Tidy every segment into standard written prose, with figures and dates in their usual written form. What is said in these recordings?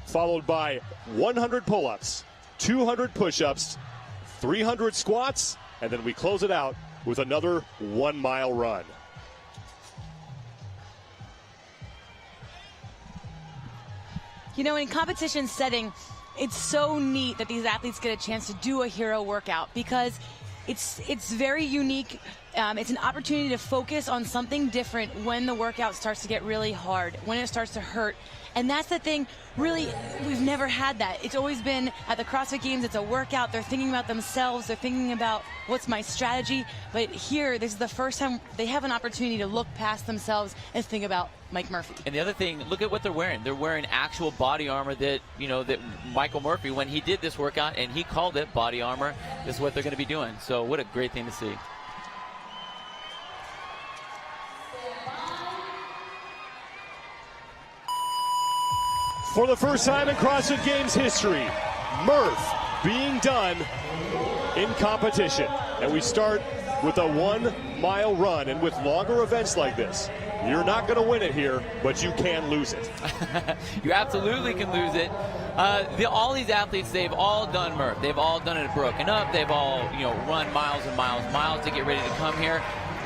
followed by 100 pull-ups, 200 push-ups, 300 squats, and then we close it out with another 1 mile run. You know, in competition setting, it's so neat that these athletes get a chance to do a hero workout because it's very unique. It's an opportunity to focus on something different when the workout starts to get really hard, when it starts to hurt. And that's the thing, really, we've never had that. It's always been at the CrossFit Games, it's a workout. They're thinking about themselves. They're thinking about what's my strategy. But here, this is the first time they have an opportunity to look past themselves and think about Mike Murphy. And the other thing, look at what they're wearing. They're wearing actual body armor that, you know, that Michael Murphy, when he did this workout and he called it body armor, this is what they're going to be doing. So what a great thing to see. For the first time in CrossFit Games history, Murph being done in competition. And we start with a 1 mile run. And with longer events like this, you're not going to win it here, but you can lose it. You absolutely can lose it. All these athletes, they've all done Murph. They've all done it broken up. They've all, you know, run miles and miles to get ready to come here.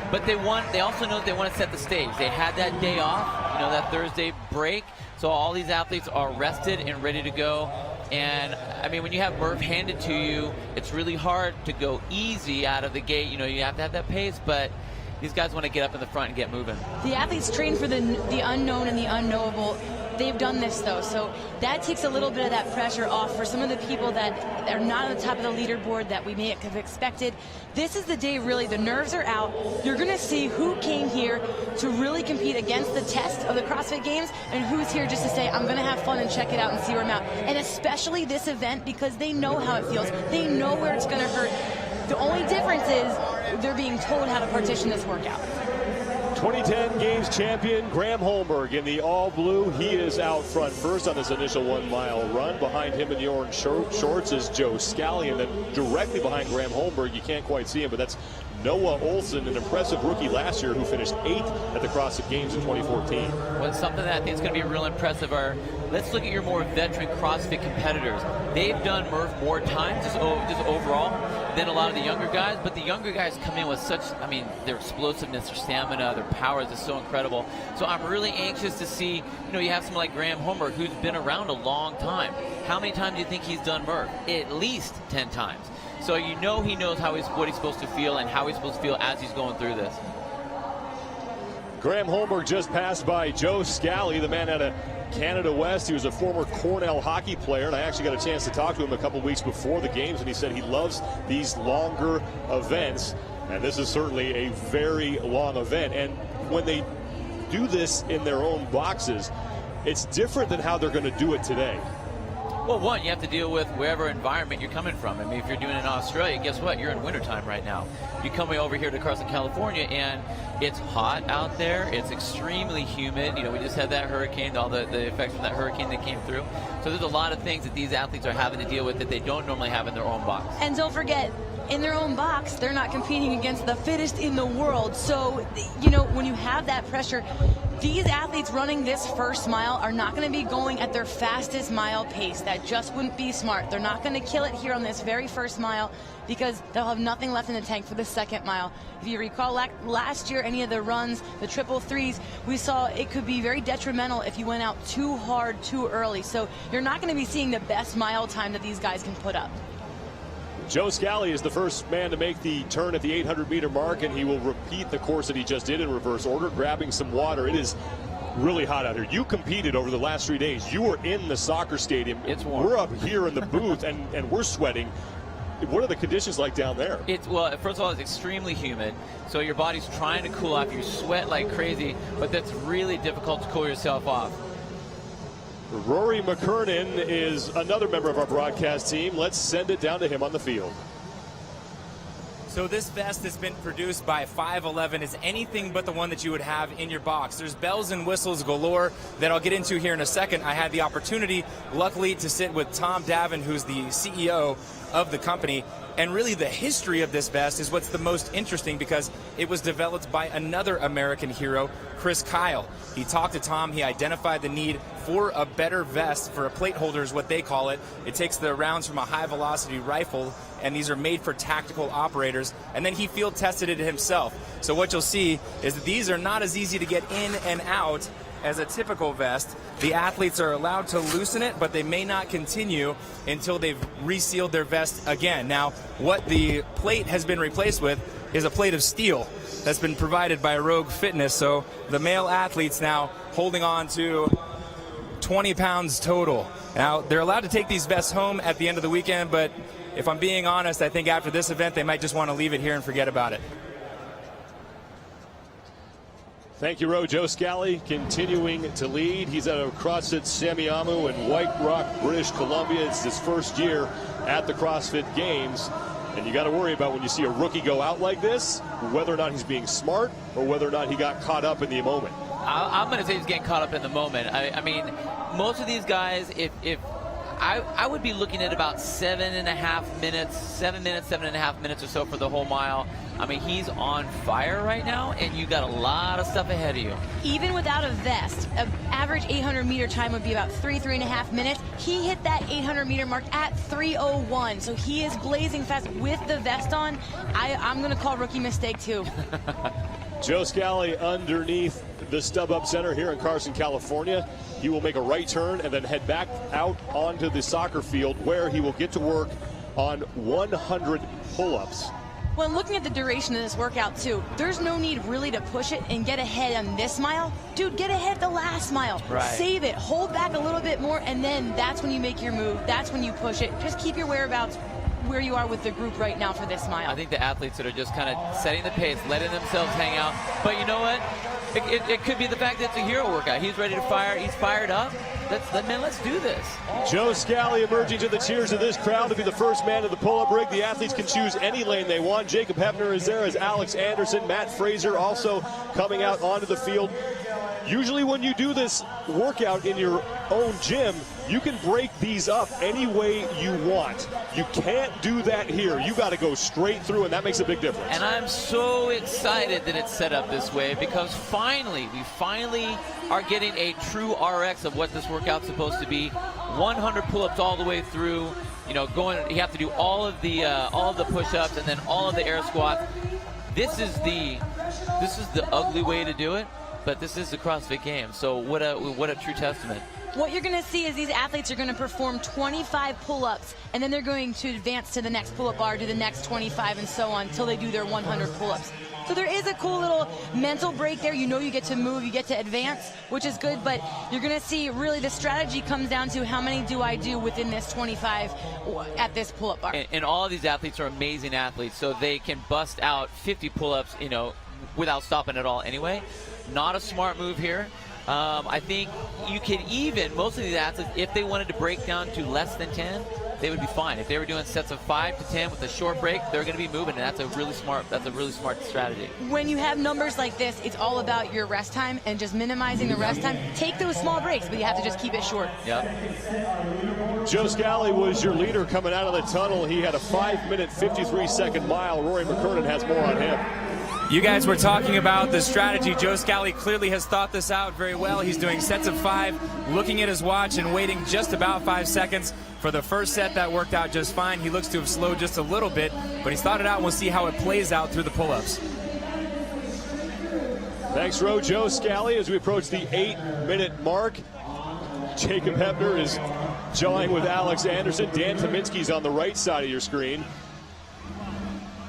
But they also know that they want to set the stage. They had that day off, you know, that Thursday break. So all these athletes are rested and ready to go. And, I mean, when you have Murph handed to you, it's really hard to go easy out of the gate. You know, you have to have that pace, but these guys want to get up in the front and get moving. The athletes train for the unknown and the unknowable. They've done this, though, so that takes a little bit of that pressure off for some of the people that are not on the top of the leaderboard that we may have expected. This is the day, really, the nerves are out. You're going to see who came here to really compete against the test of the CrossFit Games and who's here just to say, I'm going to have fun and check it out and see where I'm at. And especially this event, because they know how it feels. They know where it's going to hurt. The only difference is they're being told how to partition this workout. 2010 Games champion Graham Holmberg in the all blue. He is out front first on this initial 1 mile run. Behind him in the orange shorts is Joe Scally, and then directly behind Graham Holmberg, you can't quite see him, but that's Noah Olson, an impressive rookie last year who finished 8th at the CrossFit Games in 2014. Well, something that I think is going to be real impressive are, let's look at your more veteran CrossFit competitors. They've done Murph more times, just overall, than a lot of the younger guys, but the younger guys come in with such, I mean, their explosiveness, their stamina, their power is just so incredible. So I'm really anxious to see, you know, you have someone like Graham Holmberg who's been around a long time. How many times do you think he's done Murph? At least 10 times. So you know he knows what he's supposed to feel and how he's supposed to feel as he's going through this. Graham Holmberg just passed by Joe Scally, the man out of Canada West. He was a former Cornell hockey player, and I actually got a chance to talk to him a couple weeks before the games, and he said he loves these longer events, and this is certainly a very long event. And when they do this in their own boxes, it's different than how they're going to do it today. Well, one, you have to deal with wherever environment you're coming from. I mean, if you're doing it in Australia, guess what? You're in wintertime right now. You come over here to CrossFit California, and it's hot out there. It's extremely humid. You know, we just had that hurricane, all the effects from that hurricane that came through. So there's a lot of things that these athletes are having to deal with that they don't normally have in their own box. And don't forget, in their own box, they're not competing against the fittest in the world. So, you know, when you have that pressure, these athletes running this first mile are not going to be going at their fastest mile pace. That just wouldn't be smart. They're not going to kill it here on this very first mile because they'll have nothing left in the tank for the second mile. If you recall last year, any of the runs, the 333s, we saw it could be very detrimental if you went out too hard, too early. So you're not going to be seeing the best mile time that these guys can put up. Joe Scally is the first man to make the turn at the 800-meter mark, and he will repeat the course that he just did in reverse order, grabbing some water. It is really hot out here. You competed over the last 3 days. You were in the soccer stadium. It's warm. We're up here in the booth, and we're sweating. What are the conditions like down there? Well, first of all, it's extremely humid, so your body's trying to cool off. You sweat like crazy, but that's really difficult to cool yourself off. Rory McKernan is another member of our broadcast team. Let's send it down to him on the field. So this vest has been produced by 511 is anything but the one that you would have in your box. There's bells and whistles galore that I'll get into here in a second. I had the opportunity, luckily, to sit with Tom Davin, who's the CEO of the company. And really the history of this vest is what's the most interesting, because it was developed by another American hero, Chris Kyle. He talked to Tom, he identified the need for a better vest, for a plate holder is what they call it. It takes the rounds from a high velocity rifle, and these are made for tactical operators, and then he field tested it himself. So what you'll see is that these are not as easy to get in and out as a typical vest. The athletes are allowed to loosen it, but they may not continue until they've resealed their vest again. Now, what the plate has been replaced with is a plate of steel that's been provided by Rogue Fitness. So the male athletes now holding on to 20 pounds total. Now, they're allowed to take these vests home at the end of the weekend, but if I'm being honest, I think after this event, they might just want to leave it here and forget about it. Thank you, Ro. Joe Scally continuing to lead. He's out of CrossFit Samiamu in White Rock, British Columbia. It's his first year at the CrossFit Games. And you got to worry about when you see a rookie go out like this, whether or not he's being smart or whether or not he got caught up in the moment. I'm going to say he's getting caught up in the moment. I mean, most of these guys, if I would be looking at about 7.5 minutes, 7.5 minutes or so for the whole mile. I mean, he's on fire right now, and you got a lot of stuff ahead of you. Even without a vest, an average 800-meter time would be about 3.5 minutes. He hit that 800-meter mark at 3:01, so he is blazing fast with the vest on. I'm going to call rookie mistake, too. Joe Scally underneath the StubHub Center here in Carson, California. He will make a right turn and then head back out onto the soccer field, where he will get to work on 100 pull-ups. Well, looking at the duration of this workout, too, there's no need really to push it and get ahead on this mile. Dude, get ahead the last mile. Right. Save it. Hold back a little bit more, and then that's when you make your move. That's when you push it. Just keep your whereabouts where you are with the group right now for this mile. I think the athletes that are just kind of setting the pace, letting themselves hang out. But you know what? It could be the fact that it's a hero workout. He's ready to fire. He's fired up. Let's do this. Joe Scally emerging to the cheers of this crowd to be the first man to the pull-up rig. The athletes can choose any lane they want. Jacob Hebner is there as Alex Anderson. Matt Fraser also coming out onto the field. Usually when you do this workout in your own gym, you can break these up any way you want. You can't do that here. You got to go straight through, and that makes a big difference. And I'm so excited that it's set up this way, because we finally are getting a true RX of what this workout's supposed to be. 100 pull-ups all the way through. You know, you have to do all of the push-ups and then all of the air squats. This is the ugly way to do it, but this is the CrossFit Games. So what a true testament. What you're going to see is these athletes are going to perform 25 pull-ups, and then they're going to advance to the next pull-up bar, do the next 25, and so on until they do their 100 pull-ups. So there is a cool little mental break there. You know you get to move, you get to advance, which is good, but you're going to see really the strategy comes down to how many do I do within this 25 at this pull-up bar. And all of these athletes are amazing athletes, so they can bust out 50 pull-ups, without stopping at all anyway. Not a smart move here. I think you could even, most of these athletes, if they wanted to break down to less than 10, they would be fine. If they were doing sets of 5 to 10 with a short break, they're going to be moving, and that's a really smart strategy. When you have numbers like this, it's all about your rest time and just minimizing the rest time. Take those small breaks, but you have to just keep it short. Yep. Joe Scally was your leader coming out of the tunnel. He had a 5-minute, 53-second mile. Rory McKernan has more on him. You guys were talking about the strategy. Joe Scally clearly has thought this out very well. He's doing sets of 5, looking at his watch and waiting just about 5 seconds. For the first set, that worked out just fine. He looks to have slowed just a little bit, but he's thought it out, and we'll see how it plays out through the pull-ups. Thanks, Ro. Joe Scally, as we approach the 8-minute mark. Jacob Hebner is jawing with Alex Anderson. Dan Tominski's on the right side of your screen.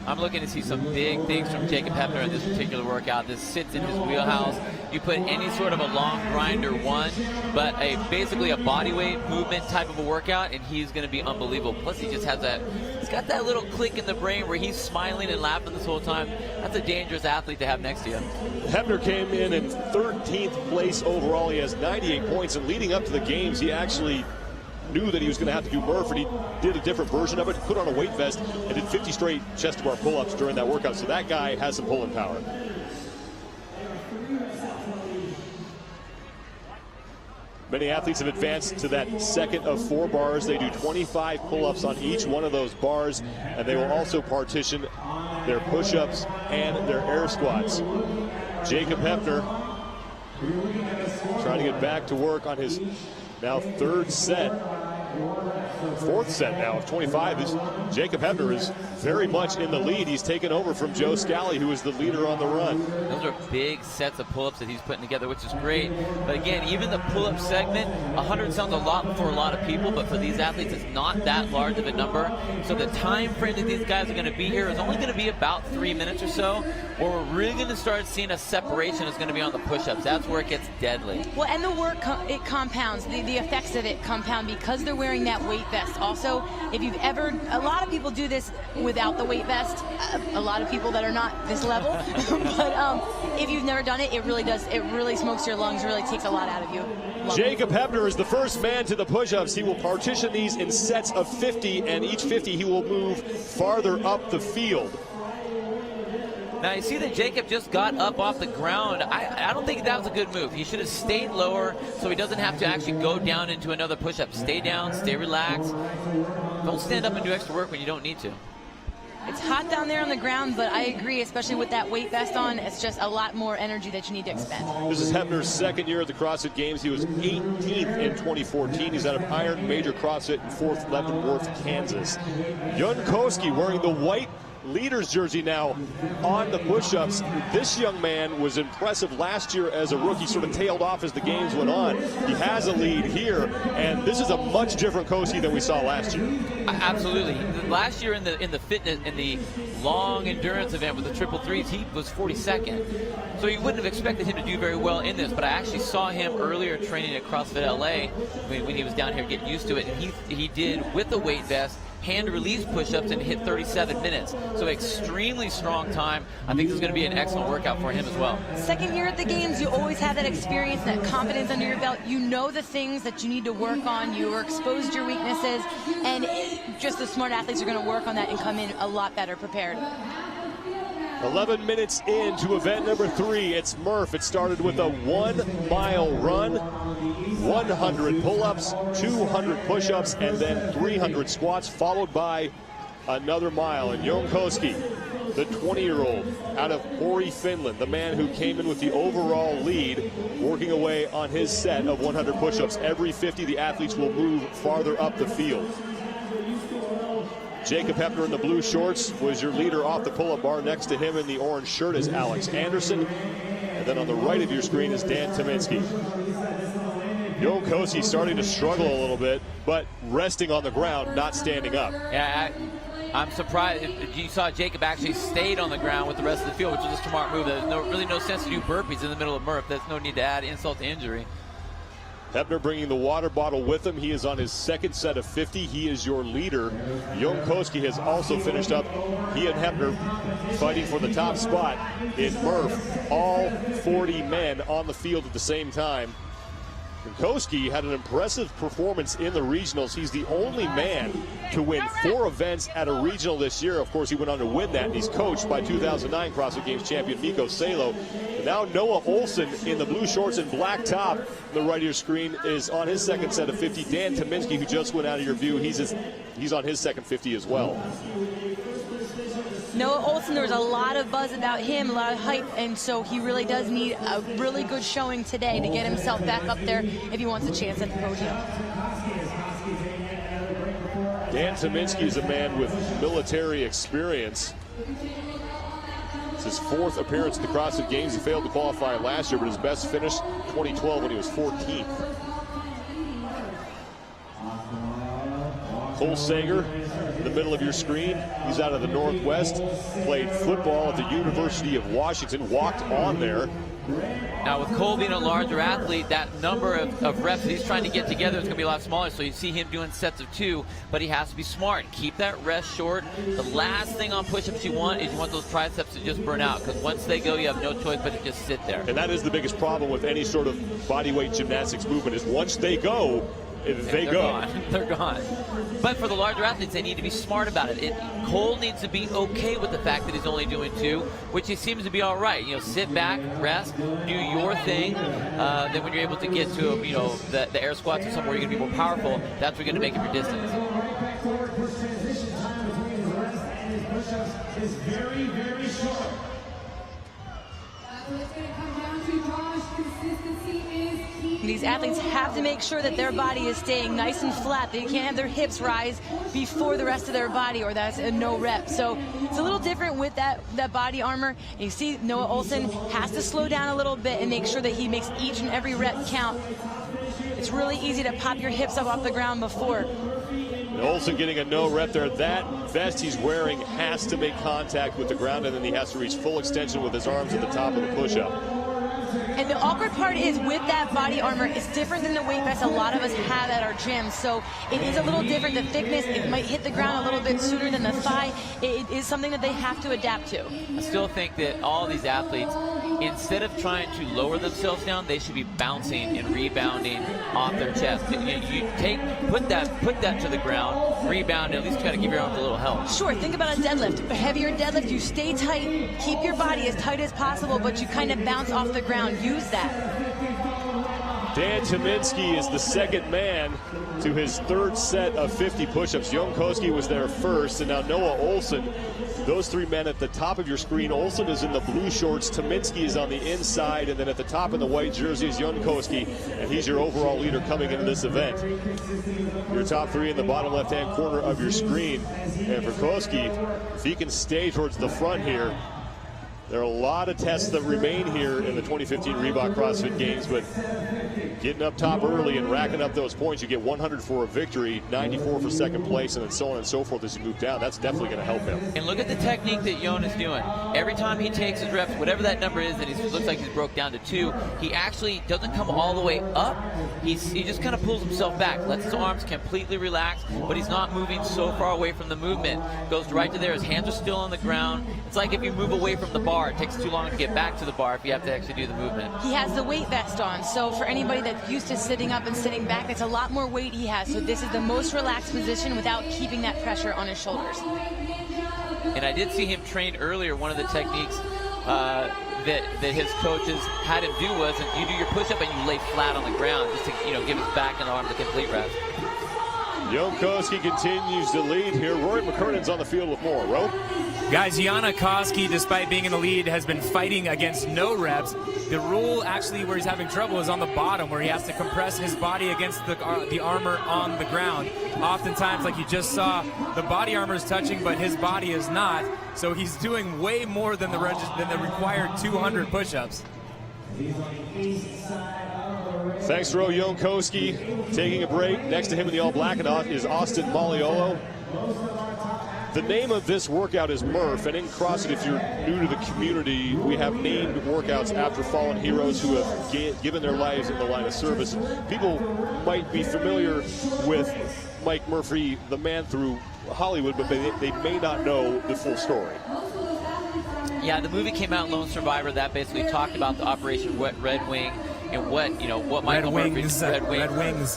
I'm looking to see some big things from Jacob Hebner in this particular workout. This sits in his wheelhouse. You put any sort of a long grinder one, but basically a body weight movement type of a workout, and he's going to be unbelievable. Plus, he just has he's got that little click in the brain where he's smiling and laughing this whole time. That's a dangerous athlete to have next to you. Hebner came in 13th place overall. He has 98 points, and leading up to the games, he actually knew that he was going to have to do Murph, and he did a different version of it, put on a weight vest, and did 50 straight chest to bar pull-ups during that workout. So that guy has some pulling power. Many athletes have advanced to that second of 4 bars. They do 25 pull-ups on each one of those bars, and they will also partition their push-ups and their air squats. Jacob Hepner trying to get back to work on his now 4th set now of 25. Jacob Hepner is very much in the lead. He's taken over from Joe Scally, who is the leader on the run. Those are big sets of pull-ups that he's putting together, which is great. But again, even the pull-up segment, 100 sounds a lot for a lot of people, but for these athletes, it's not that large of a number. So the time frame that these guys are going to be here is only going to be about 3 minutes or so. Where we're really going to start seeing a separation is going to be on the push-ups. That's where it gets deadly. Well, and the work, it compounds. The effects of it compound because they're wearing that weight vest. Also, if you've ever, a lot of people do this without the weight vest, a lot of people that are not this level, but if you've never done it, it really smokes your lungs, really takes a lot out of you. Jacob Hepner is the first man to the push-ups. He will partition these in sets of 50, and each 50 he will move farther up the field. Now, you see that Jacob just got up off the ground. I don't think that was a good move. He should have stayed lower so he doesn't have to actually go down into another push-up. Stay down, stay relaxed. Don't stand up and do extra work when you don't need to. It's hot down there on the ground, but I agree, especially with that weight vest on, it's just a lot more energy that you need to expend. This is Hepner's 2nd year at the CrossFit Games. He was 18th in 2014. He's out of Iron Major CrossFit in Fort Leavenworth, Kansas. Jankowski wearing the white leader's jersey now on the push-ups. This young man was impressive last year as a rookie, sort of tailed off as the games went on. He has a lead here, and this is a much different Koski than we saw last year. Absolutely. Last year in the fitness, in the long endurance event with the triple threes, he was 42nd. So you wouldn't have expected him to do very well in this, but I actually saw him earlier training at CrossFit LA when he was down here getting used to it, and he did, with the weight vest, hand release push-ups and hit 37 minutes. So extremely strong time. I think this is going to be an excellent workout for him as well. 2nd year at the games, you always have that experience, that confidence under your belt. You know the things that you need to work on. You are exposed to your weaknesses, and just the smart athletes are going to work on that and come in a lot better prepared. 11 minutes into event number 3. It's Murph. It started with a 1-mile run, 100 pull-ups, 200 push-ups, and then 300 squats, followed by another mile. And Jankowski, the 20-year-old out of Pori, Finland, the man who came in with the overall lead, working away on his set of 100 push-ups. Every 50, the athletes will move farther up the field. Jacob Hepner in the blue shorts was your leader off the pull-up bar. Next to him in the orange shirt is Alex Anderson. And then on the right of your screen is Dan Tyminski. Jankowski starting to struggle a little bit, but resting on the ground, not standing up. Yeah, I'm surprised. You saw Jacob actually stayed on the ground with the rest of the field, which was a smart move. There's really no sense to do burpees in the middle of Murph. There's no need to add insult to injury. Hepner bringing the water bottle with him. He is on his 2nd set of 50. He is your leader. Jankowski has also finished up. He and Hepner fighting for the top spot in Murph. All 40 men on the field at the same time. Jankowski had an impressive performance in the regionals. He's the only man to win 4 events at a regional this year. Of course, he went on to win that, and he's coached by 2009 CrossFit Games champion Mikko Salo. And now Noah Olsen in the blue shorts and black top on the right of your screen is on his 2nd set of 50. Dan Tyminski, who just went out of your view, he's on his 2nd 50 as well. Noah Olsen, there was a lot of buzz about him, a lot of hype, and so he really does need a really good showing today to get himself back up there if he wants a chance at the podium. Dan Tyminski is a man with military experience. It's his 4th appearance at the CrossFit Games. He failed to qualify last year, but his best finish 2012 when he was 14th. Cole Sager in the middle of your screen. He's out of the Northwest, played football at the University of Washington, walked on there. Now, with Cole being a larger athlete, that number of reps that he's trying to get together is going to be a lot smaller, so you see him doing sets of 2, but he has to be smart. Keep that rest short. The last thing on push-ups you want is you want those triceps to just burn out, because once they go, you have no choice but to just sit there. And that is the biggest problem with any sort of bodyweight gymnastics movement, is once they go, they go. Gone. They're gone. But for the larger athletes, they need to be smart about it. Cole needs to be okay with the fact that he's only doing 2, which he seems to be all right. Sit back, rest, do your thing. Then when you're able to get to, the air squats or somewhere you're going to be more powerful, that's where you're going to make up your distance. Is very, very short. These athletes have to make sure that their body is staying nice and flat. They can't have their hips rise before the rest of their body, or that's a no rep. So it's a little different with that body armor. And you see Noah Olsen has to slow down a little bit and make sure that he makes each and every rep count. It's really easy to pop your hips up off the ground before. And Olsen getting a no rep there. That vest he's wearing has to make contact with the ground, and then he has to reach full extension with his arms at the top of the push-up. And the awkward part is with that body armor, it's different than the weight vest a lot of us have at our gym. So it is a little different. The thickness, it might hit the ground a little bit sooner than the thigh. It is something that they have to adapt to. I still think that all these athletes, instead of trying to lower themselves down, they should be bouncing and rebounding off their chest. You put that to the ground, rebound, and at least try to give your arms a little help. Sure, think about a deadlift. A heavier deadlift, you stay tight, keep your body as tight as possible, but you kind of bounce off the ground. Use that. Dan Tyminski is the second man to his third set of 50 push-ups. Jankowski was there first, and now Noah Olsen. Those 3 men at the top of your screen. Olsen is in the blue shorts. Tyminski is on the inside, and then at the top in the white jersey is Jankowski, and he's your overall leader coming into this event. Your top 3 in the bottom left-hand corner of your screen. And for Koski, if he can stay towards the front here, there are a lot of tests that remain here in the 2015 Reebok CrossFit Games, but getting up top early and racking up those points, you get 100 for a victory, 94 for second place, and then so on and so forth as you move down. That's definitely going to help him. And look at the technique that Jon is doing. Every time he takes his reps, whatever that number is, and it looks like he's broke down to 2, he actually doesn't come all the way up. He just kind of pulls himself back, lets his arms completely relax, but he's not moving so far away from the movement. Goes right to there. His hands are still on the ground. It's like if you move away from the bar, it takes too long to get back to the bar if you have to actually do the movement. He has the weight vest on, so for anybody that's used to sitting up and sitting back, that's a lot more weight he has. So this is the most relaxed position without keeping that pressure on his shoulders. And I did see him train earlier. One of the techniques that his coaches had him do was you do your push-up and you lay flat on the ground just to give his back and arms a complete rest. Jankowski continues to lead here. Rory McKernan's on the field with more. Ro? Guys, Jankowski, despite being in the lead, has been fighting against no reps. The rule actually where he's having trouble is on the bottom, where he has to compress his body against the armor on the ground. Oftentimes, like you just saw, the body armor is touching, but his body is not. So he's doing way more than the required 200 push-ups. Thanks, Ro. Jankowski taking a break. Next to him in the all-black is Austin Maliolo. The name of this workout is Murph, and in CrossFit, if you're new to the community, we have named workouts after fallen heroes who have given their lives in the line of service. People might be familiar with Mike Murphy, the man through Hollywood, but they may not know the full story. Yeah, the movie came out, Lone Survivor, that basically talked about the Operation Red Wing and what Michael Murphy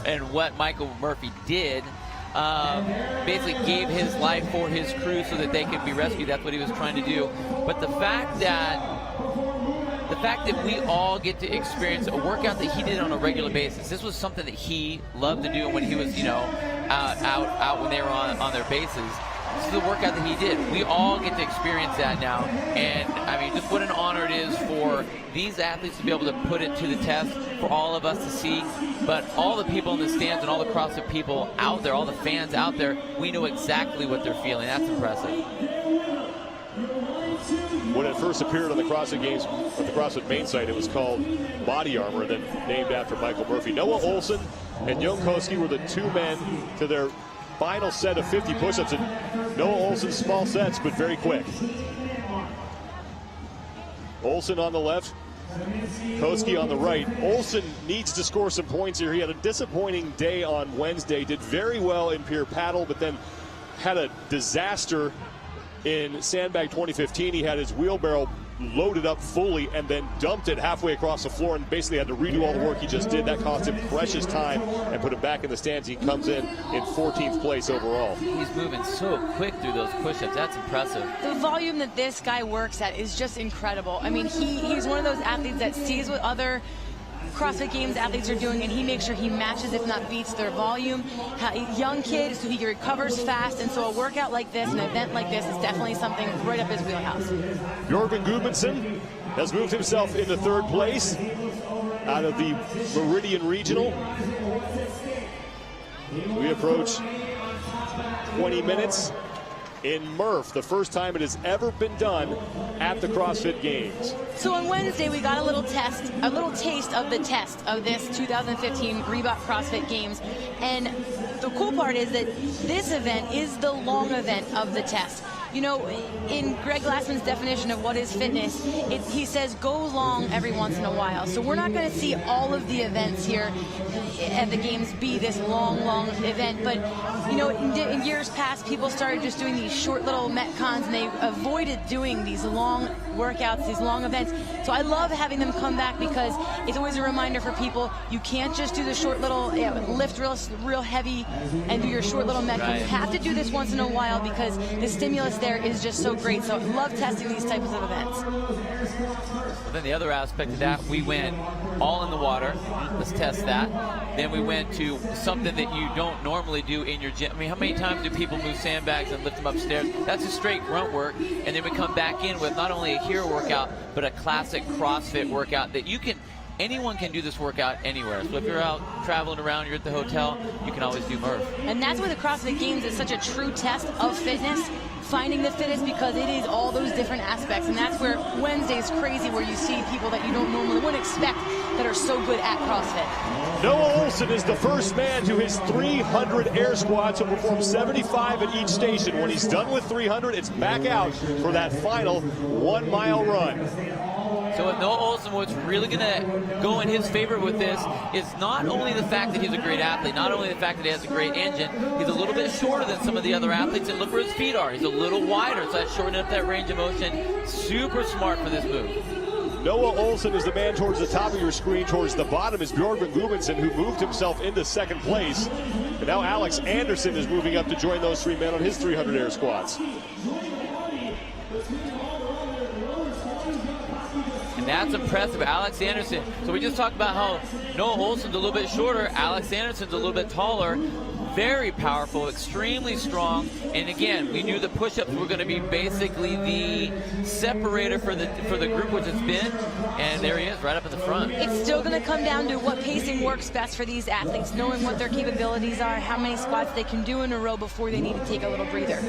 and what Michael Murphy did. Basically gave his life for his crew so that they could be rescued. That's what he was trying to do. But the fact that we all get to experience a workout that he did on a regular basis, this was something that he loved to do when he was out when they were on their bases. This is the workout that he did. We all get to experience that now. And, I mean, just what an honor it is for these athletes to be able to put it to the test, for all of us to see. But all the people in the stands and all the CrossFit people out there, all the fans out there, we know exactly what they're feeling. That's impressive. When it first appeared on the CrossFit Games at the CrossFit main site, it was called Body Armor, then named after Michael Murphy. Noah Olsen and Jankowski were the 2 men to their final set of 50 push-ups, and Noah Olsen, small sets, but very quick. Olsen on the left, Koski on the right. Olsen needs to score some points here. He had a disappointing day on Wednesday, did very well in pure paddle, but then had a disaster in Sandbag 2015. He had his wheelbarrow loaded up fully and then dumped it halfway across the floor and basically had to redo all the work he just did. That cost him precious time and put him back in the stands. He comes in 14th place overall. He's moving so quick through those push-ups. That's impressive. The volume that this guy works at is just incredible. I mean, he's one of those athletes that sees what other CrossFit Games athletes are doing, and he makes sure he matches, if not beats, their volume. Young kid, so he recovers fast, and so a workout like this, an event like this, is definitely something right up his wheelhouse. Bjorgvin Gudmundsson has moved himself into 3rd place out of the Meridian Regional. We approach 20 minutes in Murph, the first time it has ever been done at the CrossFit Games. So on Wednesday, we got a little taste of the test of this 2015 Reebok CrossFit Games. And the cool part is that this event is the long event of the test. You know, in Greg Glassman's definition of what is fitness, he says go long every once in a while. So we're not going to see all of the events here at the Games be this long event. But, you know, in years past, people started just doing these short little Metcons, and they avoided doing these long workouts, these long events. So I love having them come back because it's always a reminder for people, you can't just do the short little lift real heavy and do your short little Metcon. Right. You have to do this once in a while because the stimulus there is just so great. So I love testing these types of events. Well, then the other aspect of that, we went all in the water. Let's test that. Then we went to something that you don't normally do in your gym. I mean, how many times do people move sandbags and lift them upstairs? That's a straight grunt work. And then we come back in with not only a hero workout, but a classic CrossFit workout that anyone can do this workout anywhere. So if you're out traveling around, you're at the hotel, you can always do Murph. And that's why the CrossFit Games is such a true test of fitness, finding the fittest, because it is all those different aspects. And that's where Wednesday's crazy, where you see people that you wouldn't expect that are so good at CrossFit. Noah Olson is the first man to his 300 air squats. He'll perform 75 at each station. When he's done with 300, it's back out for that final 1 mile run. So with Noah Olson, what's really going to go in his favor with this is not only the fact that he's a great athlete, not only the fact that he has a great engine, he's a little bit shorter than some of the other athletes, and look where his feet are. He's a little wider, so that's shortening up that range of motion. Super smart for this move. Noah Olson is the man towards the top of your screen. Towards the bottom is Bjorgvin Gudmundsson, who moved himself into 2nd place. And now Alex Anderson is moving up to join those 3 men on his 300 air squats. That's impressive. Alex Anderson. So we just talked about how Noah Olson's a little bit shorter. Alex Anderson's a little bit taller. Very powerful, extremely strong. And again, we knew the push-ups were going to be basically the separator for the group, which it's been. And there he is, right up in the front. It's still going to come down to what pacing works best for these athletes, knowing what their capabilities are, how many squats they can do in a row before they need to take a little breather.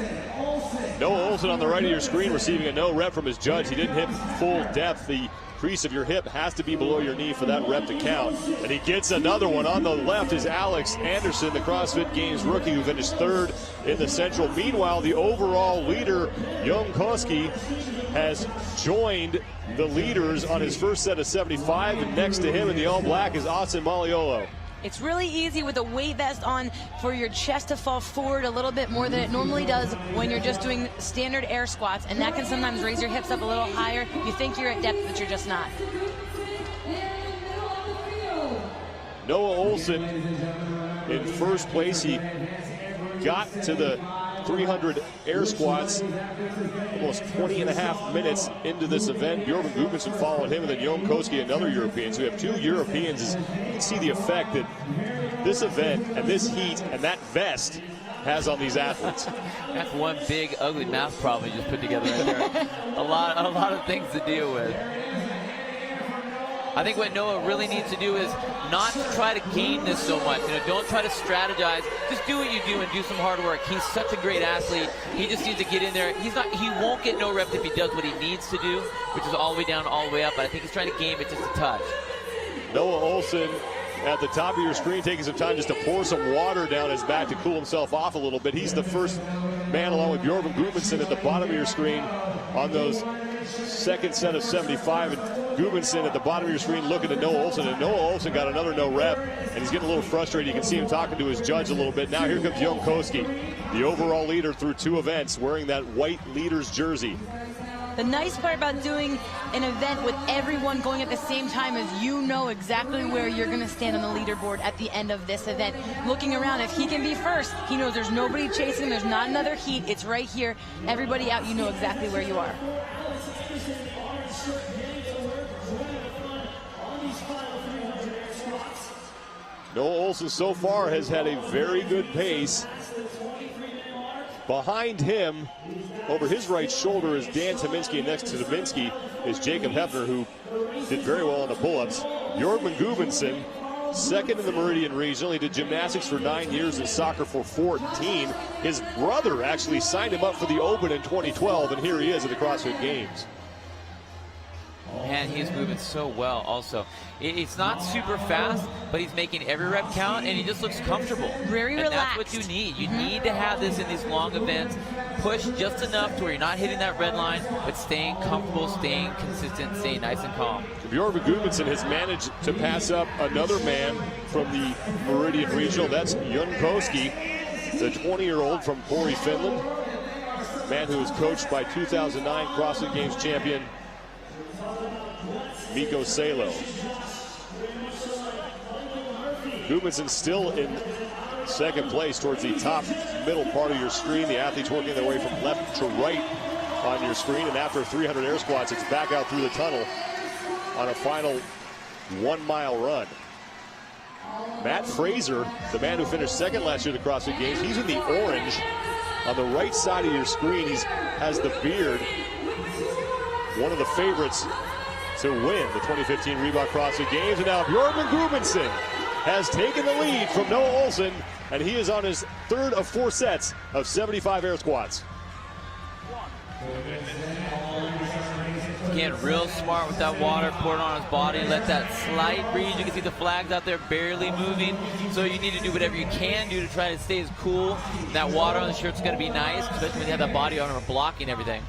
Noah Olson on the right of your screen receiving a no rep from his judge. He didn't hit full depth. The crease of your hip has to be below your knee for that rep to count. And he gets another one. On the left is Alex Anderson, the CrossFit Games rookie, who finished 3rd in the Central. Meanwhile, the overall leader, Jon Koski, has joined the leaders on his first set of 75. And next to him in the all black is Austin Maliolo. It's really easy with a weight vest on for your chest to fall forward a little bit more than it normally does when you're just doing standard air squats, and that can sometimes raise your hips up a little higher. You think you're at depth, but you're just not. Noah Olson in first place. He got to the 300 air squats almost 20 and a half minutes into this event. Bjorgvin Gudmundsson followed him, and then Jon Koski, another European. So we have 2 Europeans. You can see the effect that this event and this heat and that vest has on these athletes. That's one big, ugly math problem you just put together right there. a lot of things to deal with. I think what Noah really needs to do is not to try to game this so much. Don't try to strategize. Just do what you do and do some hard work. He's such a great athlete. He just needs to get in there. He won't get no reps if he does what he needs to do, which is all the way down, all the way up. But I think he's trying to game it just a touch. Noah Olson at the top of your screen, taking some time just to pour some water down his back to cool himself off a little bit. He's the first man, along with Bjorgvin Gudmundsson, at the bottom of your screen on those second set of 75. And Gudmundsson at the bottom of your screen looking at Noah Olson. And Noah Olson got another no rep, and he's getting a little frustrated. You can see him talking to his judge a little bit. Now here comes Jon Koski, the overall leader through 2 events, wearing that white leader's jersey. The nice part about doing an event with everyone going at the same time is you know exactly where you're going to stand on the leaderboard at the end of this event. Looking around, if he can be first, he knows there's nobody chasing him, there's not another heat, it's right here. Everybody out, you know exactly where you are. Noah Olsen so far has had a very good pace. Behind him, over his right shoulder, is Dan Tominski, and next to Tominski is Jacob Hefner, who did very well on the pull-ups. Bjorgman Gudmundsson, second in the Meridian Regional. He did gymnastics for 9 years and soccer for 14. His brother actually signed him up for the Open in 2012, and here he is at the CrossFit Games. And he's moving so well also. It's not super fast, but he's making every rep count, and he just looks comfortable. Very relaxed. That's what you need. You need to have this in these long events. Push just enough to where you're not hitting that red line, but staying comfortable, staying consistent, staying nice and calm. Bjorgman Gudmundsson has managed to pass up another man from the Meridian Regional. That's Jon Koski, the 20-year-old from Pori, Finland. Man who was coached by 2009 CrossFit Games champion Mikko Salo. Gudmundsson still in second place towards the top middle part of your screen. The athletes working their way from left to right on your screen. And after 300 air squats, it's back out through the tunnel on a final 1 mile run. Matt Fraser, the man who finished second last year at the CrossFit Games, he's in the orange on the right side of your screen. He has the beard. One of the favorites to win the 2015 Reebok CrossFit Games. And now Bjorgman Gudmundsson has taken the lead from Noah Olsen, and he is on his third of 4 sets of 75 air squats. Again, real smart with that water, pour it on his body, let that slight breeze. You can see the flags out there barely moving. So you need to do whatever you can do to try to stay as cool. That water on the shirt's gonna be nice, especially when you have that body armor blocking everything.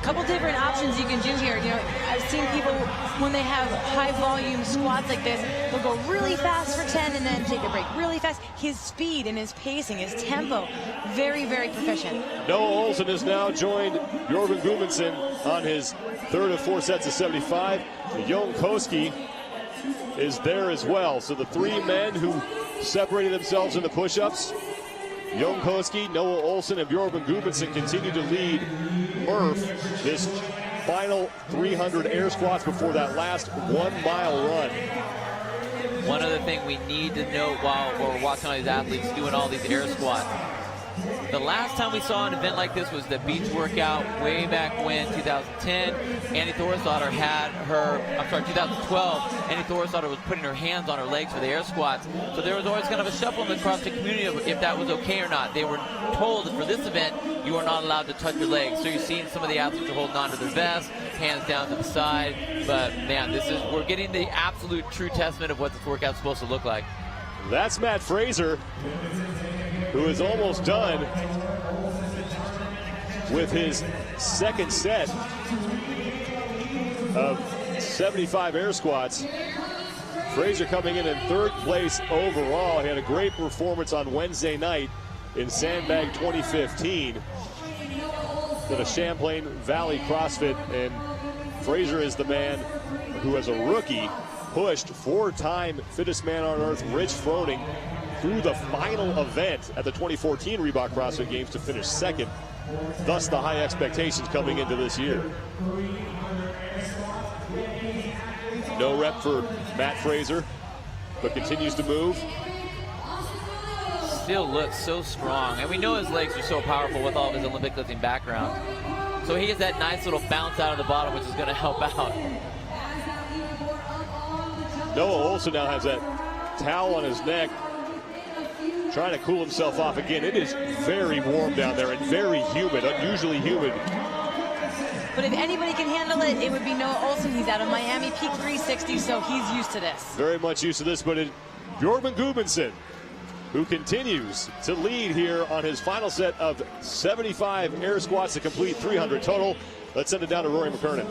Couple different options you can do here. You know, I've seen people when they have high volume squats like this, they'll go really fast for 10 and then take a break really fast. His speed and his pacing, his tempo, very, very proficient. Noah Olsen has now joined Bjorgman Gudmundsson on his third of 4 sets of 75. Jon Koski is there as well. So the 3 men who separated themselves in the push-ups, Jon Koski, Noah Olsen, and Bjorgman Gudmundsson continue to lead Murph this final 300 air squats before that last 1 mile run. One other thing we need to note while we're watching all these athletes doing all these air squats. The last time we saw an event like this was the beach workout way back when, 2010. Annie Thorisdottir had her, 2012, Annie Thorisdottir was putting her hands on her legs for the air squats. So there was always kind of a shuffle in the CrossFit community of if that was okay or not. They were told that for this event, you are not allowed to touch your legs. So you're seeing some of the athletes are holding on to their vests, hands down to the side. But man, we're getting the absolute true testament of what this workout's supposed to look like. That's Matt Fraser, who is almost done with his second set of 75 air squats. Fraser coming in 3rd place overall. He had a great performance on Wednesday night in Sandbag 2015 at a Champlain Valley CrossFit, and Fraser is the man who, as a rookie, pushed 4-time fittest man on earth Rich Froning through the final event at the 2014 Reebok CrossFit Games to finish second. Thus the high expectations coming into this year. No rep for Matt Fraser, but continues to move. Still looks so strong, and we know his legs are so powerful with all of his Olympic lifting background. So he has that nice little bounce out of the bottom, which is going to help out. Noah Olsen now has that towel on his neck, trying to cool himself off again. It is very warm down there and very humid, unusually humid. But if anybody can handle it, it would be Noah Olsen. He's out of Miami Peak 360, so he's used to this. Very much used to this, but Bjorgman Gudmundsson, who continues to lead here on his final set of 75 air squats to complete 300 total. Let's send it down to Rory McKernan.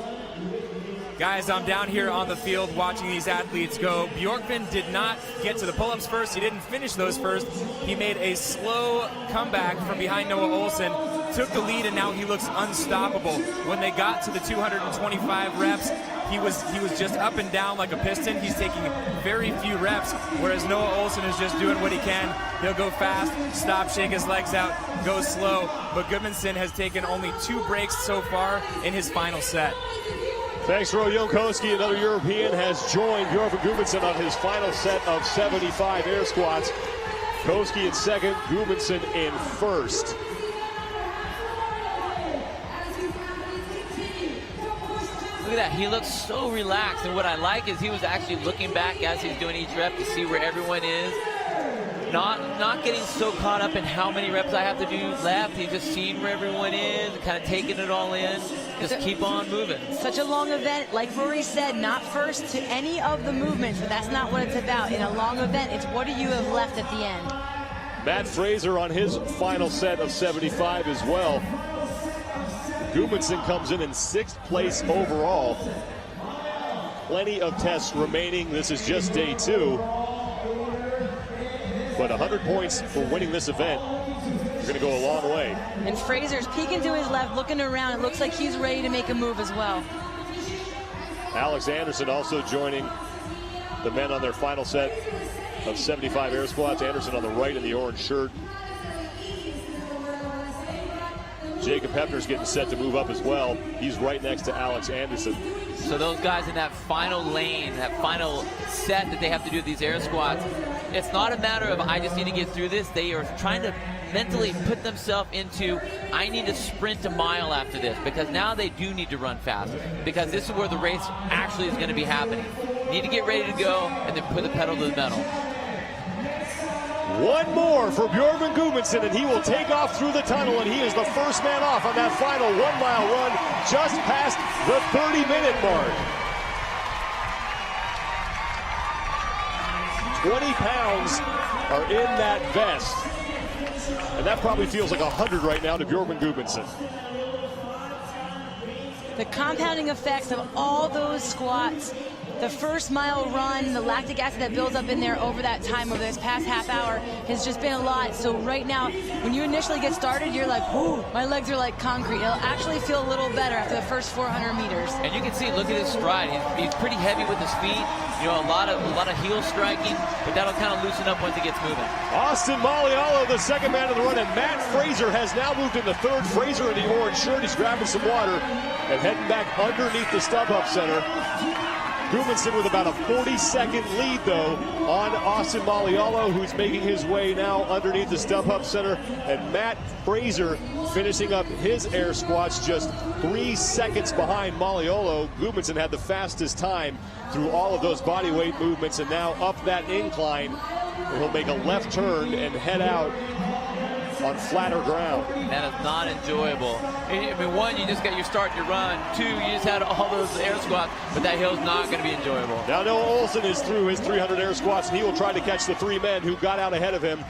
Guys, I'm down here on the field watching these athletes go. Bjorgman did not get to the pull-ups first. He didn't finish those first. He made a slow comeback from behind Noah Olsen. took the lead, and now he looks unstoppable. When they got to the 225 reps, he was just up and down like a piston. He's taking very few reps, whereas Noah Olsen is just doing what he can. He'll go fast, stop, shake his legs out, go slow. But Gudmundsson has taken only 2 breaks so far in his final set. Thanks, Ro Jonkoski. Another European has joined Björn Gudmundsson on his final set of 75 air squats. Koski in second, Gudmundsson in first. Look at that, he looks so relaxed, and what I like is he was actually looking back as he's doing each rep to see where everyone is. Not getting so caught up in how many reps I have to do left. He's just seeing where everyone is, kind of taking it all in. Just keep on moving. Such a long event, like Rory said, not first to any of the movements, but that's not what it's about. In a long event, it's what do you have left at the end. Matt Fraser on his final set of 75 as well. Gudmundsson comes in 6th place overall. Plenty of tests remaining. This is just day 2. But 100 points for winning this event. You're going to go a long way. And Fraser's peeking to his left, looking around. It looks like he's ready to make a move as well. Alex Anderson also joining the men on their final set of 75 air squats. Anderson on the right in the orange shirt. Jacob Hepner's getting set to move up as well. He's right next to Alex Anderson. So those guys in that final lane, that final set that they have to do these air squats, it's not a matter of I just need to get through this. They are trying to mentally put themselves into, I need to sprint a mile after this, because now they do need to run fast, because this is where the race actually is going to be happening. You need to get ready to go and then put the pedal to the metal. One more for Björn Gudmundsson, and he will take off through the tunnel, and he is the first man off on that final 1-mile run, just past the 30-minute mark. 20 pounds are in that vest, and that probably feels like 100 right now to Björn Gudmundsson. The compounding effects of all those squats, the first mile run, the lactic acid that builds up in there over that time, over this past half hour, has just been a lot. So right now, when you initially get started, you're like, ooh, my legs are like concrete. It'll actually feel a little better after the first 400 meters. And you can see, look at his stride. He's pretty heavy with his feet. You know, a lot of heel striking, but that'll kind of loosen up once he gets moving. Austin Malialo, the second man of the run, and Matt Fraser has now moved into third. Fraser in the orange shirt, he's grabbing some water and heading back underneath the StubHub Center. Gudmundsson with about a 40-second lead, though, on Austin Malialo, who's making his way now underneath the StubHub Center. And Matt Fraser finishing up his air squats just 3 seconds behind Malialo. Gudmundsson had the fastest time through all of those body weight movements, and now up that incline, and he'll make a left turn and head out on flatter ground. That is not enjoyable. I mean, one, you just got your start, your run. 2, you just had all those air squats, but that hill's not going to be enjoyable. Now Noah Olsen is through his 300 air squats, and he will try to catch the 3 men who got out ahead of him.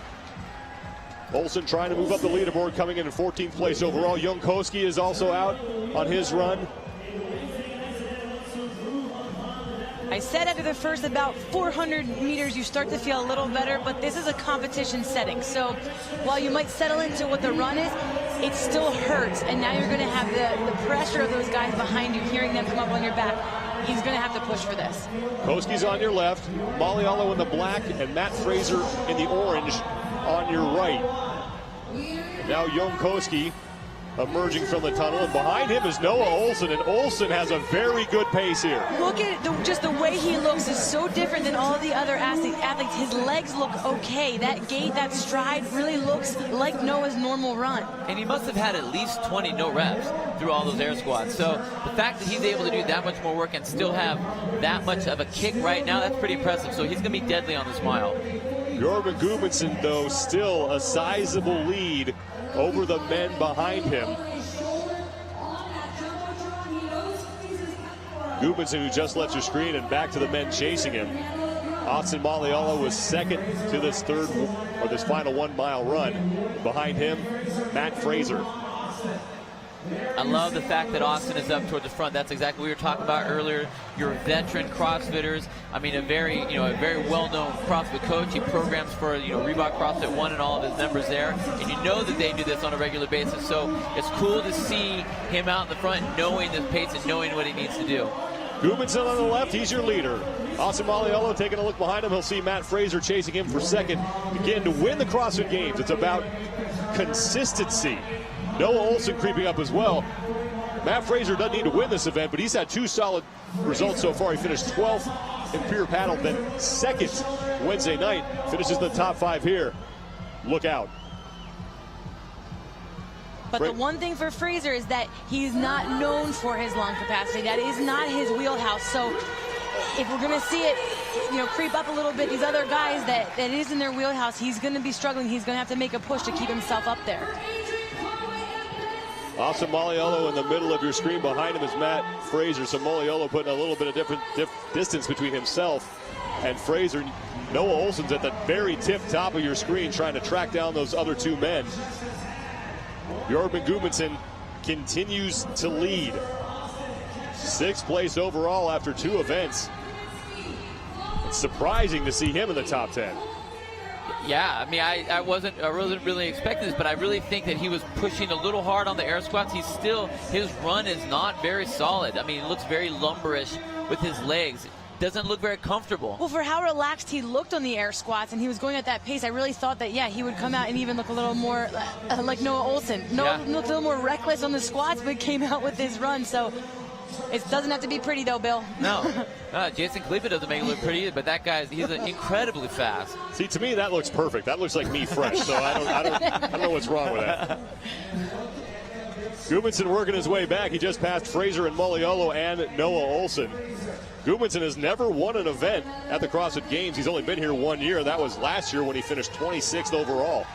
Olsen trying to move up the leaderboard, coming in 14th place overall. Jonkoski is also out on his run. I said after the first about 400 meters, you start to feel a little better, but this is a competition setting. So while you might settle into what the run is, it still hurts. And now you're going to have the pressure of those guys behind you, hearing them come up on your back. He's going to have to push for this. Koski's on your left, Malialo in the black, and Matt Fraser in the orange on your right. And now Jonkoski emerging from the tunnel, and behind him is Noah Olsen, and Olsen has a very good pace here. Look at just the way he looks is so different than all the other athletes. His legs look okay. That gait, that stride really looks like Noah's normal run. And he must have had at least 20 no reps through all those air squats. So the fact that he's able to do that much more work and still have that much of a kick right now, that's pretty impressive. So he's going to be deadly on this mile. Björn Gudmundsson, though, still a sizable lead over the men behind him. Gudmundsson, who just left your screen, and back to the men chasing him. Austin Malialo was second to this final 1 mile run. Behind him, Matt Fraser. I love the fact that Austin is up toward the front. That's exactly what we were talking about earlier. Your veteran CrossFitters. I mean, a very well-known CrossFit coach. He programs for, Reebok CrossFit One and all of his members there. And you know that they do this on a regular basis. So it's cool to see him out in the front, knowing this pace and knowing what he needs to do. Gudmundsson on the left, he's your leader. Austin Malleolo taking a look behind him. He'll see Matt Fraser chasing him for second. Again, to win the CrossFit Games, it's about consistency. Noah Olson creeping up as well. Matt Fraser doesn't need to win this event, but he's had 2 solid results so far. He finished 12th in pure paddle, then 2nd Wednesday night. Finishes the top 5 here. Look out. But the one thing for Fraser is that he's not known for his lung capacity. That is not his wheelhouse. So if we're going to see it, creep up a little bit, these other guys that is in their wheelhouse, he's going to be struggling. He's going to have to make a push to keep himself up there. Austin Malleolo in the middle of your screen. Behind him is Matt Fraser. So Malleolo putting a little bit of different distance between himself and Fraser. Noah Olson's at the very tip top of your screen trying to track down those other 2 men. Bjorgman Gudmundsson continues to lead. 6th place overall after 2 events. It's surprising to see him in the top 10. Yeah, I mean, I wasn't really expecting this, but I really think that he was pushing a little hard on the air squats. His run is not very solid. I mean, it looks very lumberish with his legs. Doesn't look very comfortable. Well, for how relaxed he looked on the air squats and he was going at that pace, I really thought that, he would come out and even look a little more like Noah Olson. Noah looked a little more reckless on the squats, but came out with his run. So it doesn't have to be pretty, though, Bill. No. Jason Khalifa doesn't make it look pretty, but that he's incredibly fast. See, to me, that looks perfect. That looks like me fresh, so I don't know what's wrong with that. Gudmundsson working his way back. He just passed Fraser and Malleolo and Noah Olson. Gudmundsson has never won an event at the CrossFit Games. He's only been here 1 year. That was last year when he finished 26th overall.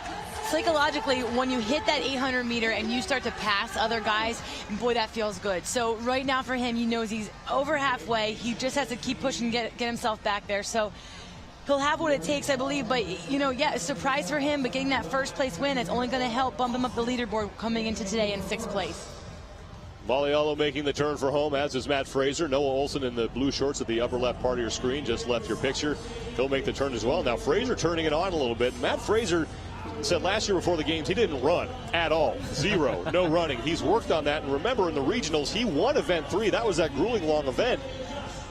Psychologically, when you hit that 800 meter and you start to pass other guys, boy, that feels good. So right now for him, he knows he's over halfway. He just has to keep pushing, get himself back there. So he'll have what it takes, I believe. But, a surprise for him. But getting that 1st place win, it's only going to help bump him up the leaderboard coming into today in 6th place. Malleolo making the turn for home, as is Matt Fraser. Noah Olson in the blue shorts at the upper left part of your screen, just left your picture. He'll make the turn as well. Now Fraser turning it on a little bit. Matt Fraser said last year before the games he didn't run at all. 0, no running. He's worked on that, and remember in the regionals he won event 3. That was that grueling long event.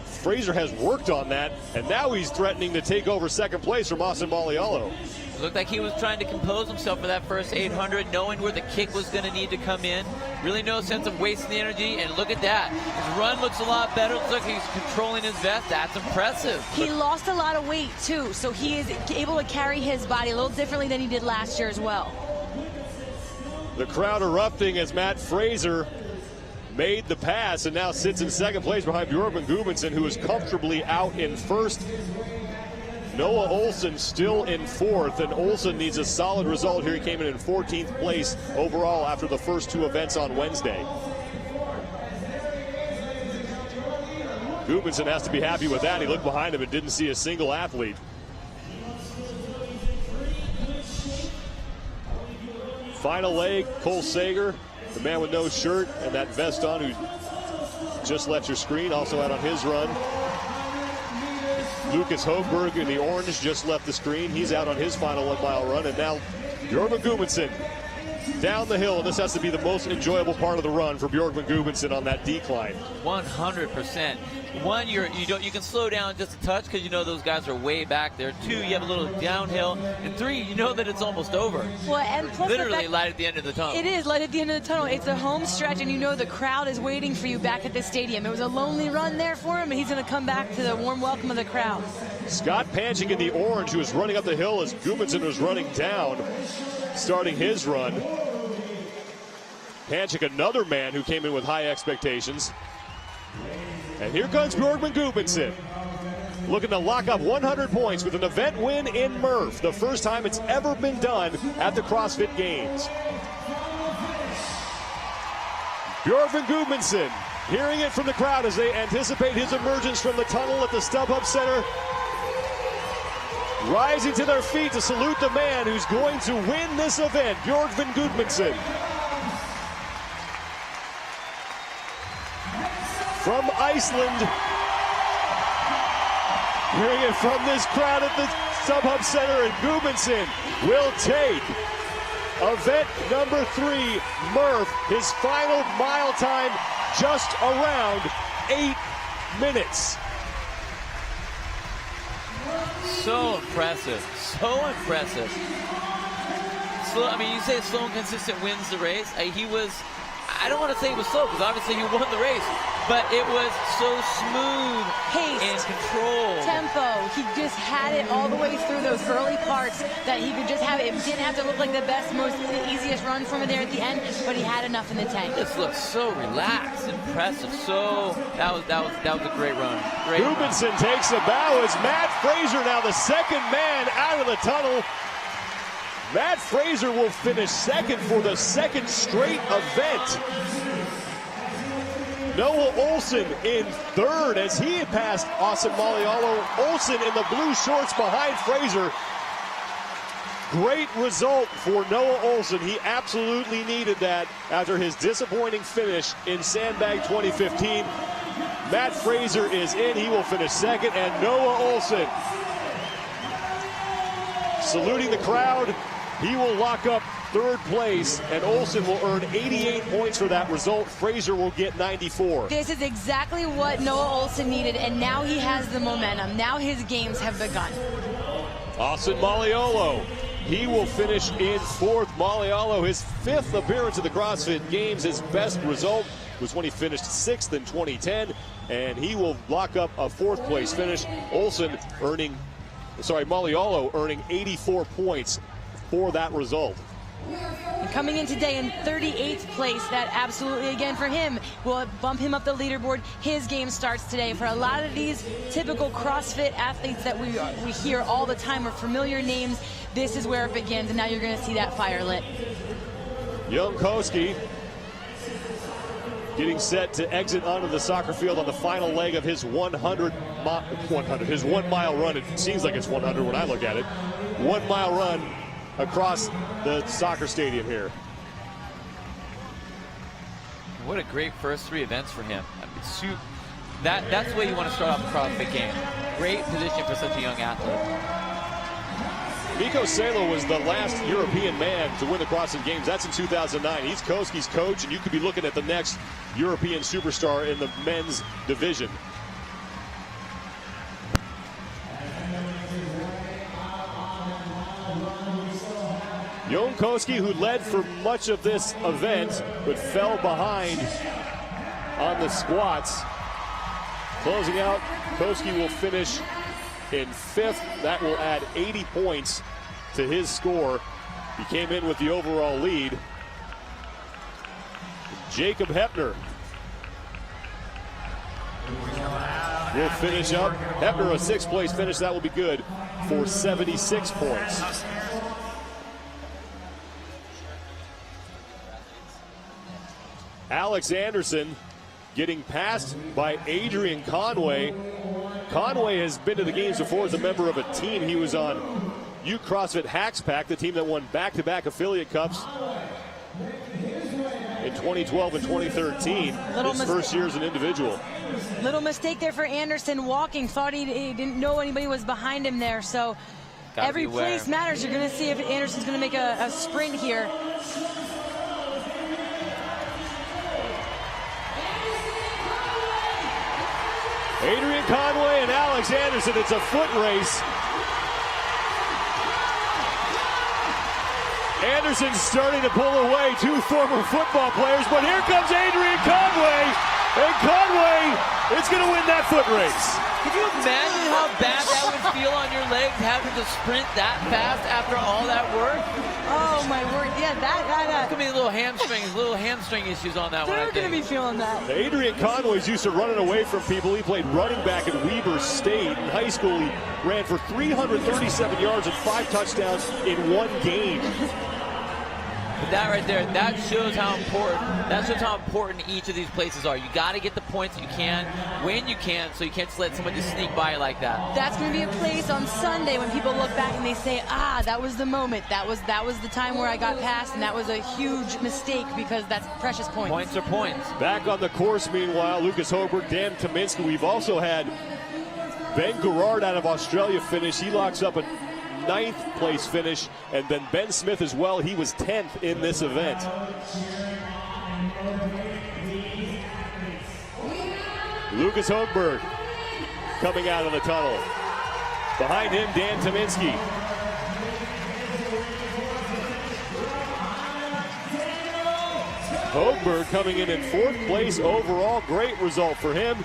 Fraser has worked on that, and now he's threatening to take over 2nd place from Austin Malleolo. Looked like he was trying to compose himself for that first 800, knowing where the kick was going to need to come in. Really no sense of wasting the energy, and look at that. His run looks a lot better. Looks like he's controlling his vest. That's impressive. He lost a lot of weight, too, so he is able to carry his body a little differently than he did last year as well. The crowd erupting as Matt Fraser made the pass and now sits in 2nd place behind Bjorgman Gudmundsson, who is comfortably out in 1st. Noah Olson still in 4th, and Olson needs a solid result here. He came in 14th place overall after the first 2 events on Wednesday. Gudmundsson has to be happy with that. He looked behind him and didn't see a single athlete. Final leg, Cole Sager, the man with no shirt and that vest on, who just left your screen, also out on his run. Lucas Hochberg in the orange just left the screen. He's out on his final 1 mile run. And now Bjorgman Gudmundsson down the hill. And this has to be the most enjoyable part of the run for Bjorgman Gudmundsson on that decline. 100%. 1, you can slow down just a touch because you know those guys are way back there. 2, you have a little downhill. And 3, you know that it's almost over. Well, and plus literally light at the end of the tunnel. It is light at the end of the tunnel. It's a home stretch, and you know the crowd is waiting for you back at the stadium. It was a lonely run there for him, and he's going to come back to the warm welcome of the crowd. Scott Panchik in the orange, who was running up the hill as Gudmundsson was running down, starting his run. Panchik, another man who came in with high expectations. And here comes Bjorgman Gudmundsson, looking to lock up 100 points with an event win in Murph, the first time it's ever been done at the CrossFit Games. Bjorgman Gudmundsson, hearing it from the crowd as they anticipate his emergence from the tunnel at the StubHub Center, rising to their feet to salute the man who's going to win this event, Bjorgman Gudmundsson. from Iceland. Hearing it from this crowd at the SubHub Center, and Gudmundsson will take event number 3, Murph, his final mile time just around 8 minutes. So impressive, so impressive. Slow, I mean, you say slow and consistent wins the race. He was, I don't want to say it was slow, because obviously he won the race, but it was so smooth and controlled. Tempo. He just had it all the way through those early parts that he could just have it. It didn't have to look like the best, most easiest run from it there at the end, but he had enough in the tank. This looks so relaxed, impressive. So that was a great run. Gudmundsson takes a bow as Matt Fraser, now the second man out of the tunnel. Matt Fraser will finish second for the second straight event. Noah Olsen in third as he had passed Austin Malialo. Olsen in the blue shorts behind Fraser. Great result for Noah Olsen. He absolutely needed that after his disappointing finish in Sandbag 2015. Matt Fraser is in. He will finish second, and Noah Olsen saluting the crowd. He will lock up third place, and Olsen will earn 88 points for that result. Fraser will get 94. This is exactly what Noah Olsen needed, and now he has the momentum. Now his games have begun. Austin Malialo, he will finish in fourth. Malialo, his 5th appearance at the CrossFit Games. His best result was when he finished 6th in 2010, and he will lock up a 4th place finish. Malialo earning 84 points for that result. And coming in today in 38th place, that absolutely, again, for him, will bump him up the leaderboard. His game starts today. For a lot of these typical CrossFit athletes that we hear all the time, or familiar names, this is where it begins, and now you're going to see that fire lit. Jankowski getting set to exit onto the soccer field on the final leg of his his 1 mile run. It seems like it's 100 when I look at it. 1 mile run across the soccer stadium here. What a great first 3 events for him. I mean, that's the way you want to start off the CrossFit game. Great position for such a young athlete. Mikko Salo was the last European man to win the CrossFit Games. That's in 2009. He's Koski's coach, and you could be looking at the next European superstar in the men's division. Jankowski, who led for much of this event, but fell behind on the squats. Closing out, Koski will finish in 5th. That will add 80 points to his score. He came in with the overall lead. Jacob Hepner will finish up. Hepner, a 6th place finish. That will be good for 76 points. Alex Anderson getting passed by Adrian Conway. Conway has been to the games before as a member of a team. He was on Youth CrossFit Hacks Pack, the team that won back-to-back affiliate cups in 2012 and 2013. His first year as an individual. Little mistake there for Anderson walking. Thought he didn't know anybody was behind him there. So every place matters. You're going to see if Anderson's going to make a sprint here. Adrian Conway and Alex Anderson, it's a foot race. Anderson's starting to pull away, 2 former football players, but here comes Adrian Conway, and Conway is going to win that foot race. Could you imagine how bad that would feel on your legs, having to sprint that fast after all that work? Oh my word, yeah, There's going to be little hamstring issues on that one, I think. They're going to be feeling that. Adrian Conway's used to running away from people. He played running back at Weber State. In high school, he ran for 337 yards and 5 touchdowns in 1 game. But that right there, that shows how important each of these places are. You got to get the points that you can when you can, so you can't just let somebody just sneak by like that. That's going to be a place on Sunday when people look back and they say, ah, that was the moment. That was the time where I got past, and that was a huge mistake because that's precious points. Points are points. Back on the course, meanwhile, Lucas Hoberg, Dan Kaminsky. We've also had Ben Gerard out of Australia finish. He locks up a 9th place finish, and then Ben Smith as well. He was 10th in this event. Lucas Hoberg coming out of the tunnel. Behind him, Dan Kaminsky. Hoberg coming in 4th place overall. Great result for him.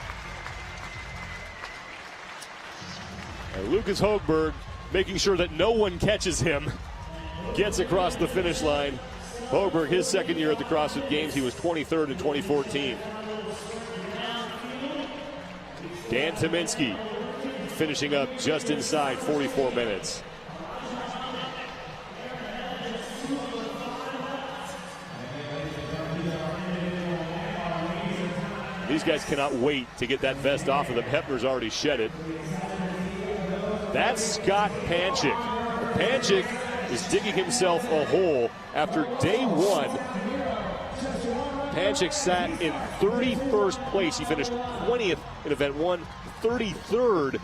And Lucas Hoberg making sure that no one catches him, gets across the finish line. Hoberg, his 2nd year at the CrossFit Games, he was 23rd in 2014. Dan Kaminsky finishing up just inside 44 minutes. These guys cannot wait to get that vest off of them. Hepner's already shed it. That's Scott Panchik. Panchik is digging himself a hole after day 1. Panchik sat in 31st place. He finished 20th in event 1, 33rd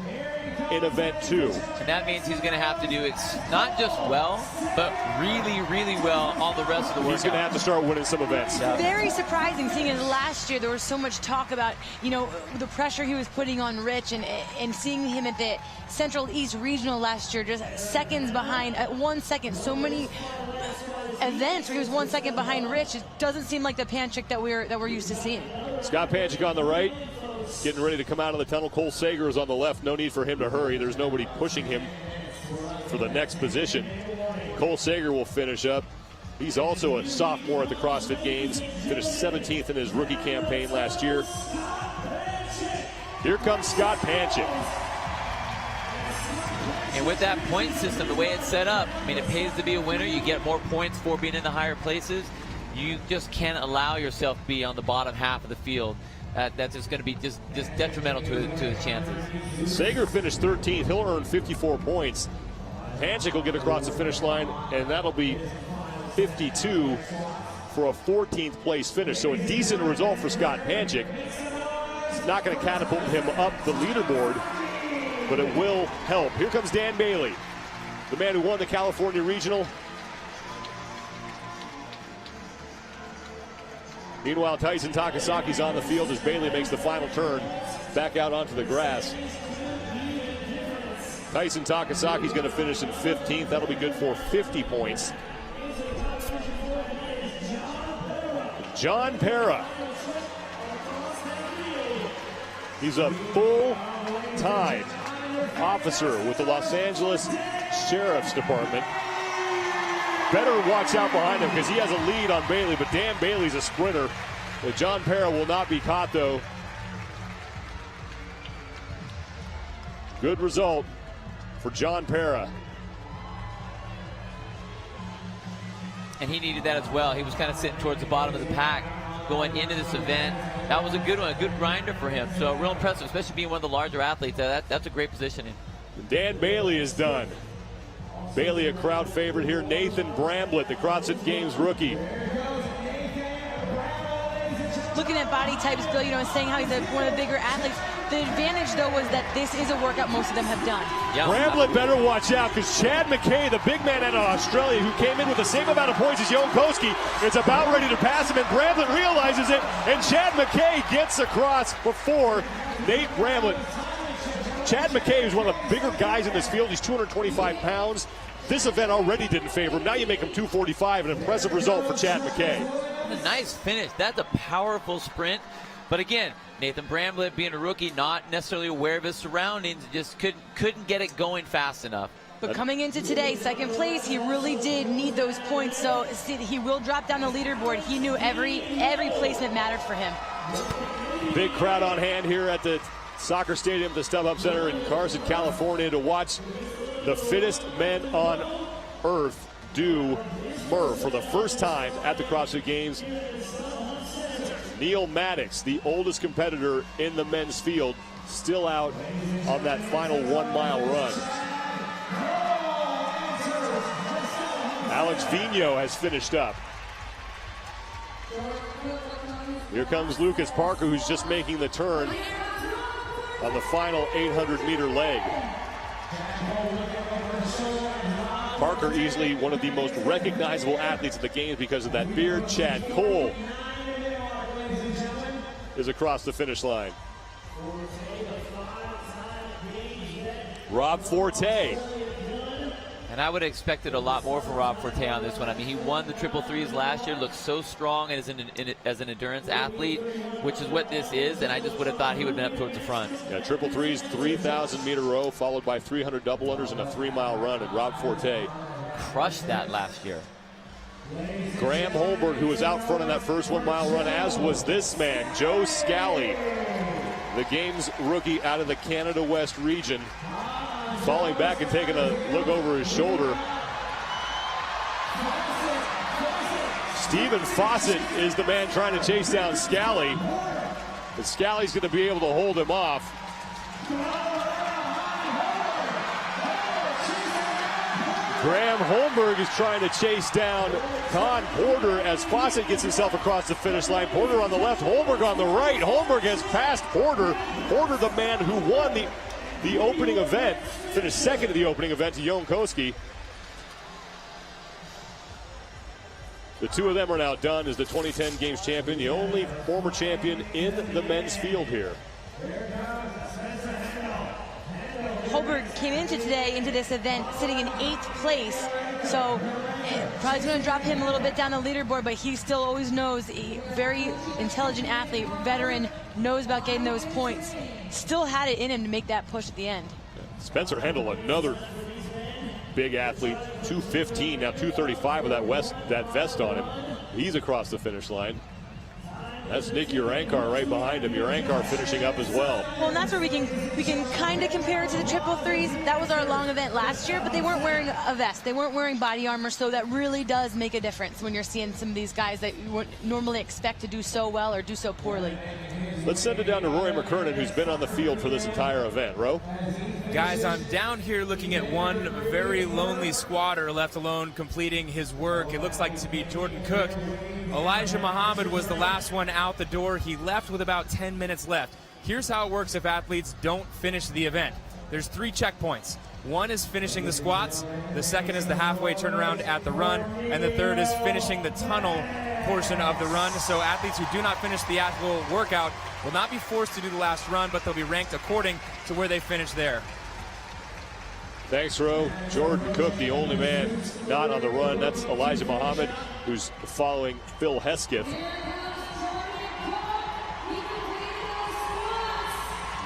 in event 2. And that means he's going to have to do it not just well, but really, really well all the rest of the workout. He's going to have to start winning some events. Yeah. Very surprising seeing it last year. There was so much talk about, you know, the pressure he was putting on Rich, and seeing him at the Central East Regional last year, just seconds behind, at 1 second. So many events where he was 1 second behind Rich. It doesn't seem like the Panchik that we're used to seeing. Scott Panchik on the right, getting ready to come out of the tunnel. Cole Sager is on the left. No need for him to hurry. There's nobody pushing him for the next position. Cole Sager will finish up. He's also a sophomore at the CrossFit Games. Finished 17th in his rookie campaign last year. Here comes Scott Panchik. And with that point system, the way it's set up, I mean, it pays to be a winner. You get more points for being in the higher places. You just can't allow yourself to be on the bottom half of the field. That's just going to be just detrimental to his chances. Sager finished 13th. He'll earn 54 points. Panchik will get across the finish line, and that'll be 52 for a 14th place finish. So a decent result for Scott Panchik. It's not going to catapult him up the leaderboard, but it will help. Here comes Dan Bailey, the man who won the California Regional. Meanwhile, Tyson Takasaki's on the field as Bailey makes the final turn back out onto the grass. Tyson Takasaki's going to finish in 15th. That'll be good for 50 points. John Para. He's a full-time officer with the Los Angeles Sheriff's Department. Better watch out behind him because he has a lead on Bailey, but Dan Bailey's a sprinter. John Para will not be caught, though. Good result for John Para. And he needed that as well. He was kind of sitting towards the bottom of the pack going into this event. That was a good one, a good grinder for him. So real impressive, especially being one of the larger athletes. That's a great positioning. Dan Bailey is done. Bailey a crowd favorite here. Nathan Bramblett, the CrossFit Games rookie. Looking at body types, Bill, and saying how he's one of the bigger athletes. The advantage, though, was that this is a workout most of them have done. Yeah. Bramblett better watch out because Chad McKay, the big man out of Australia, who came in with the same amount of points as Jonkoski, is about ready to pass him, and Bramblett realizes it, and Chad McKay gets across before Nate Bramblett. Chad McKay is one of the bigger guys in this field. He's 225 pounds. This event already didn't favor him. Now you make him 245. An impressive result for Chad McKay. A nice finish. That's a powerful sprint. But again, Nathan Bramblett, being a rookie, not necessarily aware of his surroundings, just couldn't get it going fast enough. But coming into today, second place, he really did need those points. So he will drop down the leaderboard. He knew every placement mattered for him. Big crowd on hand here at the soccer stadium, the StubHub Center in Carson, California, to watch the fittest men on earth outdo Murph for the first time at the CrossFit Games. Neil Maddox, the oldest competitor in the men's field, still out on that final 1 mile run. Alex Vigneault has finished up. Here comes Lucas Parker, who's just making the turn on the final 800-meter leg. Parker, easily one of the most recognizable athletes at the games because of that beard. Chad Cole is across the finish line. Rob Forte. And I would have expected a lot more from Rob Forte on this one. I mean, he won the triple threes last year, looked so strong as an endurance athlete, which is what this is, and I just would have thought he would have been up towards the front. Yeah, triple threes, 3,000-meter row, followed by 300 double unders and a 3-mile run, and Rob Forte crushed that last year. Graham Holberg, who was out front in that first 1 mile run, as was this man, Joe Scally, the game's rookie out of the Canada West region, falling back and taking a look over his shoulder. Stephen Fawcett is the man trying to chase down Scally, but Scally's going to be able to hold him off. Graham Holberg is trying to chase down Con Porter as Fawcett gets himself across the finish line. Porter on the left, Holberg on the right. Holberg has passed Porter. Porter, the man who won the opening event, finished second in the opening event to Jankowski. The two of them are now done as the 2010 Games champion, the only former champion in the men's field here. Holberg came into this event sitting in 8th place, so probably going to drop him a little bit down the leaderboard, but he still always knows, a very intelligent athlete, veteran, knows about getting those points. Still had it in him to make that push at the end. Spencer Hendel, another big athlete, 215, now 235 with that vest on him. He's across the finish line. That's Nick Urankar right behind him. Urankar finishing up as well. Well, and that's where we can kind of compare it to the triple threes. That was our long event last year, but they weren't wearing a vest. They weren't wearing body armor, so that really does make a difference when you're seeing some of these guys that you wouldn't normally expect to do so well or do so poorly. Let's send it down to Roy McKernan, who's been on the field for this entire event. Ro? Guys, I'm down here looking at one very lonely squatter left alone completing his work. It looks like to be Jordan Cook. Elijah Muhammad was the last one out the door. He left with about 10 minutes left. Here's how it works if athletes don't finish the event. There's 3 checkpoints. One is finishing the squats, the second is the halfway turnaround at the run, and the third is finishing the tunnel portion of the run. So athletes who do not finish the actual workout will not be forced to do the last run, but they'll be ranked according to where they finish there. Thanks, Ro. Jordan Cook, the only man not on the run. That's Elijah Muhammad, who's following Phil Hesketh.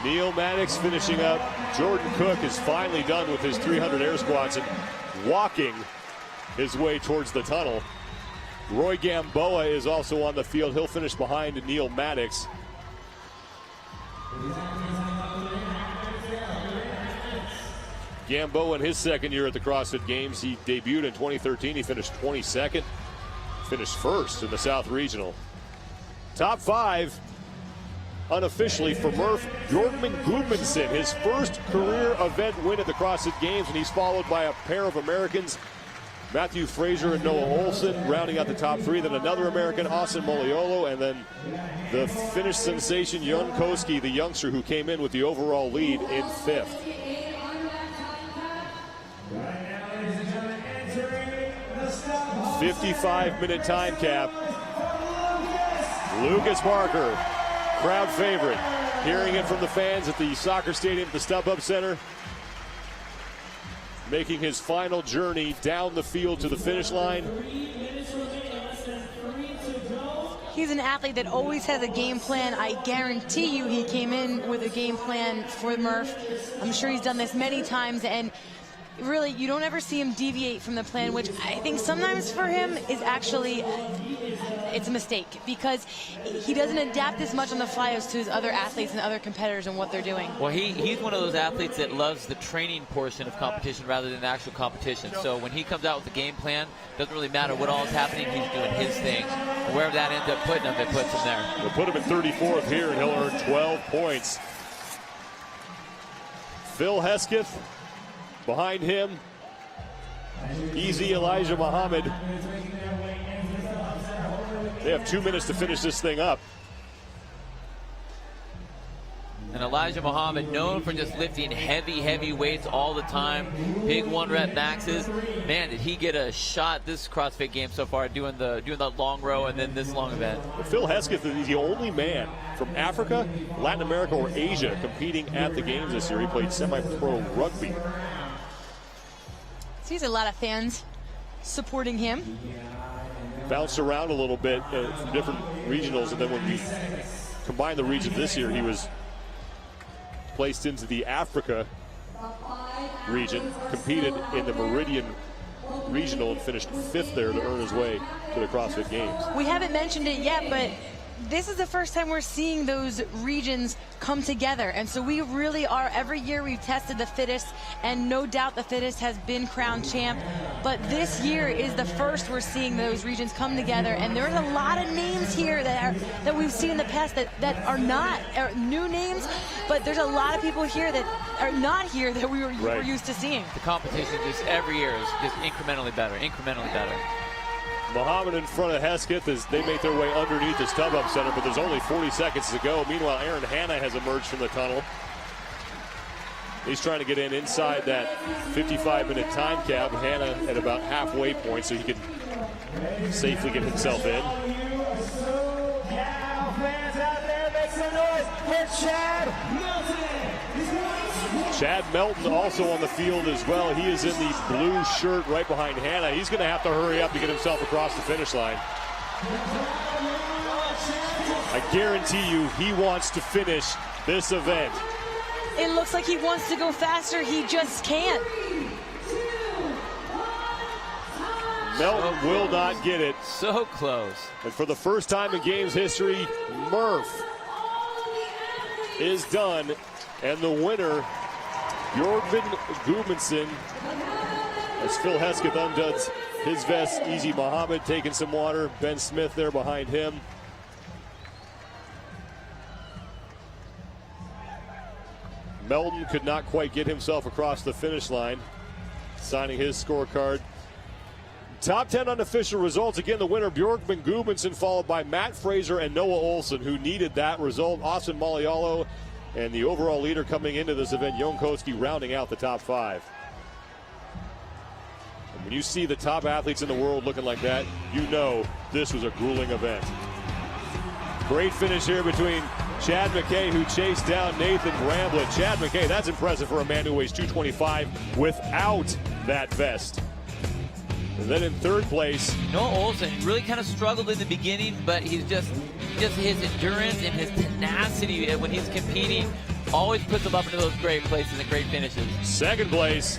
Neil Maddox finishing up. Jordan Cook is finally done with his 300 air squats and walking his way towards the tunnel. Roy Gamboa is also on the field. He'll finish behind Neil Maddox. Gamboa in his second year at the CrossFit Games. He debuted in 2013. He finished 22nd. Finished first in the South Regional. Top 5 unofficially for Murph, Jorgman Gudmundsson, his first career event win at the CrossFit Games, and he's followed by a pair of Americans, Matthew Frazier and Noah Olson, rounding out the top 3. Then another American, Austin Moliolo, and then the Finnish sensation, Jankowski, the youngster who came in with the overall lead in 5th. 55-minute time cap. Lucas Parker, crowd favorite. Hearing it from the fans at the soccer stadium at the StubHub Center. Making his final journey down the field to the finish line. He's an athlete that always has a game plan. I guarantee you he came in with a game plan for Murph. I'm sure he's done this many times, and really, you don't ever see him deviate from the plan, which I think sometimes for him is actually, it's a mistake, because he doesn't adapt as much on the fly as to his other athletes and other competitors and what they're doing. Well, he's one of those athletes that loves the training portion of competition rather than the actual competition. So when he comes out with a game plan, doesn't really matter what all is happening, he's doing his thing. Wherever that ends up putting him, it puts him there. We'll put him at 34th here, and he'll earn 12 points. Phil Hesketh behind him. Easy Elijah Muhammad. They have 2 minutes to finish this thing up. And Elijah Muhammad, known for just lifting heavy weights all the time, big 1-rep maxes. Man, did he get a shot this CrossFit game so far, doing the long row and then this long event. Phil Hesketh is the only man from Africa, Latin America, or Asia competing at the games this year. He played semi-pro rugby. Sees a lot of fans supporting him. Bounced around a little bit from different regionals, and then when we combined the regions this year, he was placed into the Africa region, competed in the Meridian Regional, and finished 5th there to earn his way to the CrossFit Games. We haven't mentioned it yet, but this is the first time we're seeing those regions come together. And so we really are, every year we've tested the fittest, and no doubt the fittest has been crowned champ. But this year is the first we're seeing those regions come together. And there's a lot of names here that we've seen in the past that are not new names, but there's a lot of people here that are not here that we were used to seeing. The competition just every year is just incrementally better. Muhammad in front of Hesketh as they make their way underneath the StubHub Center, but there's only 40 seconds to go. Meanwhile, Aaron Hanna has emerged from the tunnel. He's trying to get inside that 55-minute time cap. Hanna at about halfway point, so he can safely get himself in. Chad Melton also on the field as well. He is in the blue shirt right behind Hanna. He's going to have to hurry up to get himself across the finish line. I guarantee you he wants to finish this event. It looks like he wants to go faster. He just can't. Melton will not get it. So close. And for the first time in Games history, Murph is done. And the winner, Bjorgvin Gudmundsson, as Phil Hesketh undoes his vest. Easy Muhammad taking some water. Ben Smith there behind him. Melton could not quite get himself across the finish line, signing his scorecard. Top 10 unofficial results. Again, the winner, Bjorgvin Gudmundsson, followed by Matt Fraser and Noah Olson, who needed that result. Austin Malialo, and the overall leader coming into this event, Jon Koski, rounding out the top 5. And when you see the top athletes in the world looking like that, you know this was a grueling event. Great finish here between Chad McKay, who chased down Nathan Bramblett. Chad McKay, that's impressive for a man who weighs 225 without that vest. And then in third place, Noah Olson really kind of struggled in the beginning, but he's just his endurance and his tenacity when he's competing always puts him up into those great places and great finishes. Second place,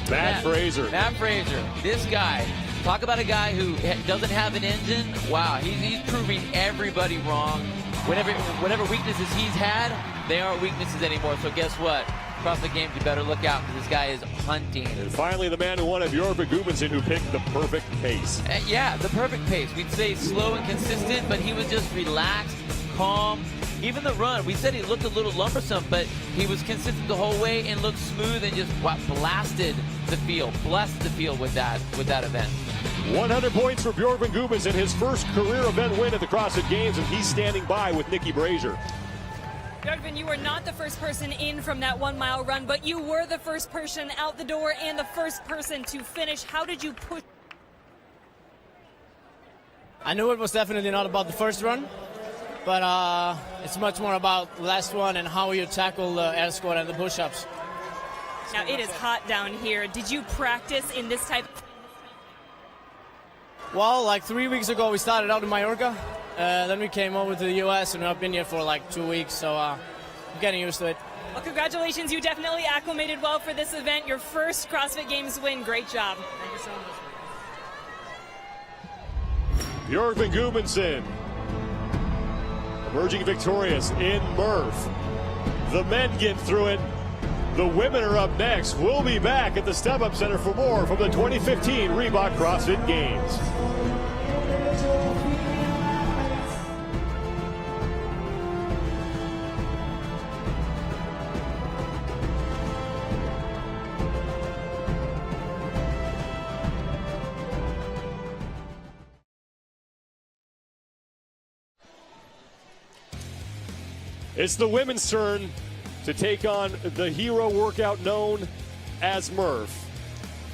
Matt Fraser. Matt Fraser, this guy, talk about a guy who doesn't have an engine. Wow, he's proving everybody wrong. Whatever weaknesses he's had, they aren't weaknesses anymore. So guess what? Across the games, you better look out because this guy is hunting. And finally, the man who won it, Bjorgvin Gudmundsson, who picked the perfect pace. Yeah, the perfect pace. We'd say slow and consistent, but he was just relaxed, calm. Even the run, we said he looked a little lumbersome, but he was consistent the whole way and looked smooth and just blasted the field, blessed the field with that event. 100 points for Bjorgvin Gudmundsson, his first career event win at the CrossFit Games, and he's standing by with Nikki Brazier. Bjorgvin, you were not the first person in from that 1 mile run, but you were the first person out the door and the first person to finish. How did you push? I knew it was definitely not about the first run, but it's much more about the last one and how you tackle the air squat and the push-ups. Now it is hot down here. Did you practice in this type? Well, like 3 weeks ago we started out in Mallorca. Then we came over to the US and I've been here for like 2 weeks, so I'm getting used to it. Well, congratulations. You definitely acclimated well for this event. Your first CrossFit Games win. Great job. Thank you so much. Björkman Gudmundsson emerging victorious in Murph. The men get through it. The women are up next. We'll be back at the Step Up Center for more from the 2015 Reebok CrossFit Games. It's the women's turn to take on the hero workout known as Murph.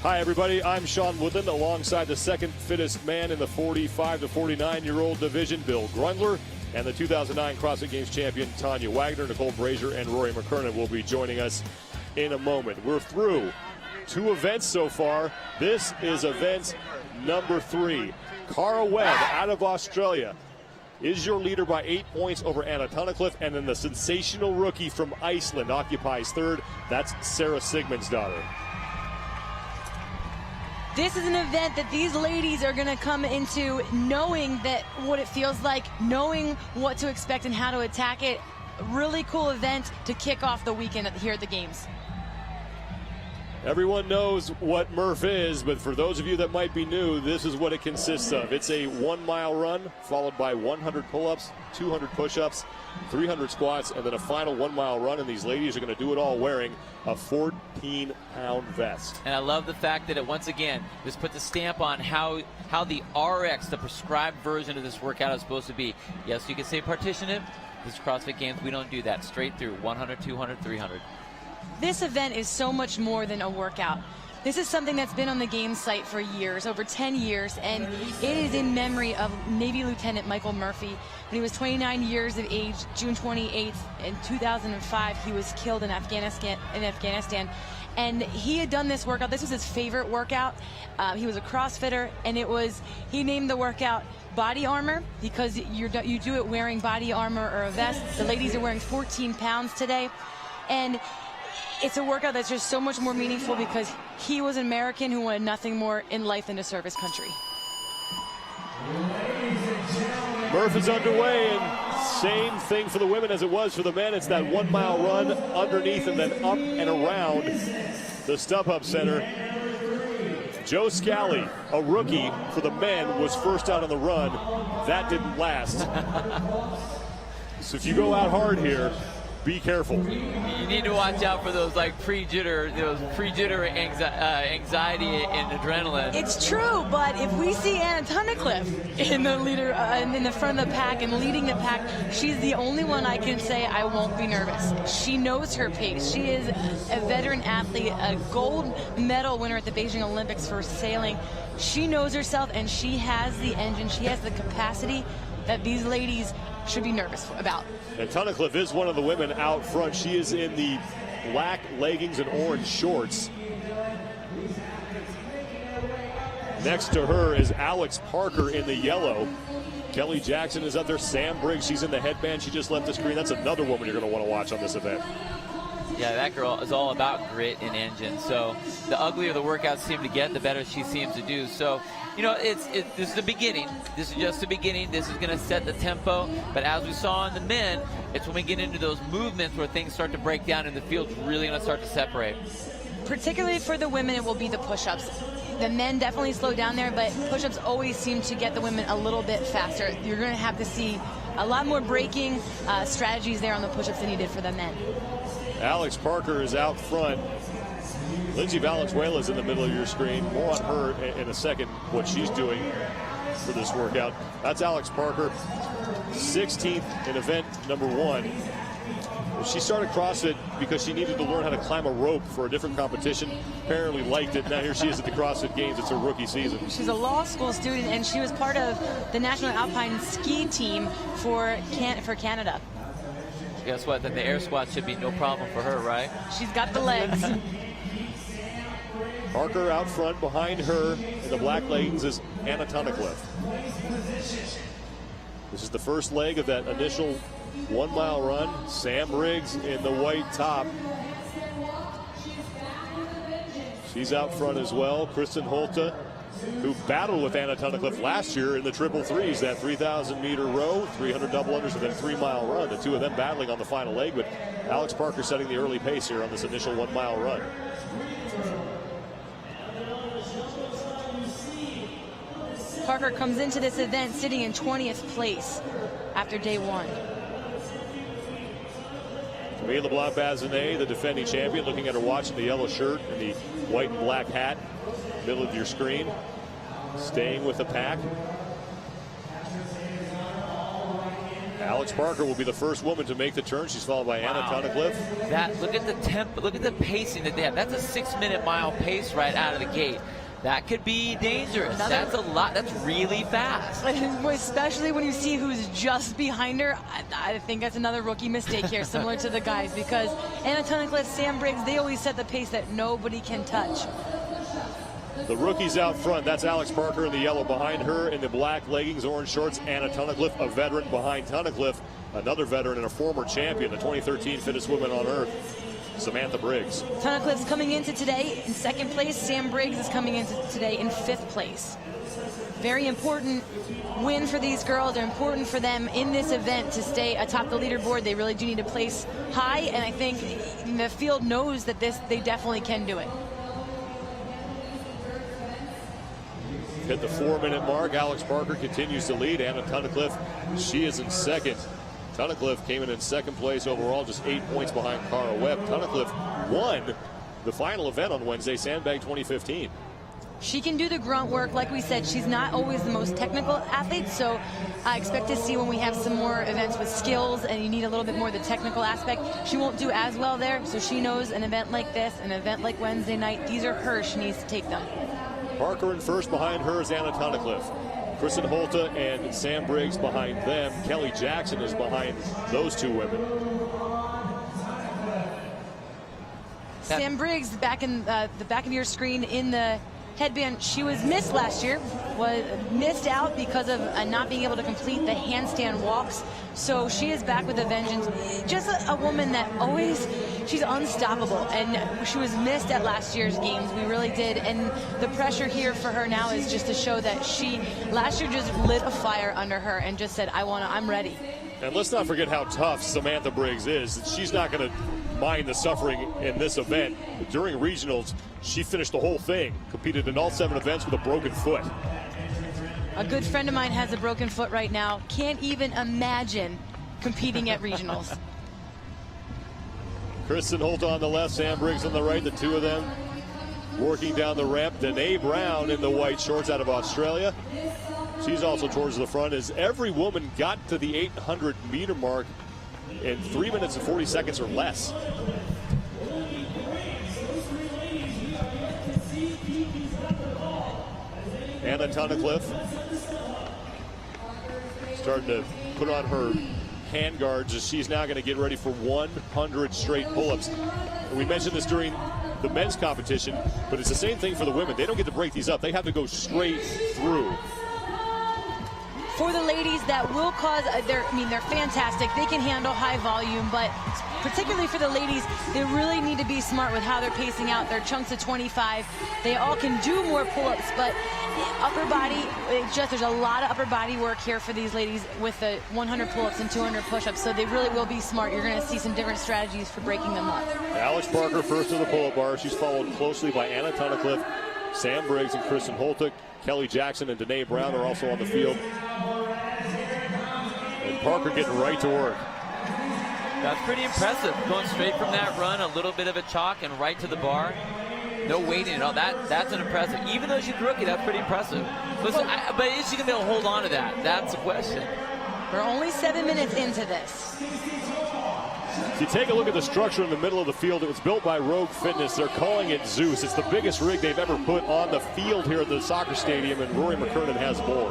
Hi, everybody. I'm Sean Woodland alongside the second fittest man in the 45 to 49-year-old division, Bill Grundler, and the 2009 CrossFit Games champion, Tanya Wagner. Nicole Brazier and Rory McKernan will be joining us in a moment. We're through 2 events so far. This is event number 3. Cara Webb out of Australia is your leader by 8 points over Anna Tunnicliffe, and then the sensational rookie from Iceland occupies third. That's Sarah Sigmundsdottir. This is an event that these ladies are going to come into knowing that what it feels like, knowing what to expect and how to attack it. Really cool event to kick off the weekend here at the Games. Everyone knows what Murph is, but for those of you that might be new, this is what it consists of. It's a 1-mile run followed by 100 pull-ups, 200 push-ups, 300 squats, and then a final 1-mile run. And these ladies are going to do it all wearing a 14-pound vest. And I love the fact that it once again just put the stamp on how the RX, the prescribed version of this workout, is supposed to be. Yes, you can say partition it. This CrossFit Games, we don't do that. Straight through 100, 200, 300. This event is so much more than a workout. This is something that's been on the Games site for years, over 10 years, and it is in memory of Navy Lieutenant Michael Murphy. When he was 29 years of age, June 28th in 2005, he was killed in Afghanistan. And he had done this workout. This was his favorite workout. He was a CrossFitter, and he named the workout Body Armor because you do it wearing body armor or a vest. The ladies are wearing 14 pounds today, and it's a workout that's just so much more meaningful because he was an American who wanted nothing more in life than to serve his country. Murph is underway, and same thing for the women as it was for the men. It's that 1-mile run underneath and then up and around the Step-Up Center. Joe Scally, a rookie for the men, was first out on the run. That didn't last. So if you go out hard here, be careful. You need to watch out for those pre-jitter anxiety and adrenaline. It's true, but if we see Anna Tunnicliffe in the front of the pack and leading the pack, she's the only one I can say I won't be nervous. She knows her pace. She is a veteran athlete, a gold medal winner at the Beijing Olympics for sailing. She knows herself, and she has the engine. She has the capacity that these ladies should be nervous about. And Tunnicliffe is one of the women out front. She is in the black leggings and orange shorts. Next to her is Alex Parker in the yellow. Kelly Jackson is up there. Sam Briggs, she's in the headband. She just left the screen. That's another woman you're going to want to watch on this event. Yeah, that girl is all about grit and engine. So the uglier the workouts seem to get, the better she seems to do. So, this is the beginning. This is just the beginning. This is going to set the tempo. But as we saw in the men, it's when we get into those movements where things start to break down and the field's really going to start to separate. Particularly for the women, it will be the push-ups. The men definitely slow down there, but push-ups always seem to get the women a little bit faster. You're going to have to see a lot more braking strategies there on the push-ups than you did for the men. Alex Parker is out front. Lindsay Valenzuela is in the middle of your screen. More on her in a second, what she's doing for this workout. That's Alex Parker, 16th in event number 1. She started CrossFit because she needed to learn how to climb a rope for a different competition. Apparently liked it. Now here she is at the CrossFit Games. It's her rookie season. She's a law school student, and she was part of the National Alpine Ski Team for Canada. Guess what? Then the air squat should be no problem for her, right? She's got the legs. Parker out front. Behind her in the black leggings is Anna Tunnicliffe. This is the first leg of that initial 1 mile run. Sam Briggs in the white top. She's out front as well. Kristen Holte, who battled with Anna Tunnicliffe last year in the triple threes, that 3,000 meter row, 300 double unders, and then 3 mile run. The two of them battling on the final leg, but Alex Parker setting the early pace here on this initial 1 mile run. Parker comes into this event sitting in 20th place after day 1. Camille LeBlanc-Bazinet, the defending champion, looking at her watch in the yellow shirt and the white and black hat, middle of your screen, staying with the pack. Alex Parker will be the first woman to make the turn. She's followed by Anna Tunnicliffe. Look at the tempo, look at the pacing that they have. That's a 6-minute mile pace right out of the gate. That could be dangerous. That's a lot. That's really fast. Especially when you see who's just behind her. I think that's another rookie mistake here, similar to the guys, because Anna Tunnicliffe, Sam Briggs, they always set the pace that nobody can touch. The rookies out front, that's Alex Parker in the yellow behind her. In the black leggings, orange shorts, Anna Tunnicliffe, a veteran behind Tunnicliffe, another veteran and a former champion, the 2013 Fittest Woman on Earth, Samantha Briggs. Tunnicliffe's coming into today in 2nd place. Sam Briggs is coming into today in 5th place. Very important win for these girls. They're important for them in this event to stay atop the leaderboard. They really do need to place high, and I think the field knows that they definitely can do it. Hit the 4-minute mark. Alex Parker continues to lead. Anna Tunnicliffe, she is in 2nd. Tunnicliffe came in 2nd place overall, just 8 points behind Cara Webb. Tunnicliffe won the final event on Wednesday, Sandbag 2015. She can do the grunt work. Like we said, she's not always the most technical athlete, so I expect to see when we have some more events with skills and you need a little bit more of the technical aspect, she won't do as well there, so she knows an event like this, an event like Wednesday night, these are hers, she needs to take them. Parker in first, behind her is Anna Tunnicliffe. Kristen Holte and Sam Briggs behind them. Kelly Jackson is behind those two women. Sam Briggs, back in the back of your screen in the headband, she was missed last year, was missed out because of not being able to complete the handstand walks. So she is back with a vengeance. Just a woman that always, she's unstoppable, and she was missed at last year's games. We really did, and the pressure here for her now is just to show that she last year just lit a fire under her and just said, I'm ready. And let's not forget how tough Samantha Briggs is. She's not going to mind the suffering in this event. During regionals, she finished the whole thing, competed in all 7 events with a broken foot. A good friend of mine has a broken foot right now. Can't even imagine competing at regionals. Kristen Holte on the left, Sam Briggs on the right, the two of them working down the ramp. Danae Brown in the white shorts out of Australia. She's also towards the front, as every woman got to the 800 meter mark in 3 minutes and 40 seconds or less. Anna Tunnicliffe starting to put on her hand guards as she's now going to get ready for 100 straight pull-ups. We mentioned this during the men's competition, but it's the same thing for the women. They don't get to break these up. They have to go straight through. For the ladies, that will cause, they're fantastic. They can handle high volume, but particularly for the ladies, they really need to be smart with how they're pacing out their chunks of 25. They all can do more pull-ups, but upper body, there's a lot of upper body work here for these ladies with the 100 pull-ups and 200 push-ups, so they really will be smart. You're going to see some different strategies for breaking them up. Alex Parker first to the pull-up bar. She's followed closely by Anna Tunnicliffe, Sam Briggs, and Kristen Holte. Kelly Jackson and Danae Brown are also on the field. And Parker getting right to work. That's pretty impressive. Going straight from that run, a little bit of a chalk and right to the bar. No waiting at all. That's an impressive. Even though she's rookie, that's pretty impressive. Listen, but is she going to be able to hold on to that? That's the question. We're only 7 minutes into this. If you take a look at the structure in the middle of the field, it was built by Rogue Fitness. They're calling it Zeus. It's the biggest rig they've ever put on the field here at the soccer stadium, and Rory McKernan has more.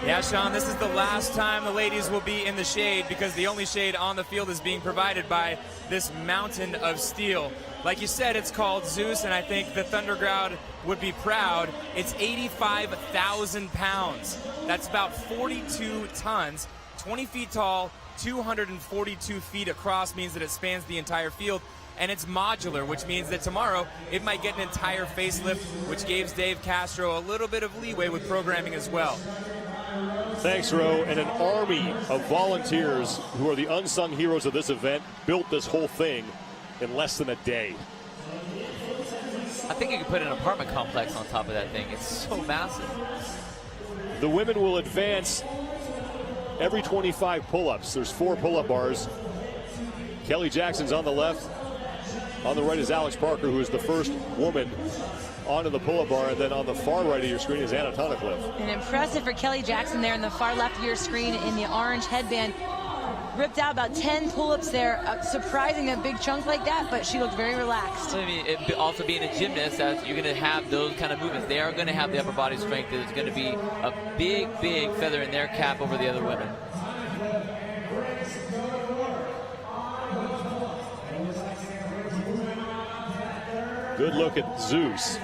Yeah, Sean, this is the last time the ladies will be in the shade because the only shade on the field is being provided by this mountain of steel. Like you said, it's called Zeus, and I think the Thunder Crowd would be proud. It's 85,000 pounds. That's about 42 tons, 20 feet tall, 242 feet across, means that it spans the entire field. And it's modular, which means that tomorrow it might get an entire facelift, which gives Dave Castro a little bit of leeway with programming as well. Thanks, Ro. And an army of volunteers who are the unsung heroes of this event built this whole thing in less than a day. I think you could put an apartment complex on top of that thing. It's so massive. The women will advance every 25 pull-ups. There's 4 pull-up bars. Kelly Jackson's on the left. On the right is Alex Parker, who is the first woman onto the pull-up bar, and then on the far right of your screen is Anna Tunnicliffe. And impressive for Kelly Jackson there in the far left of your screen in the orange headband. Ripped out about 10 pull-ups there, surprising a big chunk like that, but she looked very relaxed. I mean, also being a gymnast, you're going to have those kind of movements. They are going to have the upper body strength. It's going to be a big, big feather in their cap over the other women. Good look at Zeus,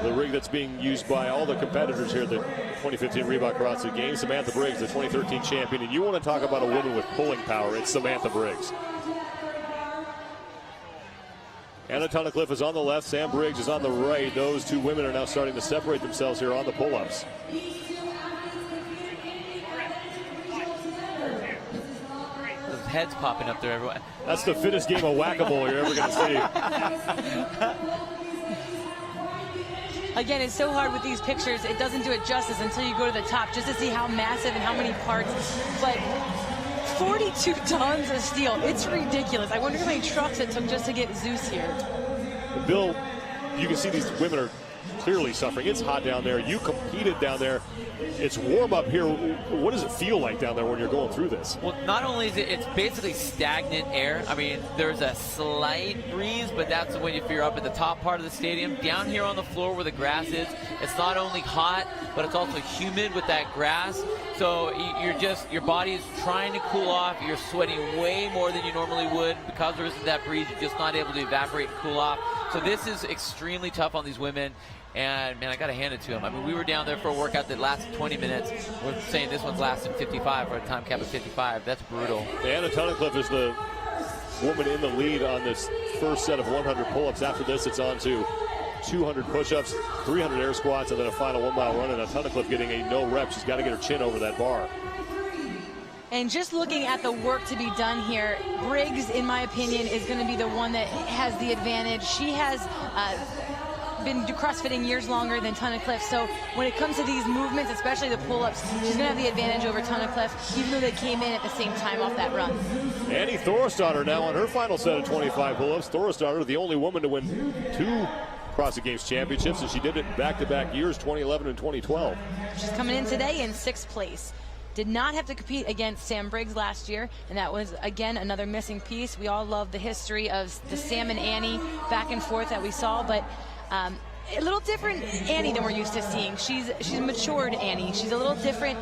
the rig that's being used by all the competitors here at the 2015 Reebok CrossFit Games. Samantha Briggs, the 2013 champion. And you want to talk about a woman with pulling power, it's Samantha Briggs. Anna Tunnicliffe is on the left, Sam Briggs is on the right. Those two women are now starting to separate themselves here on the pull-ups. Heads popping up there, everyone. That's the fittest game of whack-a-mole you're ever going to see. Again, it's so hard with these pictures. It doesn't do it justice until you go to the top just to see how massive and how many parts. But 42 tons of steel. It's ridiculous. I wonder how many trucks it took just to get Zeus here. Bill, you can see these women are clearly suffering. It's hot down there. You competed down there. It's warm up here. What does it feel like down there when you're going through this? Well, not only is it's basically stagnant air. I mean, there's a slight breeze, but that's when if you're up at the top part of the stadium. Down here on the floor where the grass is, it's not only hot, but it's also humid with that grass. So your body is trying to cool off. You're sweating way more than you normally would. Because there isn't that breeze, you're just not able to evaporate and cool off. So this is extremely tough on these women. And, man, I got to hand it to them. I mean, we were down there for a workout that lasted 20 minutes. We're saying this one's lasted 55 for a time cap of 55. That's brutal. Anna Tunnicliffe is the woman in the lead on this first set of 100 pull-ups. After this, it's on to 200 push-ups, 300 air squats, and then a final 1 mile run. And Tunnicliffe getting a no rep. She's got to get her chin over that bar. And just looking at the work to be done here, Briggs, in my opinion, is going to be the one that has the advantage. She has been CrossFitting years longer than Tunnicliffe, so when it comes to these movements, especially the pull-ups, she's going to have the advantage over Tunnicliffe, even though they came in at the same time off that run. Annie Thorstadter now on her final set of 25 pull-ups. Thorstadter, the only woman to win 2 CrossFit Games championships, and she did it in back-to-back years, 2011 and 2012. She's coming in today in 6th place. Did not have to compete against Sam Briggs last year, and that was, again, another missing piece. We all love the history of the Sam and Annie back and forth that we saw, but a little different Annie than we're used to seeing. She's matured Annie. She's a little different.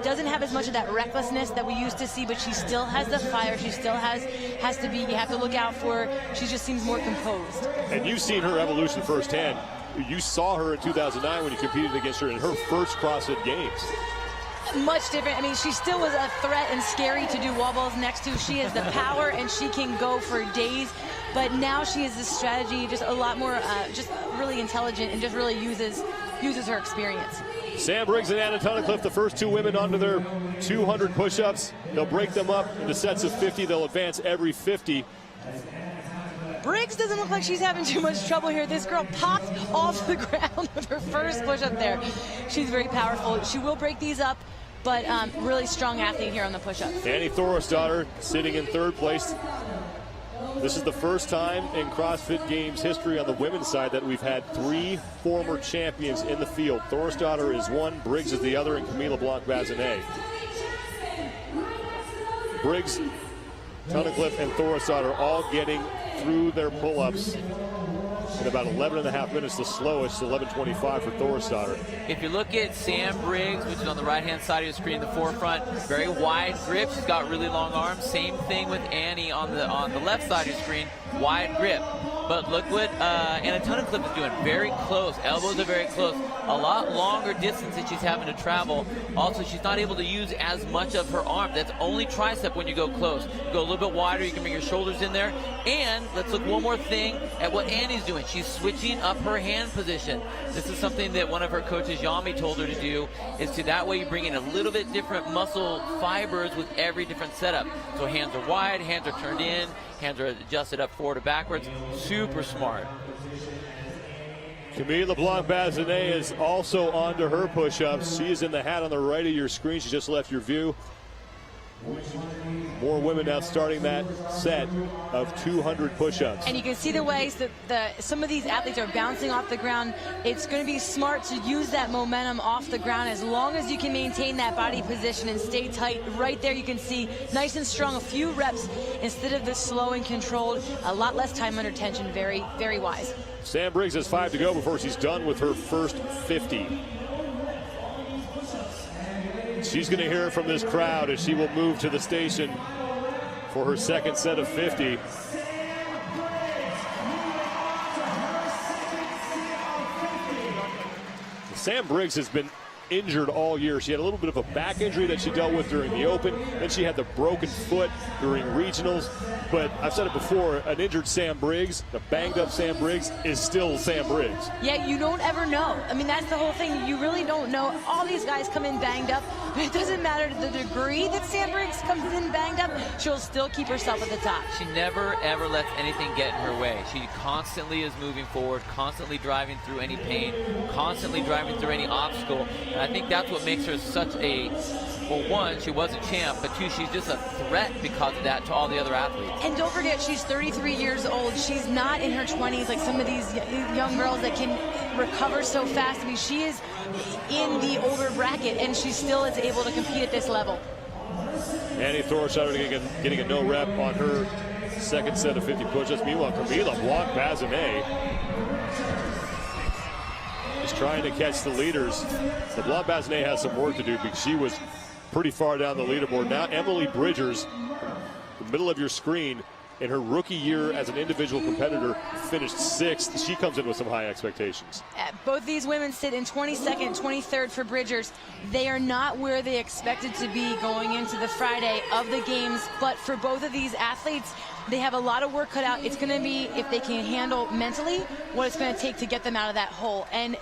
Doesn't have as much of that recklessness that we used to see, but she still has the fire. She still has to be. You have to look out for her. She just seems more composed. And you've seen her evolution firsthand. You saw her in 2009 when you competed against her in her first CrossFit Games. Much different. I mean, she still was a threat and scary to do wall balls next to. She has the power and she can go for days. But now she has this strategy, just a lot more, just really intelligent, and just really uses her experience. Sam Briggs and Anna Tunnicliffe, the first 2 women onto their 200 push-ups. They'll break them up into sets of 50. They'll advance every 50. Briggs doesn't look like she's having too much trouble here. This girl popped off the ground with her first push-up there. She's very powerful. She will break these up, but really strong athlete here on the push-ups. Annie Thorstadter sitting in 3rd place. This is the first time in CrossFit Games history on the women's side that we've had 3 former champions in the field. Thorstadter is one, Briggs is the other, and Camille Blanc-Bazinet. Briggs, Tunnicliffe, and Thorstadter all getting through their pull-ups in about 11.5 minutes, the slowest, 11:25 for Thorstadter. If you look at Sam Briggs, which is on the right-hand side of your screen, the forefront, very wide grip. She's got really long arms. Same thing with Annie on the left side of your screen, wide grip. But look what Anna Tunnicliffe is doing. Very close. Elbows are very close. A lot longer distance that she's having to travel. Also, she's not able to use as much of her arm. That's only tricep when you go close. Go a little bit wider. You can bring your shoulders in there. And let's look one more thing at what Annie's doing. She's switching up her hand position. This is something that one of her coaches, Yami, told her to do, is to that way you bring in a little bit different muscle fibers with every different setup. So hands are wide, hands are turned in, hands are adjusted up forward or backwards. Super smart. Camille LeBlanc-Bazinet is also onto her push-ups. She is in the hat on the right of your screen. She just left your view. More women now starting that set of 200 push-ups. And you can see the ways that some of these athletes are bouncing off the ground. It's going to be smart to use that momentum off the ground as long as you can maintain that body position and stay tight. Right there you can see nice and strong, a few reps instead of the slow and controlled, a lot less time under tension. Very, very wise. Sam Briggs has 5 to go before she's done with her first 50. She's going to hear from this crowd as she will move to the station for her second set of 50. Sam Briggs has been injured all year. She had a little bit of a back injury that she dealt with during the Open. Then she had the broken foot during regionals. But I've said it before, an injured Sam Briggs, the banged up Sam Briggs, is still Sam Briggs. Yeah, you don't ever know. I mean, that's the whole thing. You really don't know. All these guys come in banged up, but it doesn't matter the degree that Sam Briggs comes in banged up, she'll still keep herself at the top. She never, ever lets anything get in her way. She constantly is moving forward, constantly driving through any pain, constantly driving through any obstacle. And I think that's what makes her such a, well, one, she was a champ, but two, she's just a threat because of that to all the other athletes. And don't forget, she's 33 years old. She's not in her 20s like some of these young girls that can recover so fast. I mean, she is in the older bracket, and she still is able to compete at this level. Annie Thorstadter getting a no rep on her second set of 50 push-ups. Meanwhile, Camille LeBlanc-Bazinet is trying to catch the leaders. LeBlanc-Bazinet has some work to do because she was pretty far down the leaderboard. Now Emily Bridgers, the middle of your screen, in her rookie year as an individual competitor, finished 6th. She comes in with some high expectations. Both these women sit in 22nd, 23rd for Bridgers. They are not where they expected to be going into the Friday of the games, but for both of these athletes, they have a lot of work cut out. It's going to be, if they can handle mentally, what it's going to take to get them out of that hole. And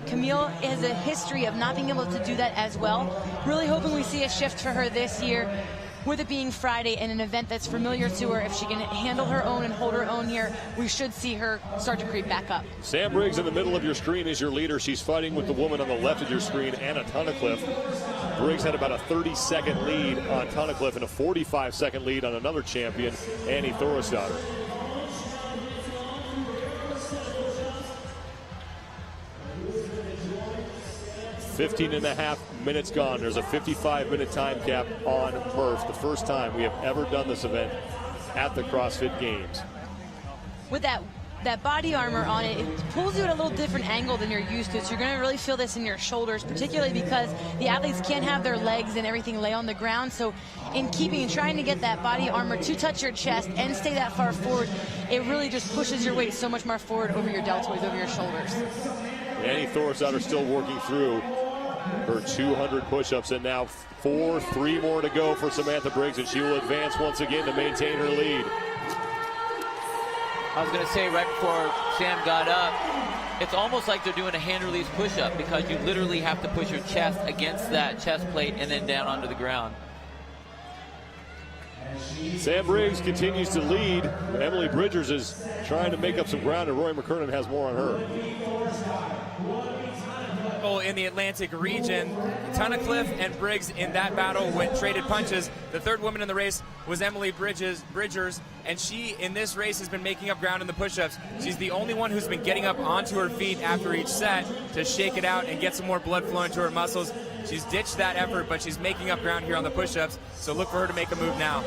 Camille has a history of not being able to do that as well. Really hoping we see a shift for her this year, with it being Friday and an event that's familiar to her. If she can handle her own and hold her own here, we should see her start to creep back up. Sam Briggs in the middle of your screen is your leader. She's fighting with the woman on the left of your screen, Anna Tunnicliffe. Briggs had about a 30-second lead on Tunnicliffe and a 45-second lead on another champion, Annie Thorstadter. .5 minutes gone. There's a 55-minute time cap on Murph. The first time we have ever done this event at the CrossFit Games. With that body armor on it, it pulls you at a little different angle than you're used to. So you're going to really feel this in your shoulders, particularly because the athletes can't have their legs and everything lay on the ground. So in keeping and trying to get that body armor to touch your chest and stay that far forward, it really just pushes your weight so much more forward over your deltoids, over your shoulders. Annie Thorstadter still working through her 200 push-ups, and now 3 more to go for Samantha Briggs, and she will advance once again to maintain her lead. I was going to say right before Sam got up, it's almost like they're doing a hand release push-up because you literally have to push your chest against that chest plate and then down onto the ground. Sam Briggs continues to lead. Emily Bridgers is trying to make up some ground, and Roy McKernan has more on her. In the Atlantic region, Tunnicliffe and Briggs in that battle went traded punches. The third woman in the race was Emily Bridgers, and she in this race has been making up ground in the push-ups. She's the only one who's been getting up onto her feet after each set to shake it out and get some more blood flowing to her muscles. She's ditched that effort, but she's making up ground here on the push-ups, so look for her to make a move now.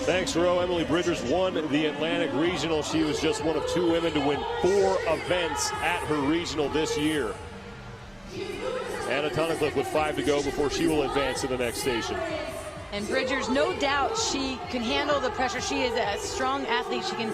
Thanks, Ro. Emily Bridgers won the Atlantic Regional. She was just one of 2 women to win 4 events at her regional this year. Anna Tunnicliffe with 5 to go before she will advance to the next station. And Bridgers, no doubt she can handle the pressure. She is a strong athlete. She can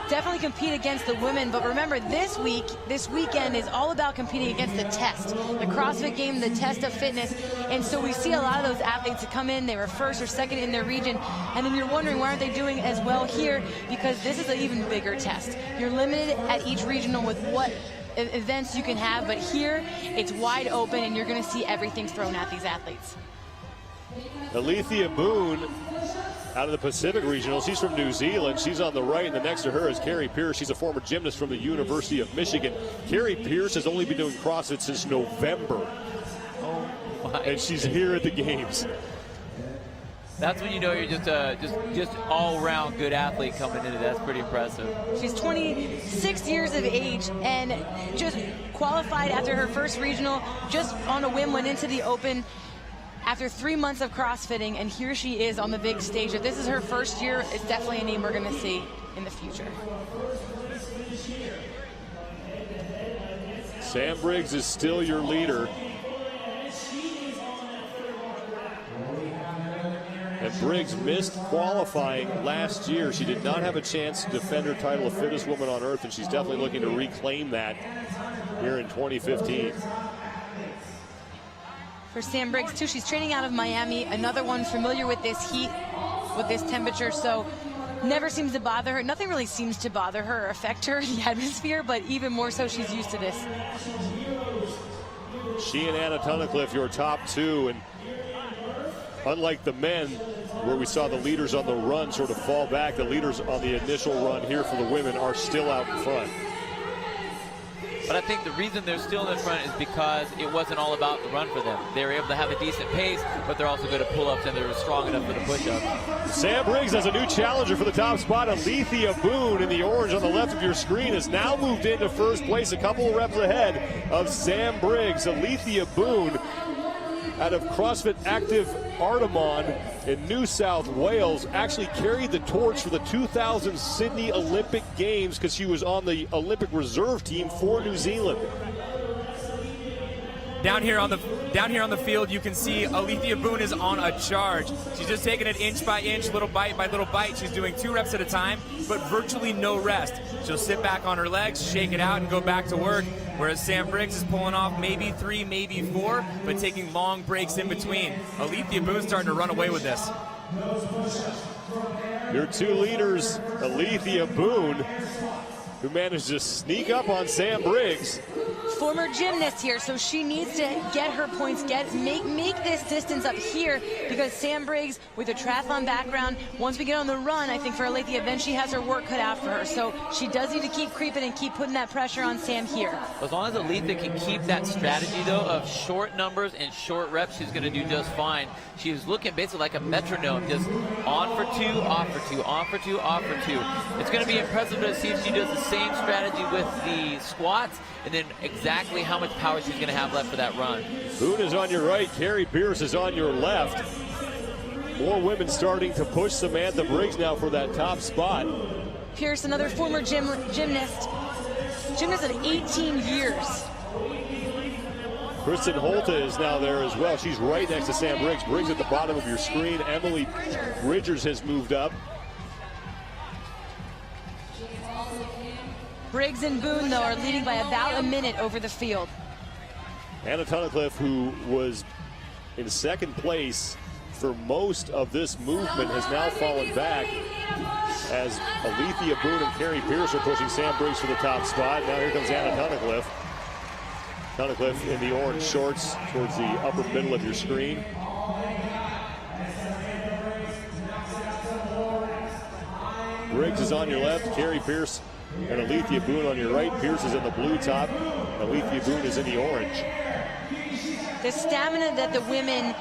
definitely compete against the women. But remember, this weekend is all about competing against the test. The CrossFit game, the test of fitness. And so we see a lot of those athletes that come in, they were first or second in their region. And then you're wondering, why aren't they doing as well here? Because this is an even bigger test. You're limited at each regional with what events you can have. But here, it's wide open, and you're going to see everything thrown at these athletes. Alethea Boone out of the Pacific Regional. She's from New Zealand. She's on the right, and the next to her is Carrie Pierce. She's a former gymnast from the University of Michigan. Carrie Pierce has only been doing CrossFit since November. And she's here at the games. That's when you know you're just all-around good athlete coming into that. That's pretty impressive. She's 26 years of age and just qualified after her first regional, just on a whim went into the open after 3 months of CrossFitting, and here she is on the big stage. If this is her first year, it's definitely a name we're going to see in the future. Sam Briggs is still your leader. And Briggs missed qualifying last year. She did not have a chance to defend her title of fittest woman on earth, and she's definitely looking to reclaim that here in 2015. For Sam Briggs, too, she's training out of Miami. Another one familiar with this heat, with this temperature, so never seems to bother her. Nothing really seems to bother her or affect her, the atmosphere, but even more so, she's used to this. She and Anna Tunnicliffe, your top 2, and unlike the men, where we saw the leaders on the run sort of fall back, the leaders on the initial run here for the women are still out in front. But I think the reason they're still in front is because it wasn't all about the run for them. They were able to have a decent pace, but they're also good at pull-ups, and they were strong enough for the push-ups. Sam Briggs has a new challenger for the top spot. Alethea Boone in the orange on the left of your screen has now moved into first place, a couple of reps ahead of Sam Briggs. Alethea Boone out of CrossFit Active Artarmon in New South Wales actually carried the torch for the 2000 Sydney Olympic Games because she was on the Olympic reserve team for New Zealand. Down here on the field, you can see Alethea Boone is on a charge. She's just taking it inch by inch, little bite by little bite. She's doing 2 reps at a time, but virtually no rest. She'll sit back on her legs, shake it out, and go back to work. Whereas Sam Briggs is pulling off maybe 3, maybe 4, but taking long breaks in between. Alethea Boone's starting to run away with this. Your 2 leaders, Alethea Boone, who managed to sneak up on Sam Briggs. Former gymnast here, so she needs to get her points, make this distance up here, because Sam Briggs, with a triathlon background, once we get on the run, I think for Alethea, then she has her work cut out for her. So she does need to keep creeping and keep putting that pressure on Sam here. As long as Alethea can keep that strategy, though, of short numbers and short reps, she's going to do just fine. She was looking basically like a metronome, just on for 2, off for 2, on for 2, off for 2. It's going to be impressive to see if she does the same strategy with the squats, and then exactly how much power she's going to have left for that run. Boone is on your right, Carrie Pierce is on your left. More women starting to push Samantha Briggs now for that top spot. Pierce, another former gymnast at 18 years. Kristen Holta is now there as well. She's right next to Sam Briggs. Briggs at the bottom of your screen. Emily Bridgers has moved up. Briggs and Boone, though, are leading by about a minute over the field. Anna Tunnicliffe, who was in second place for most of this movement, has now fallen back as Alethea Boone and Carrie Pierce are pushing Sam Briggs for the top spot. Now here comes Anna Tunnicliffe. Tunnicliffe in the orange shorts towards the upper middle of your screen. Briggs is on your left, Carrie Pierce and Alethea Boone on your right. Pierce is in the blue top. Alethea Boone is in the orange. The stamina that the women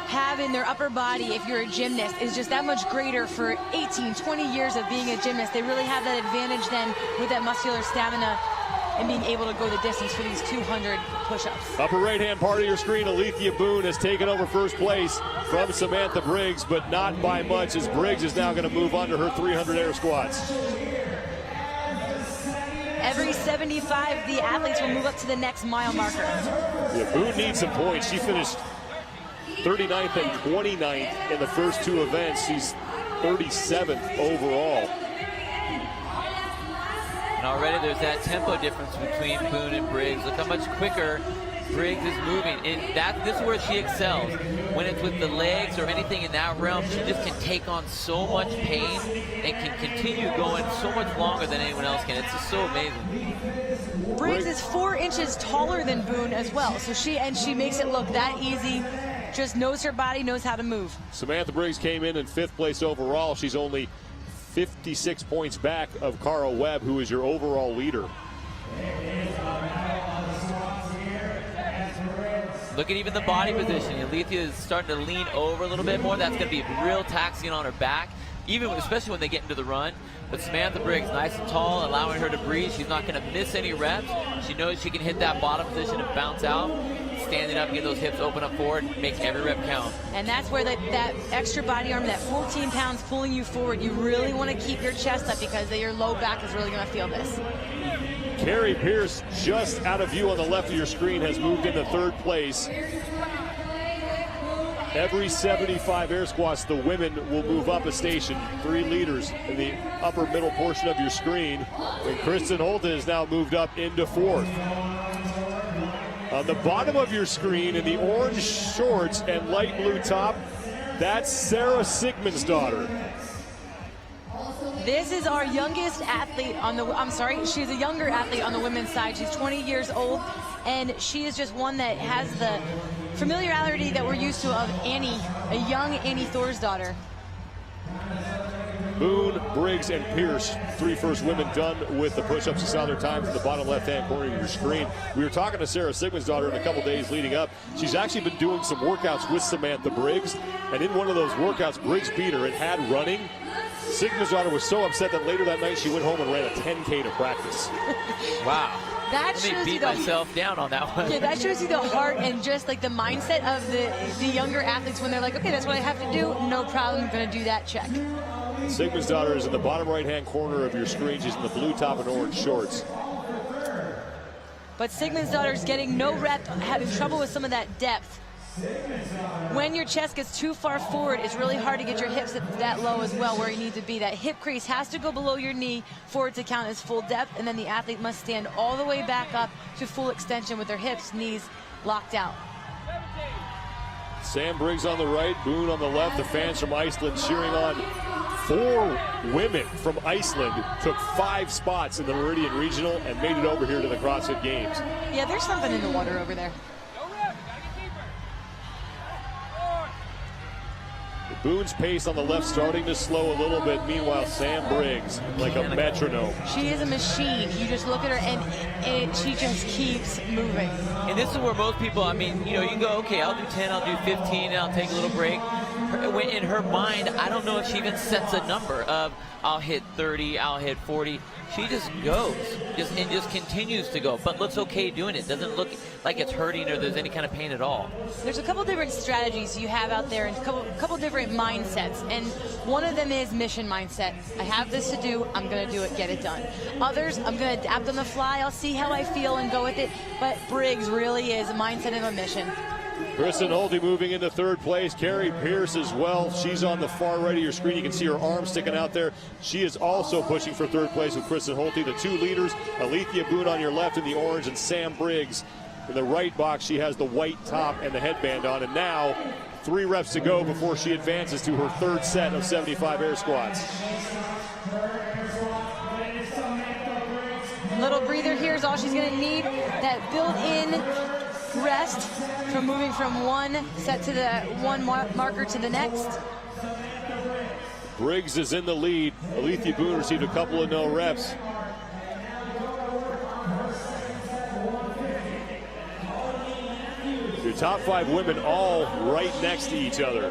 have in their upper body, if you're a gymnast, is just that much greater for 18, 20 years of being a gymnast. They really have that advantage then with that muscular stamina. and being able to go the distance for these 200 push-ups. Upper right-hand part of your screen, Alethea Boone has taken over first place from Samantha Briggs, but not by much, as Briggs is now going to move on to her 300 air squats. Every 75, the athletes will move up to the next mile marker. Yeah, Boone needs some points. She finished 39th and 29th in the first two events. She's 37th overall. And already there's that tempo difference between Boone and Briggs. Look how much quicker Briggs is moving. And this is where she excels. When it's with the legs or anything in that realm, she just can take on so much pain and can continue going so much longer than anyone else can. It's just so amazing. Briggs is 4 inches taller than Boone as well. So she makes it look that easy. Just knows her body, knows how to move. Samantha Briggs came in 5th place overall. She's only 56 points back of Cara Webb, who is your overall leader. Look at even the body position. Alethea is starting to lean over a little bit more. That's going to be real taxing on her back, especially when they get into the run. But Samantha Briggs, nice and tall, allowing her to breathe. She's not going to miss any reps. She knows she can hit that bottom position and bounce out. Standing up, get those hips open up forward, make every rep count. And that's where that extra body arm, that 14 pounds pulling you forward, you really want to keep your chest up because your low back is really going to feel this. Carrie Pierce, just out of view on the left of your screen, has moved into 3rd place. Every 75 air squats, the women will move up a station. 3 leaders in the upper middle portion of your screen. And Kristen Holton has now moved up into 4th. On the bottom of your screen, in the orange shorts and light blue top, that's Sarah Sigmundsdottir. This is our youngest athlete on the, she's a younger athlete on the women's side. She's 20 years old, and she is just one that has the familiarity that we're used to of Annie, a young Annie Thorsdottir. Boone, Briggs, and Pierce, 3 first women done with the push-ups. You saw their times in the bottom left-hand corner of your screen. We were talking to Sarah Sigmundsdottir in a couple days leading up. She's actually been doing some workouts with Samantha Briggs, and in one of those workouts, Briggs beat her. It had running. Sigmundsdottir was so upset that later that night she went home and ran a 10K to practice. Wow. That Let me shows beat you myself down on that one. Yeah, that shows you the heart and just like the mindset of the younger athletes when they're like, okay, that's what I have to do. No problem, I'm going to do that, check. Sigmundsdottir is in the bottom right-hand corner of your screen. She's in the blue top and orange shorts. But Sigmundsdottir's getting no rep, having trouble with some of that depth. When your chest gets too far forward, it's really hard to get your hips that low as well where you need to be. That hip crease has to go below your knee for it to count as full depth, and then the athlete must stand all the way back up to full extension with their hips, knees locked out. Sam Briggs on the right, Boone on the left. The fans from Iceland cheering on. 4 women from Iceland took 5 spots in the Meridian Regional and made it over here to the CrossFit Games. Yeah, there's something in the water over there. Boone's pace on the left starting to slow a little bit. Meanwhile, Sam Briggs, like a metronome. She is a machine. You just look at her, and she just keeps moving. And this is where most people, I mean, you can go, okay, I'll do 10, I'll do 15, and I'll take a little break. In her mind, I don't know if she even sets a number of, I'll hit 30, I'll hit 40. She just goes, and just continues to go, but looks okay doing it. Doesn't look like it's hurting or there's any kind of pain at all. There's a couple different strategies you have out there and a couple different mindsets, and one of them is mission mindset. I have this to do, I'm going to do it, get it done. Others, I'm going to adapt on the fly, I'll see how I feel and go with it, but Briggs really is a mindset and a mission. Kristen Holty moving into 3rd place. Carrie Pierce as well. She's on the far right of your screen. You can see her arm sticking out there. She is also pushing for 3rd place with Kristen Holty. The 2 leaders, Alethea Boone on your left in the orange and Sam Briggs in the right box. She has the white top and the headband on. And now 3 reps to go before she advances to her 3rd set of 75 air squats. Little breather here is all she's going to need. That built-in rest from moving from one set to the one marker to the next. Briggs is in the lead. Alethea Boone received a couple of no reps. Your top 5 women all right next to each other.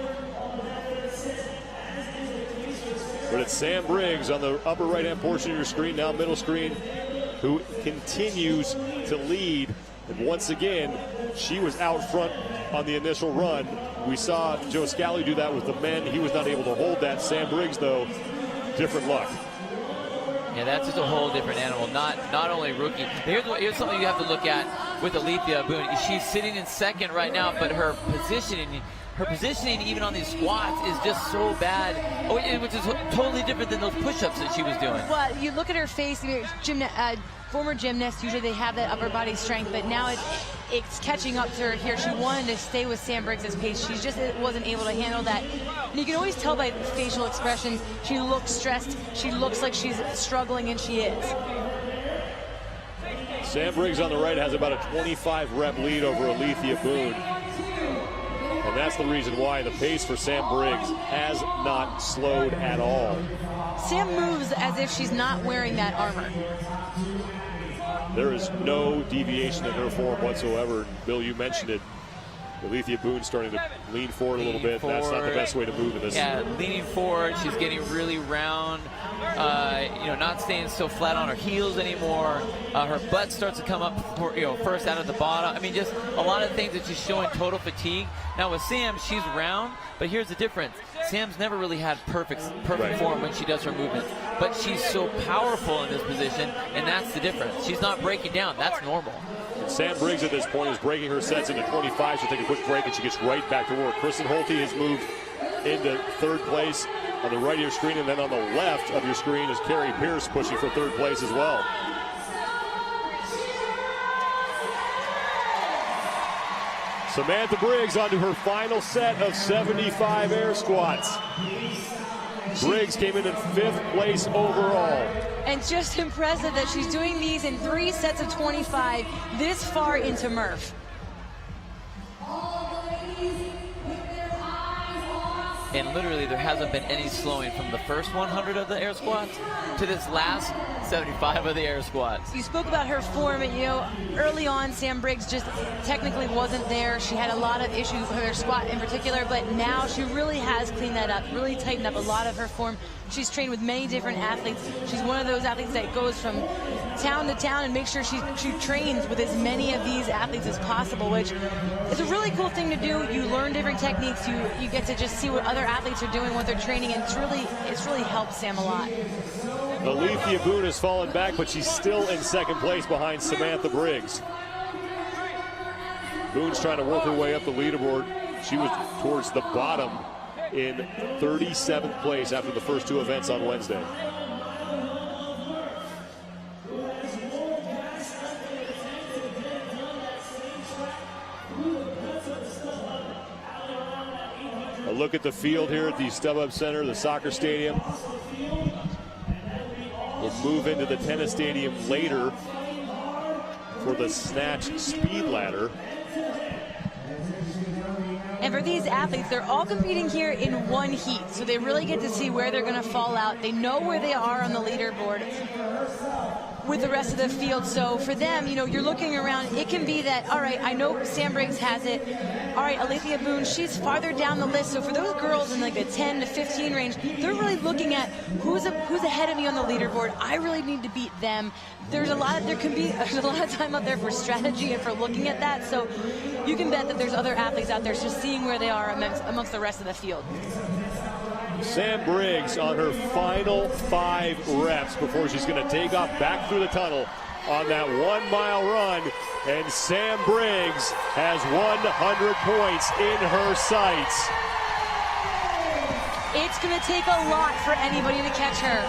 But it's Sam Briggs on the upper right-hand portion of your screen, now middle screen. who continues to lead. And once again, she was out front on the initial run. We saw Joe Scally do that with the men. He was not able to hold that. Sam Briggs, though, different luck. Yeah, that's just a whole different animal. Not only rookie. Here's something you have to look at with Alethea Boone. She's sitting in second right now, but her positioning even on these squats is just so bad, which is totally different than those push-ups that she was doing. Well, you look at her face, former gymnast, usually they have that upper body strength, but now it's catching up to her here. She wanted to stay with Sam Briggs' pace. She just wasn't able to handle that. And you can always tell by facial expressions, she looks stressed, she looks like she's struggling, and she is. Sam Briggs on the right has about a 25 rep lead over Alethea Boone. And that's the reason why the pace for Sam Briggs has not slowed at all. Sam moves as if she's not wearing that armor. There is no deviation in her form whatsoever. Bill, you mentioned it. Alethea Boone starting to lean forward a little bit. That's not the best way to move in this. Yeah, leaning forward. She's getting really round. Not staying so flat on her heels anymore. Her butt starts to come up, first out of the bottom. I mean, just a lot of things that she's showing total fatigue. Now with Sam, she's round, but here's the difference. Sam's never really had perfect form when she does her movements, but she's so powerful in this position, and that's the difference. She's not breaking down. That's normal. Sam Briggs at this point is breaking her sets into 25. She'll take a quick break, and she gets right back to work. Kristen Holte has moved into third place on the right of your screen, and then on the left of your screen is Carrie Pierce pushing for third place as well. Samantha Briggs onto her final set of 75 air squats. Briggs came in 5th place overall. And just impressive that she's doing these in 3 sets of 25 this far into Murph. And literally there hasn't been any slowing from the first 100 of the air squats to this last 75 of the air squats. You spoke about her form, and early on Sam Briggs just technically wasn't there. She had a lot of issues with her squat in particular, but now she really has cleaned that up, really tightened up a lot of her form. She's trained with many different athletes. She's one of those athletes that goes from town to town and makes sure she trains with as many of these athletes as possible, which is a really cool thing to do. You learn different techniques. You get to just see what other athletes are doing, what they're training, and it's really helped Sam a lot. Alethea Boone has fallen back, but she's still in 2nd place behind Samantha Briggs. Boone's trying to work her way up the leaderboard. She was towards the bottom in 37th place after the first 2 events on Wednesday. A look at the field here at the StubHub Center, the soccer stadium. We'll move into the tennis stadium later for the snatch speed ladder. And for these athletes, they're all competing here in one heat, so they really get to see where they're going to fall out. They know where they are on the leaderboard with the rest of the field. So for them, you're looking around. It can be that, all right, I know Sam Briggs has it. All right, Alethea Boone, she's farther down the list. So for those girls in like the 10 to 15 range, they're really looking at who's ahead of me on the leaderboard. I really need to beat them. There's a lot of time out there for strategy and for looking at that. So you can bet that there's other athletes out there just seeing where they are amongst the rest of the field. Sam Briggs on her final 5 reps before she's going to take off back through the tunnel on that 1 mile run. And Sam Briggs has 100 points in her sights. It's going to take a lot for anybody to catch her.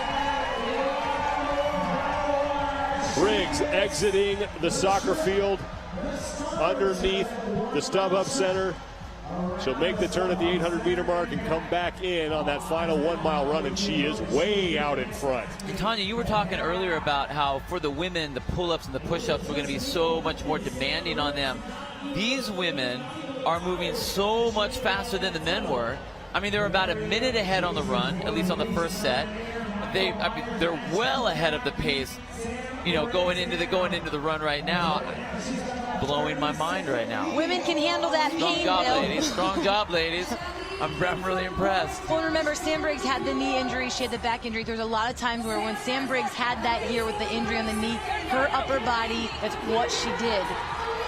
Briggs exiting the soccer field underneath the StubHub Center. She'll make the turn at the 800-meter mark and come back in on that final 1 mile run, and she is way out in front. And Tanya, you were talking earlier about how for the women, the pull-ups and the push-ups were going to be so much more demanding on them. These women are moving so much faster than the men were. I mean, they're about a minute ahead on the run, at least on the first set. They're well ahead of the pace, going into the run right now. blowing my mind right now. Women can handle that Strong pain, job, Bill. ladies. Strong job, ladies. I'm really impressed. Well, remember, Sam Briggs had the knee injury. She had the back injury. There's a lot of times where when Sam Briggs had that year with the injury on the knee, her upper body, that's what she did.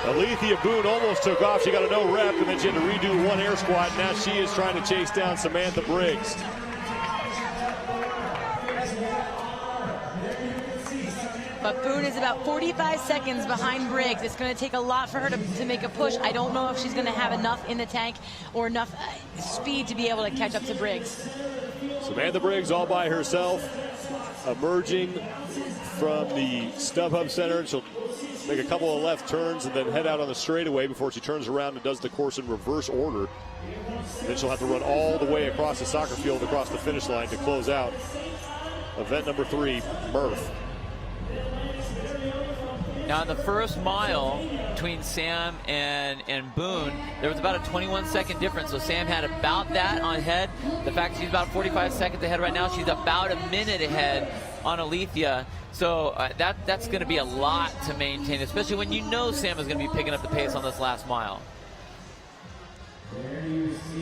Alethea Boone almost took off. She got a no rep, and then she had to redo one air squat. Now she is trying to chase down Samantha Briggs. But Boone is about 45 seconds behind Briggs. It's going to take a lot for her to make a push. I don't know if she's going to have enough in the tank or enough speed to be able to catch up to Briggs. Samantha Briggs all by herself, emerging from the StubHub Center. She'll make a couple of left turns and then head out on the straightaway before she turns around and does the course in reverse order. And then she'll have to run all the way across the soccer field, across the finish line to close out event number 3, Murph. Now, in the first mile between Sam and Boone, there was about a 21-second difference. So Sam had about that on ahead. The fact she's about 45 seconds ahead right now, she's about a minute ahead on Alethea. So that's going to be a lot to maintain, especially when you know Sam is going to be picking up the pace on this last mile.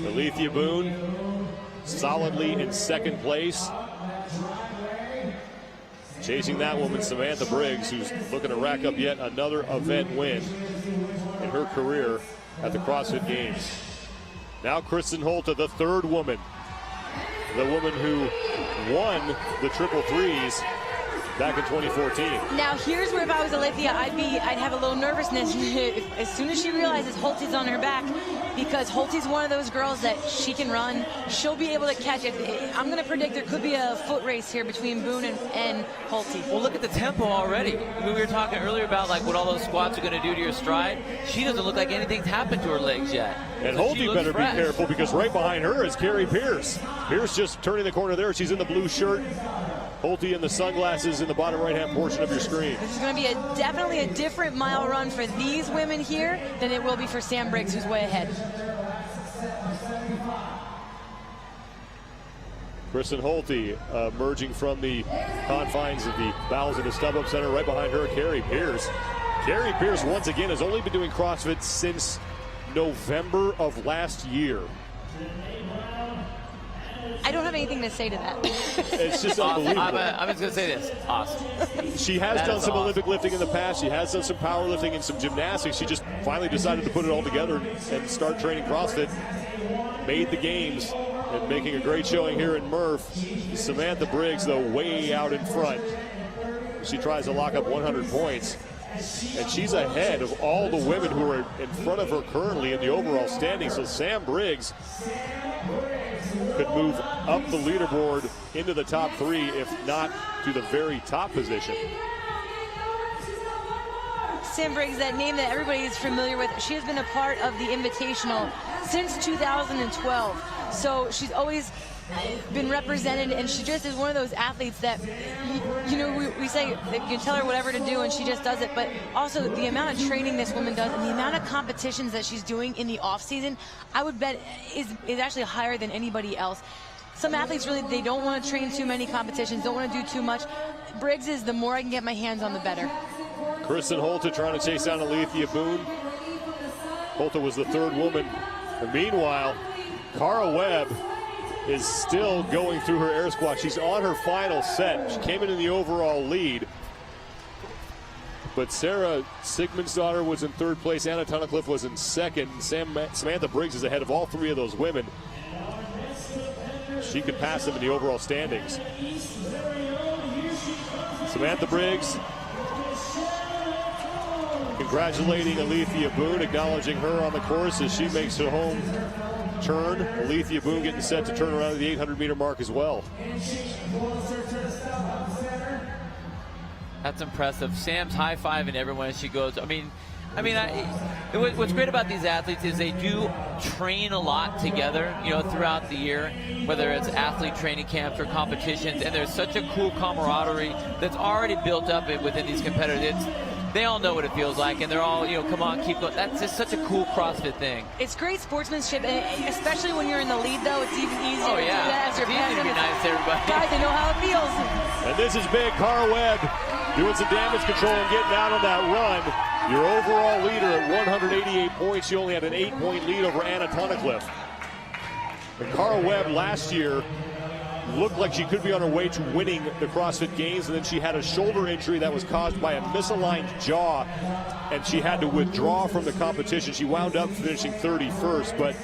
Alethea Boone solidly in second place. Chasing that woman, Samantha Briggs, who's looking to rack up yet another event win in her career at the CrossFit Games. Now Kristen Holte, the third woman. The woman who won the triple threes back in 2014. Now here's where if I was Alethea, I'd have a little nervousness as soon as she realizes Holte's on her back, because Holte's one of those girls that she can run. She'll be able to catch it. I'm going to predict there could be a foot race here between Boone and Holte. Well, look at the tempo already. We were talking earlier about like what all those squats are going to do to your stride. She doesn't look like anything's happened to her legs yet. And so Holte better be careful, because right behind her is Carrie Pierce. Pierce just turning the corner there. She's in the blue shirt. Holte in the sunglasses in the bottom right-hand portion of your screen. This is going to be definitely a different mile run for these women here than it will be for Sam Briggs, who's way ahead. Kristen Holte emerging from the confines of the bowels of the StubHub Center. Right behind her, Carrie Pierce. Carrie Pierce, once again, has only been doing CrossFit since November of last year. I don't have anything to say to that. It's just awesome. unbelievable. I'm just going to say this. Awesome. She has done some awesome. Olympic lifting in the past. She has done some powerlifting and some gymnastics. She just finally decided to put it all together and start training CrossFit. Made the games and making a great showing here in Murph. Samantha Briggs, though, way out in front. She tries to lock up 100 points. And she's ahead of all the women who are in front of her currently in the overall standing. So Sam Briggs could move up the leaderboard into the top 3, if not to the very top position. Sam Briggs, that name that everybody is familiar with, she has been a part of the Invitational since 2012. So she's always been represented, and she just is one of those athletes that, you know, we say that you can tell her whatever to do and she just does it, but also the amount of training this woman does and the amount of competitions that she's doing in the off season, I would bet is actually higher than anybody else. Some athletes really, they don't want to train too many competitions, don't want to do too much. Briggs is, the more I can get my hands on, the better. Kristen Holte trying to chase down Alethea Boone. Holte was the third woman. And meanwhile, Cara Webb is still going through her air squat. She's on her final set. She came in the overall lead. But Sarah Sigmundsdottir was in third place. Anna Tunnicliffe was in second. Samantha Briggs is ahead of all 3 of those women. She could pass them in the overall standings. Samantha Briggs congratulating Alethea Boone, acknowledging her on the course as she makes her home turn. Alethea Boone getting set to turn around at the 800-meter mark as well. That's impressive. Sam's high-fiving everyone as she goes. What's great about these athletes is they do train a lot together, you know, throughout the year, whether it's athlete training camps or competitions, and there's such a cool camaraderie that's already built up within these competitors. They all know what it feels like, and they're all, you know, come on, keep going. That's just such a cool CrossFit thing. It's great sportsmanship, and especially when you're in the lead, though, it's even easier to do that. It's easy to be nice to everybody. Guys, they know how it feels. And this is big. Cara Webb doing some damage control and getting out on that run. Your overall leader at 188 points. She only had an 8-point lead over Anna Tunnicliffe. And Cara Webb last year looked like she could be on her way to winning the CrossFit Games, and then she had a shoulder injury that was caused by a misaligned jaw, and she had to withdraw from the competition. She wound up finishing 31st, but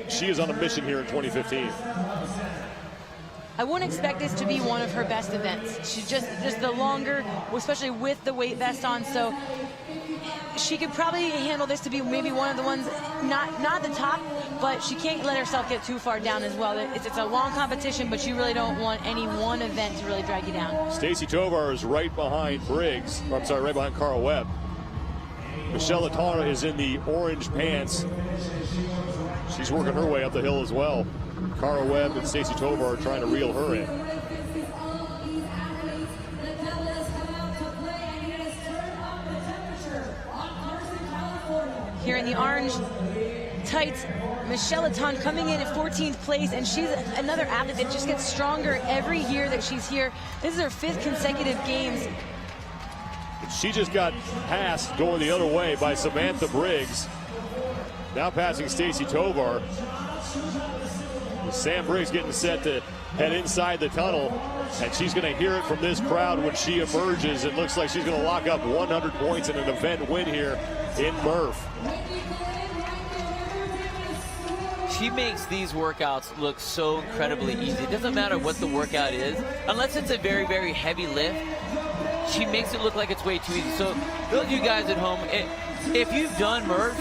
she is on a mission here in 2015. I wouldn't expect this to be one of her best events. She's just the longer, especially with the weight vest on, so she could probably handle this to be maybe one of the ones, not the top, but she can't let herself get too far down as well. It's a long competition, but you really don't want any one event to really drag you down. Stacy Tovar is right behind Briggs, or I'm sorry, right behind Cara Webb. Michelle Latara is in the orange pants. She's working her way up the hill as well. Cara Webb and Stacy Tovar are trying to reel her in. Here in the orange tights, Michelle Latara coming in at 14th place, and she's another athlete that just gets stronger every year that she's here. This is her 5th consecutive games. She just got passed going the other way by Samantha Briggs. Now passing Stacy Tovar. Sam Briggs getting set to head inside the tunnel, and she's going to hear it from this crowd when she emerges. It looks like she's going to lock up 100 points in an event win here in Murph. She makes these workouts look so incredibly easy. It doesn't matter what the workout is, unless it's a very, very heavy lift. She makes it look like it's way too easy. So those of you guys at home, if you've done Murph,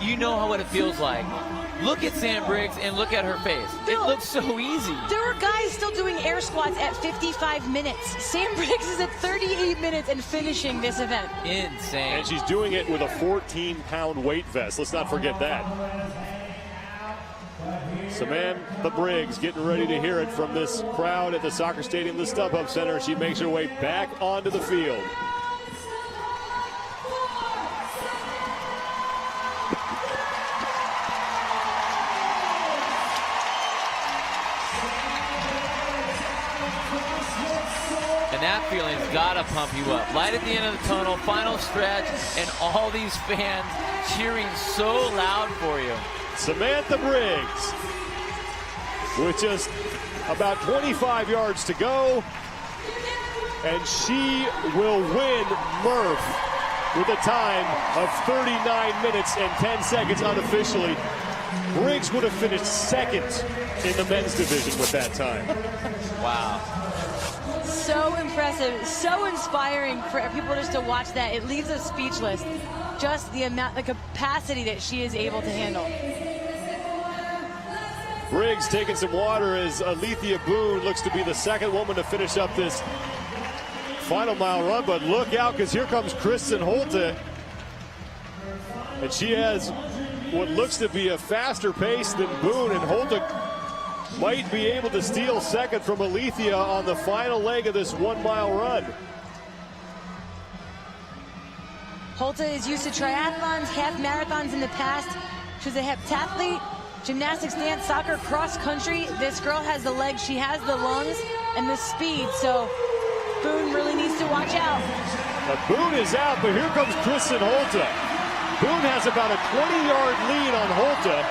you know what it feels like. Look at Sam Briggs and look at her face. It looks so easy. There were guys still doing air squats at 55 minutes. Sam Briggs is at 38 minutes and finishing this event. Insane. And she's doing it with a 14-pound weight vest. Let's not forget that. Samantha Briggs getting ready to hear it from this crowd at the soccer stadium, the StubHub Center. She makes her way back onto the field. And that feeling's gotta pump you up. Light at the end of the tunnel, final stretch, and all these fans cheering so loud for you. Samantha Briggs with just about 25 yards to go, and she will win Murph with a time of 39 minutes and 10 seconds unofficially. Briggs would have finished second in the men's division with that time. Wow. So impressive, so inspiring for people just to watch that. It leaves us speechless. Just the amount, the capacity that she is able to handle. Briggs taking some water as Alethea Boone looks to be the second woman to finish up this final mile run, but look out, because here comes Kristen Holte, and she has what looks to be a faster pace than Boone, and Holte might be able to steal second from Alethea on the final leg of this 1 mile run. Holte is used to triathlons, half marathons in the past. She's a heptathlete, gymnastics, dance, soccer, cross country. This girl has the legs, she has the lungs, and the speed, so Boone really needs to watch out. Now Boone is out, but here comes Kristen Holte. Boone has about a 20-yard lead on Holte.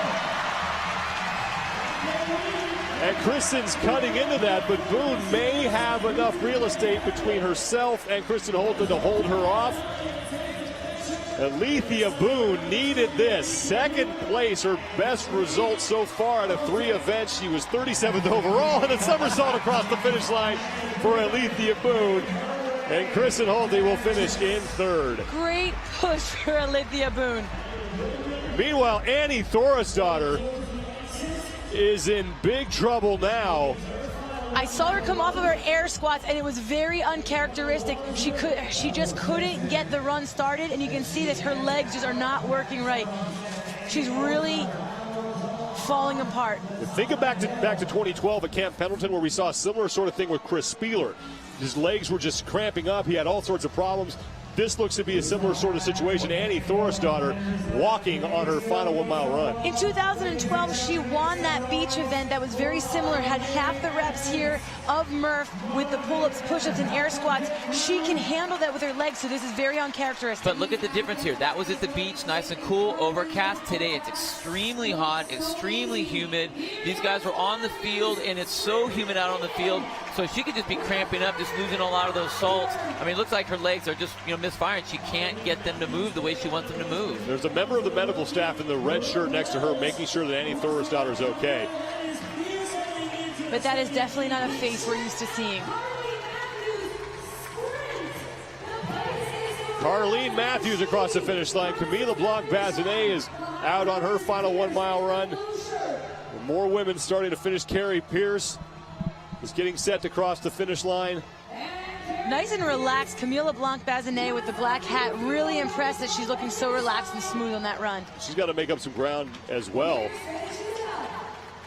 And Kristen's cutting into that, but Boone may have enough real estate between herself and Kristen Holte to hold her off. Alethea Boone needed this. Second place, her best result so far out of 3 events. She was 37th overall, and a somersault across the finish line for Alethea Boone. And Kristen Holte will finish in 3rd. Great push for Alethea Boone. Meanwhile, Annie Thorisdottir is in big trouble now. I saw her come off of her air squats, and it was very uncharacteristic. She just couldn't get the run started, and you can see that her legs just are not working right. She's really falling apart. Think back to 2012 at Camp Pendleton, where we saw a similar sort of thing with Chris Spieler. His legs were just cramping up. He had all sorts of problems. this looks to be a similar sort of situation. Annie Thorisdottir walking on her final 1 mile run. In 2012, she won that beach event that was very similar, had half the reps here of Murph with the pull-ups, push-ups, and air squats. She can handle that with her legs, so this is very uncharacteristic. But look at the difference here. That was at the beach, nice and cool, overcast. Today it's extremely hot, extremely humid. These guys are on the field, and it's so humid out on the field, so she could just be cramping up, just losing a lot of those salts. I mean, it looks like her legs are just, misfiring. She can't get them to move the way she wants them to move. There's a member of the medical staff in the red shirt next to her making sure that Annie Thorisdottir is okay. But that is definitely not a face we're used to seeing. Carlene Matthews across the finish line. Camila Blanc-Bazinet is out on her final 1 mile run. More women starting to finish. Carrie Pierce is getting set to cross the finish line. Nice and relaxed. Camila Blanc-Bazinet with the black hat. Really impressed that she's looking so relaxed and smooth on that run. She's got to make up some ground as well.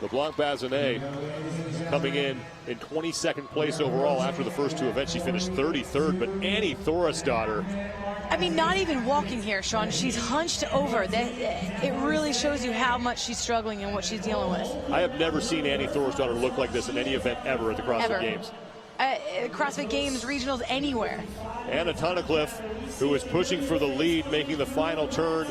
The Blanc-Bazinet coming in 22nd place overall after the first two events. She finished 33rd, but Annie Thorisdottir. I mean, not even walking here, Sean. She's hunched over. It really shows you how much she's struggling and what she's dealing with. I have never seen Annie Thorisdottir look like this in any event ever at the CrossFit Games. CrossFit Games, regionals, anywhere. Anna Tunnicliffe, who is pushing for the lead, making the final turn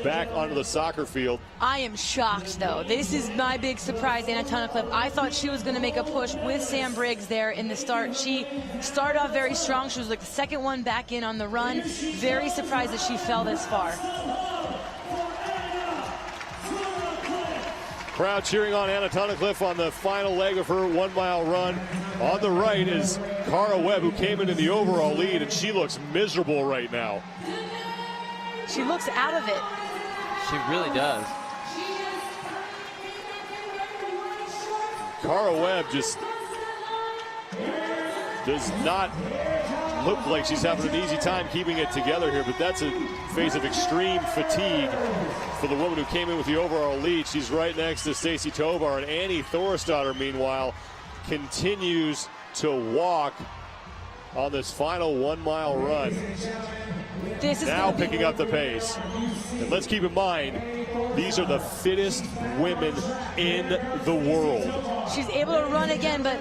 back onto the soccer field. I am shocked, though. This is my big surprise, Anna Tunnicliffe. I thought she was going to make a push with Sam Briggs there in the start. She started off very strong. She was like the second one back in on the run. Very surprised that she fell this far. Crowd cheering on Anna Tunnicliffe on the final leg of her 1 mile run. On the right is Cara Webb, who came into the overall lead, and she looks miserable right now. She looks out of it. She really does. Cara Webb just does not look like she's having an easy time keeping it together here, but that's a phase of extreme fatigue for the woman who came in with the overall lead. She's right next to Stacy Tovar, and Annie Thorisdottir, meanwhile, continues to walk on this final 1 mile run. This is now picking up the pace. And let's keep in mind, these are the fittest women in the world. She's able to run again, but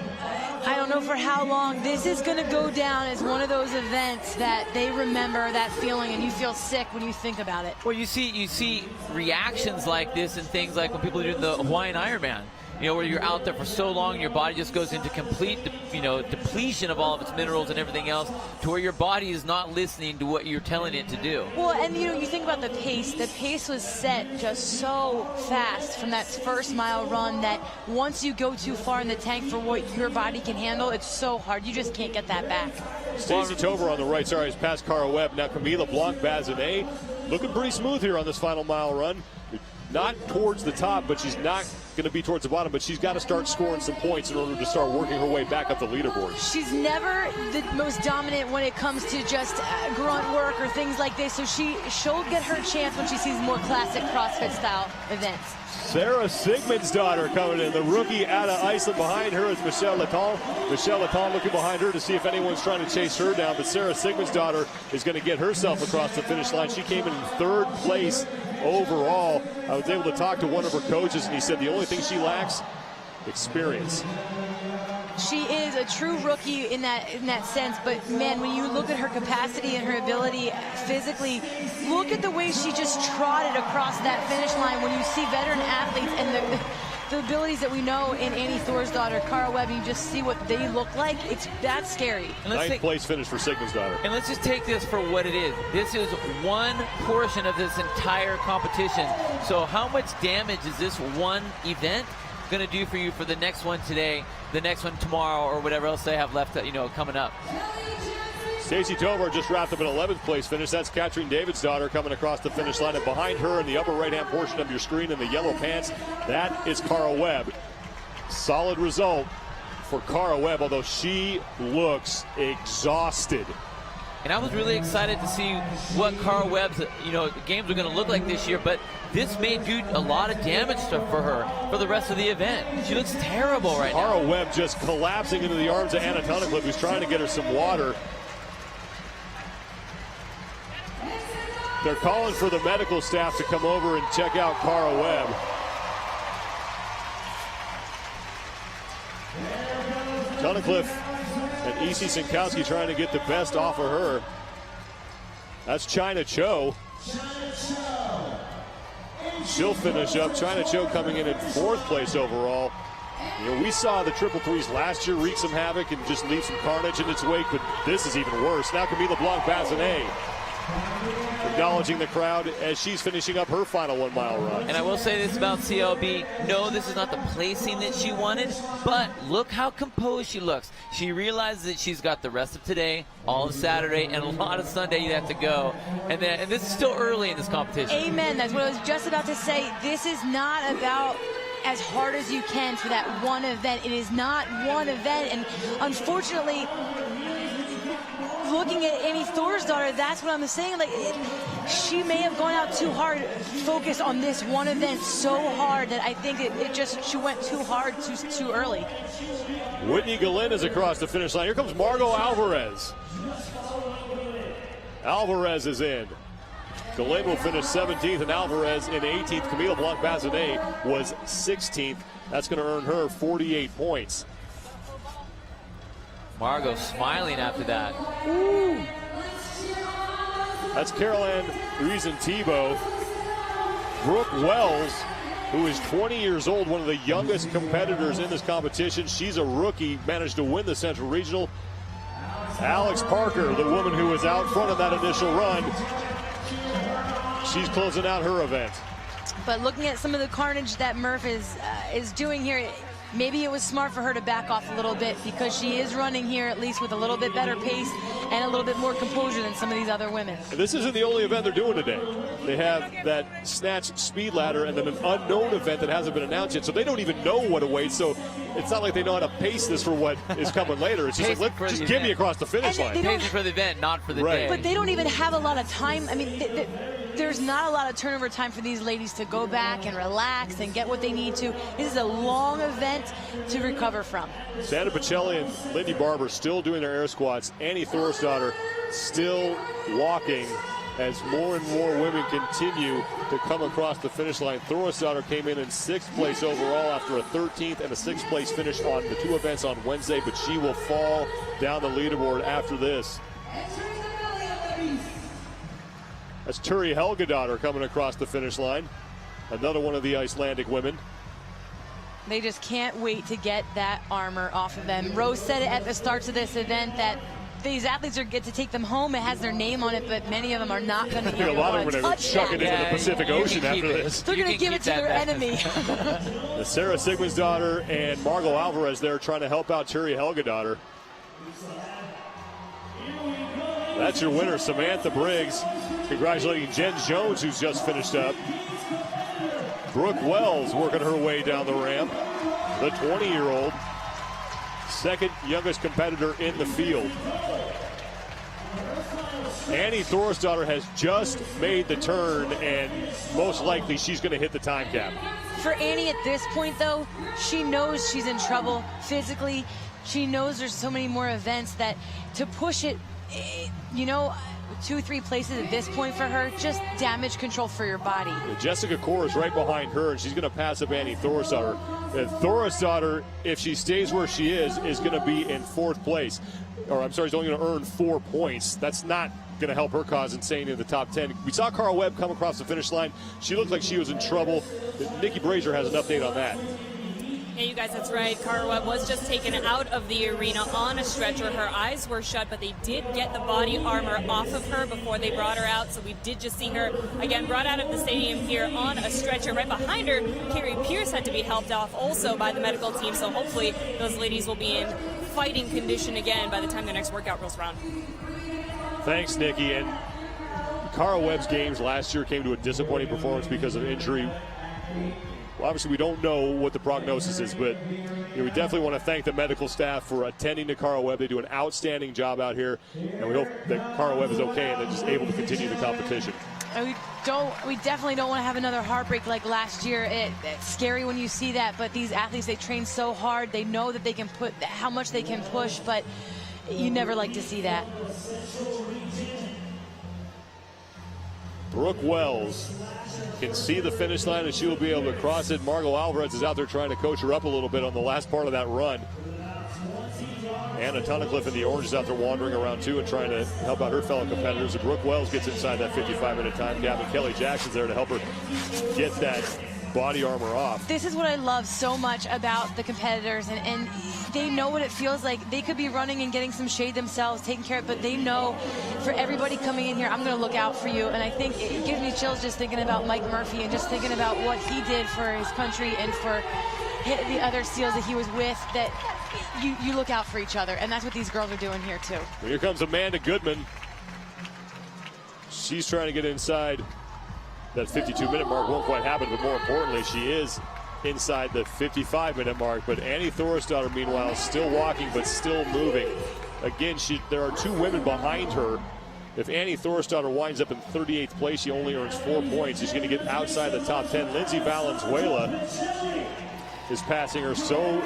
I don't know for how long. This is going to go down as one of those events that they remember that feeling, and you feel sick when you think about it. Well, you see reactions like this and things like when people do the Hawaiian Ironman. Where you're out there for so long, your body just goes into complete, depletion of all of its minerals and everything else, to where your body is not listening to what you're telling it to do. Well, and you think about the pace. The pace was set just so fast from that first mile run that once you go too far in the tank for what your body can handle, it's so hard. You just can't get that back. Stacy Tovar on the right, sorry, is past Cara Webb. Now Camila Blanc-Bazinet looking pretty smooth here on this final mile run. Not towards the top, but she's not going to be towards the bottom, but she's got to start scoring some points in order to start working her way back up the leaderboard. She's never the most dominant when it comes to just grunt work or things like this, so she'll get her chance when she sees more classic CrossFit style events. Sarah Sigmundsdottir coming in, the rookie out of Iceland. Behind her is Michelle Letton. Michelle Letton looking behind her to see if anyone's trying to chase her down, but Sarah Sigmundsdottir is going to get herself across the finish line. She came in third place overall. I was able to talk to one of her coaches, and he said the only thing she lacks, experience. She is a true rookie in that sense, but man, when you look at her capacity and her ability physically, look at the way she just trotted across that finish line. When you see veteran athletes and the abilities that we know in Annie Thorisdottir, Cara Webb, you just see what they look like. That's scary. Ninth place finish for Sigmundsdottir. And let's just take this for what it is. This is one portion of this entire competition. So how much damage is this one event going to do for you for the next one today, the next one tomorrow, or whatever else they have left, coming up? Stacy Tovar just wrapped up an 11th place finish. That's Katrin Davidsdottir coming across the finish line, and behind her in the upper right-hand portion of your screen in the yellow pants, that is Cara Webb. Solid result for Cara Webb, although she looks exhausted. And I was really excited to see what Cara Webb's games are going to look like this year, but this may do a lot of damage for her for the rest of the event. She looks terrible right now. Cara Webb just collapsing into the arms of Anna Tunnicliffe, who's trying to get her some water. They're calling for the medical staff to come over and check out Cara Webb. Tunnicliffe and E.C. Sinkowski trying to get the best off of her. That's China Cho. She'll finish up. China Cho coming in 4th place overall. You know, we saw the triple threes last year wreak some havoc and just leave some carnage in its wake, but this is even worse. Now Camille Blanc-Bazinet acknowledging the crowd as she's finishing up her final 1 mile run. And I will say this about CLB. No, this is not the placing that she wanted, but look how composed she looks. She realizes that she's got the rest of today, all of Saturday, and a lot of Sunday you have to go. And this is still early in this competition. Amen. That's what I was just about to say. This is not about as hard as you can for that one event. It is not one event. And unfortunately, looking at Annie Thorisdottir, that's what I'm saying. Like, she may have gone out too hard, focused on this one event so hard that I think she went too hard too early. Whitney Gallin is across the finish line. Here comes Margot Alvarez. Alvarez is in. Gallin will finish 17th and Alvarez in 18th. Camille Blanc-Bazinet was 16th. That's going to earn her 48 points. Margot smiling after that. Ooh. That's Caroline Reason-Thibault. Brooke Wells, who is 20 years old, one of the youngest competitors in this competition. She's a rookie, managed to win the Central Regional. Alex Parker, the woman who was out front of that initial run, she's closing out her event. But looking at some of the carnage that Murph is doing here, maybe it was smart for her to back off a little bit because she is running here at least with a little bit better pace and a little bit more composure than some of these other women. And this isn't the only event they're doing today. They have that snatch speed ladder and then an unknown event that hasn't been announced yet, so they don't even know what awaits. So it's not like they know how to pace this for what is coming later. It's just like, just get me across the finish line. Pacing for the event, not for the day. But they don't even have a lot of time. I mean, there's not a lot of turnover time for these ladies to go back and relax and get what they need to. This is a long event to recover from. Sandra Pacelli and Lindy Barber still doing their air squats. Annie Thorisdottir still walking as more and more women continue to come across the finish line. Thorisdottir came in 6th place overall after a 13th and a 6th place finish on the 2 events on Wednesday, but she will fall down the leaderboard after this. That's Turi Helgadottir coming across the finish line. Another one of the Icelandic women. They just can't wait to get that armor off of them. Rose said it at the starts of this event that these athletes get to take them home. It has their name on it, but many of them are not going to a lot of them are going to chuck it into the Pacific Ocean after this. They're going to give it to their enemy. Sarah Sigmundsdottir and Margot Alvarez there trying to help out Turi Helgadottir. That's your winner, Samantha Briggs. Congratulating Jen Jones, who's just finished up. Brooke Wells working her way down the ramp. The 20-year-old, second youngest competitor in the field. Annie Thorisdottir has just made the turn, and most likely she's going to hit the time cap. For Annie at this point, though, she knows she's in trouble physically. She knows there's so many more events that to push it, you know, 2-3 places at this point for her, just damage control for your body. Jessica Core is right behind her, and she's going to pass up Annie Thorisdottir. Thorisdottir, if she stays where she is going to be in 4th place. Or I'm sorry, she's only going to earn 4 points. That's not going to help her cause in staying in the top 10. We saw Cara Webb come across the finish line. She looked like she was in trouble. Nikki Brazier has an update on that. Yeah, you guys, that's right. Cara Webb was just taken out of the arena on a stretcher. Her eyes were shut, but they did get the body armor off of her before they brought her out. So we did just see her, again, brought out of the stadium here on a stretcher. Right behind her, Carrie Pierce had to be helped off also by the medical team. So hopefully those ladies will be in fighting condition again by the time their next workout rolls around. Thanks, Nikki. And Cara Webb's games last year came to a disappointing performance because of injury. Well, obviously, we don't know what the prognosis is, but we definitely want to thank the medical staff for attending to Cara Webb. They do an outstanding job out here, and we hope that Cara Webb is okay and they're just able to continue the competition. And we definitely don't want to have another heartbreak like last year. It's scary when you see that, but these athletes, they train so hard. They know that they can put how much they can push, but you never like to see that. Brooke Wells can see the finish line, and she will be able to cross it. Margot Alvarez is out there trying to coach her up a little bit on the last part of that run. Anna Tunnicliffe in the orange is out there wandering around too and trying to help out her fellow competitors. And Brooke Wells gets inside that 55-minute time cap, and Kelly Jackson's there to help her get that body armor off. This is what I love so much about the competitors, and they know what it feels like. They could be running and getting some shade themselves, taking care of it, but they know for everybody coming in here, I'm going to look out for you. And I think it gives me chills just thinking about Mike Murphy and just thinking about what he did for his country and for the other SEALs that he was with, that you look out for each other. And that's what these girls are doing here too. Well, here comes Amanda Goodman. She's trying to get inside that 52-minute mark. Won't quite happen, but more importantly, she is inside the 55-minute mark. But Annie Thorstadter, meanwhile, still walking but still moving. Again, there are two women behind her. If Annie Thorstadter winds up in 38th place, she only earns 4 points. She's going to get outside the top 10. Lindsay Valenzuela is passing her. So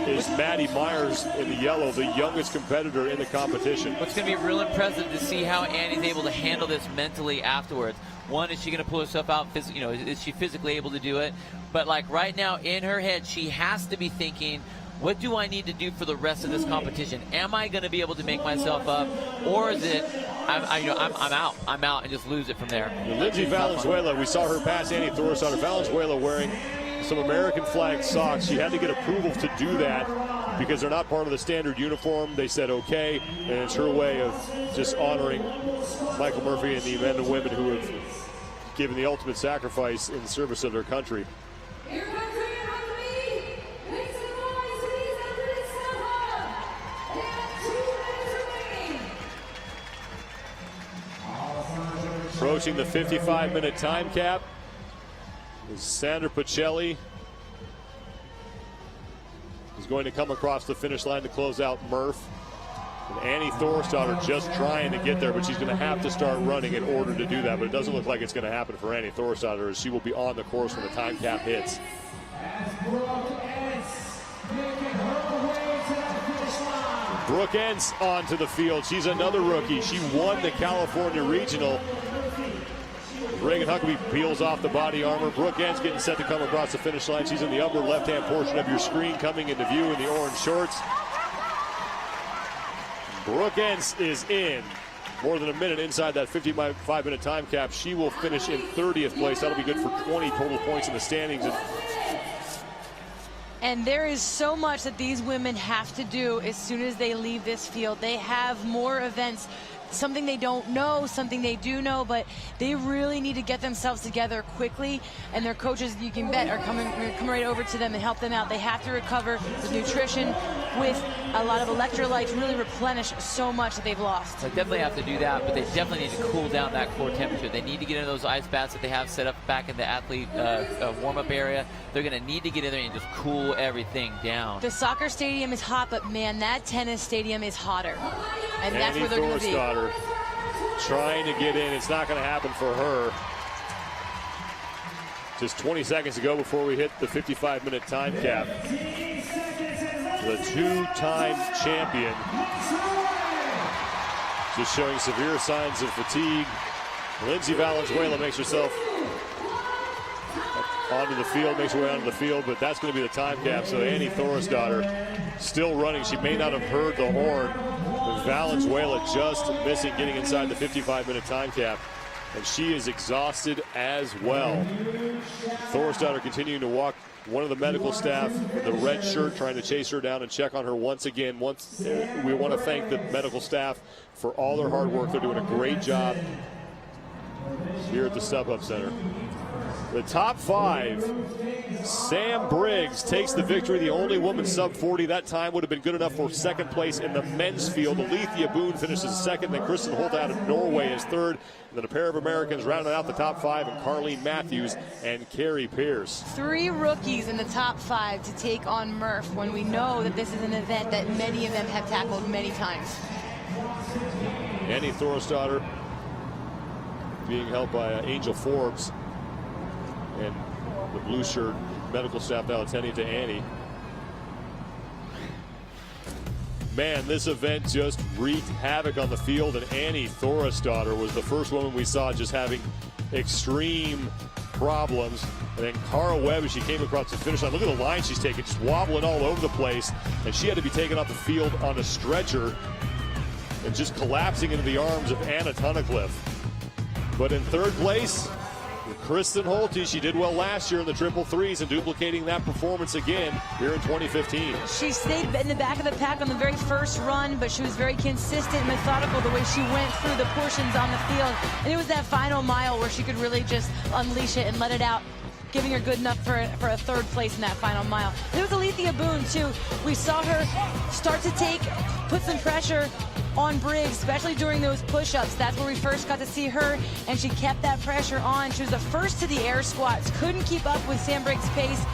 is Maddie Myers in the yellow, the youngest competitor in the competition. What's going to be real impressive to see how Annie's able to handle this mentally afterwards. One, is she going to pull herself out? Is she physically able to do it? But like right now in her head, she has to be thinking, what do I need to do for the rest of this competition? Am I going to be able to make myself up, or is it I'm out and just lose it from there? Lindsay Valenzuela, we saw her pass Annie Thorstadter. Valenzuela wearing some American flag socks. She had to get approval to do that because they're not part of the standard uniform. They said okay, and it's her way of just honoring Michael Murphy and the men and women who have given the ultimate sacrifice in service of their country. Approaching the 55-minute time cap is Sandra Pacelli. Is going to come across the finish line to close out Murph. And Annie Thorstadter just trying to get there, but she's going to have to start running in order to do that. But it doesn't look like it's going to happen for Annie Thorstadter, as she will be on the course when the time cap hits. Brooke Entz onto the field. She's another rookie. She won the California Regional. Reagan Huckabee peels off the body armor. Brooke Entz getting set to come across the finish line. She's in the upper left-hand portion of your screen, coming into view in the orange shorts. Brooke Entz is in. More than a minute inside that 55-minute time cap. She will finish in 30th place. That'll be good for 20 total points in the standings. And there is so much that these women have to do as soon as they leave this field. They have more events, something they don't know, something they do know, but they really need to get themselves together quickly. And their coaches, you can bet, are coming right over to them and help them out. They have to recover with nutrition, with a lot of electrolytes, really replenish so much that they've lost. They definitely have to do that, but they definitely need to cool down that core temperature. They need to get into those ice baths that they have set up back in the athlete warm-up area. They're going to need to get in there and just cool everything down. The soccer stadium is hot, but man, that tennis stadium is hotter. And that's where they're going to be. Trying to get in. It's not going to happen for her. Just 20 seconds to go before we hit the 55-minute time cap. The two-time champion just showing severe signs of fatigue. Lindsay Valenzuela makes herself onto the field, makes her way onto the field, but that's going to be the time cap. So Annie Thorstadter still running. She may not have heard the horn, but Valenzuela just missing getting inside the 55-minute time cap. And she is exhausted as well. Thorstadter continuing to walk. One of the medical staff in the red shirt trying to chase her down and check on her once again. We want to thank the medical staff for all their hard work. They're doing a great job here at the StubHub Center. The top five, Sam Briggs takes the victory, the only woman sub-40. That time would have been good enough for second place in the men's field. Alethea Boone finishes second, then Kristen Holt out of Norway is third. And then a pair of Americans rounding out the top five, and Carleen Matthews and Carrie Pierce. 3 rookies in the top 5 to take on Murph, when we know that this is an event that many of them have tackled many times. Annie Thorstadter being held by Angel Forbes. And the blue shirt medical staff now attending to Annie. Man, this event just wreaked havoc on the field, and Annie Thorestadter was the first woman we saw just having extreme problems. And then Cara Webb, as she came across the finish line, look at the line she's taking, just wobbling all over the place. And she had to be taken off the field on a stretcher and just collapsing into the arms of Anna Tunnicliffe. But in third place, Kristen Holte. She did well last year in the triple threes and duplicating that performance again here in 2015. She stayed in the back of the pack on the very first run, but she was very consistent and methodical the way she went through the portions on the field. And it was that final mile where she could really just unleash it and let it out, giving her good enough for a third place in that final mile. And it was Alethea Boone, too. We saw her start to put some pressure on Briggs, especially during those push-ups. That's where we first got to see her, and she kept that pressure on. She was the first to the air squats, couldn't keep up with Sam Briggs' pace,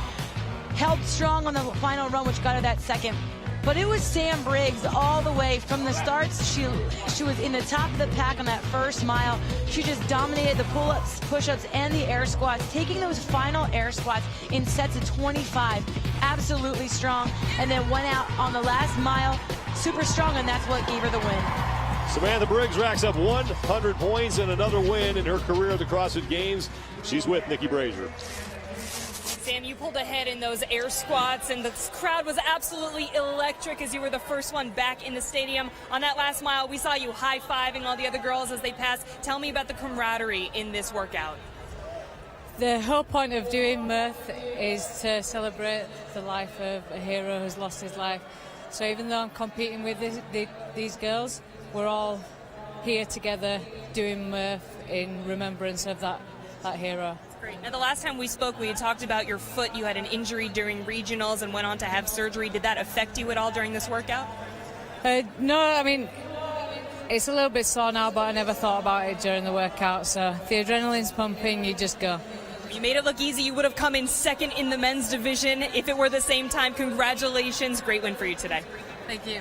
held strong on the final run, which got her that second. But it was Sam Briggs all the way from the starts. She was in the top of the pack on that first mile. She just dominated the pull-ups, push-ups, and the air squats, taking those final air squats in sets of 25. Absolutely strong. And then went out on the last mile, super strong, and that's what gave her the win. Samantha Briggs racks up 100 points and another win in her career at the CrossFit Games. She's with Nikki Brazier. Sam, you pulled ahead in those air squats, and the crowd was absolutely electric as you were the first one back in the stadium. On that last mile, we saw you high-fiving all the other girls as they passed. Tell me about the camaraderie in this workout. The whole point of doing Murph is to celebrate the life of a hero who's lost his life. So even though I'm competing with these girls, we're all here together doing Murph in remembrance of that hero. Great. Now, the last time we spoke, we had talked about your foot. You had an injury during regionals and went on to have surgery. Did that affect you at all during this workout? No, I mean, it's a little bit sore now, but I never thought about it during the workout. So the adrenaline's pumping, you just go. You made it look easy. You would have come in second in the men's division if it were the same time. Congratulations. Great win for you today. Thank you.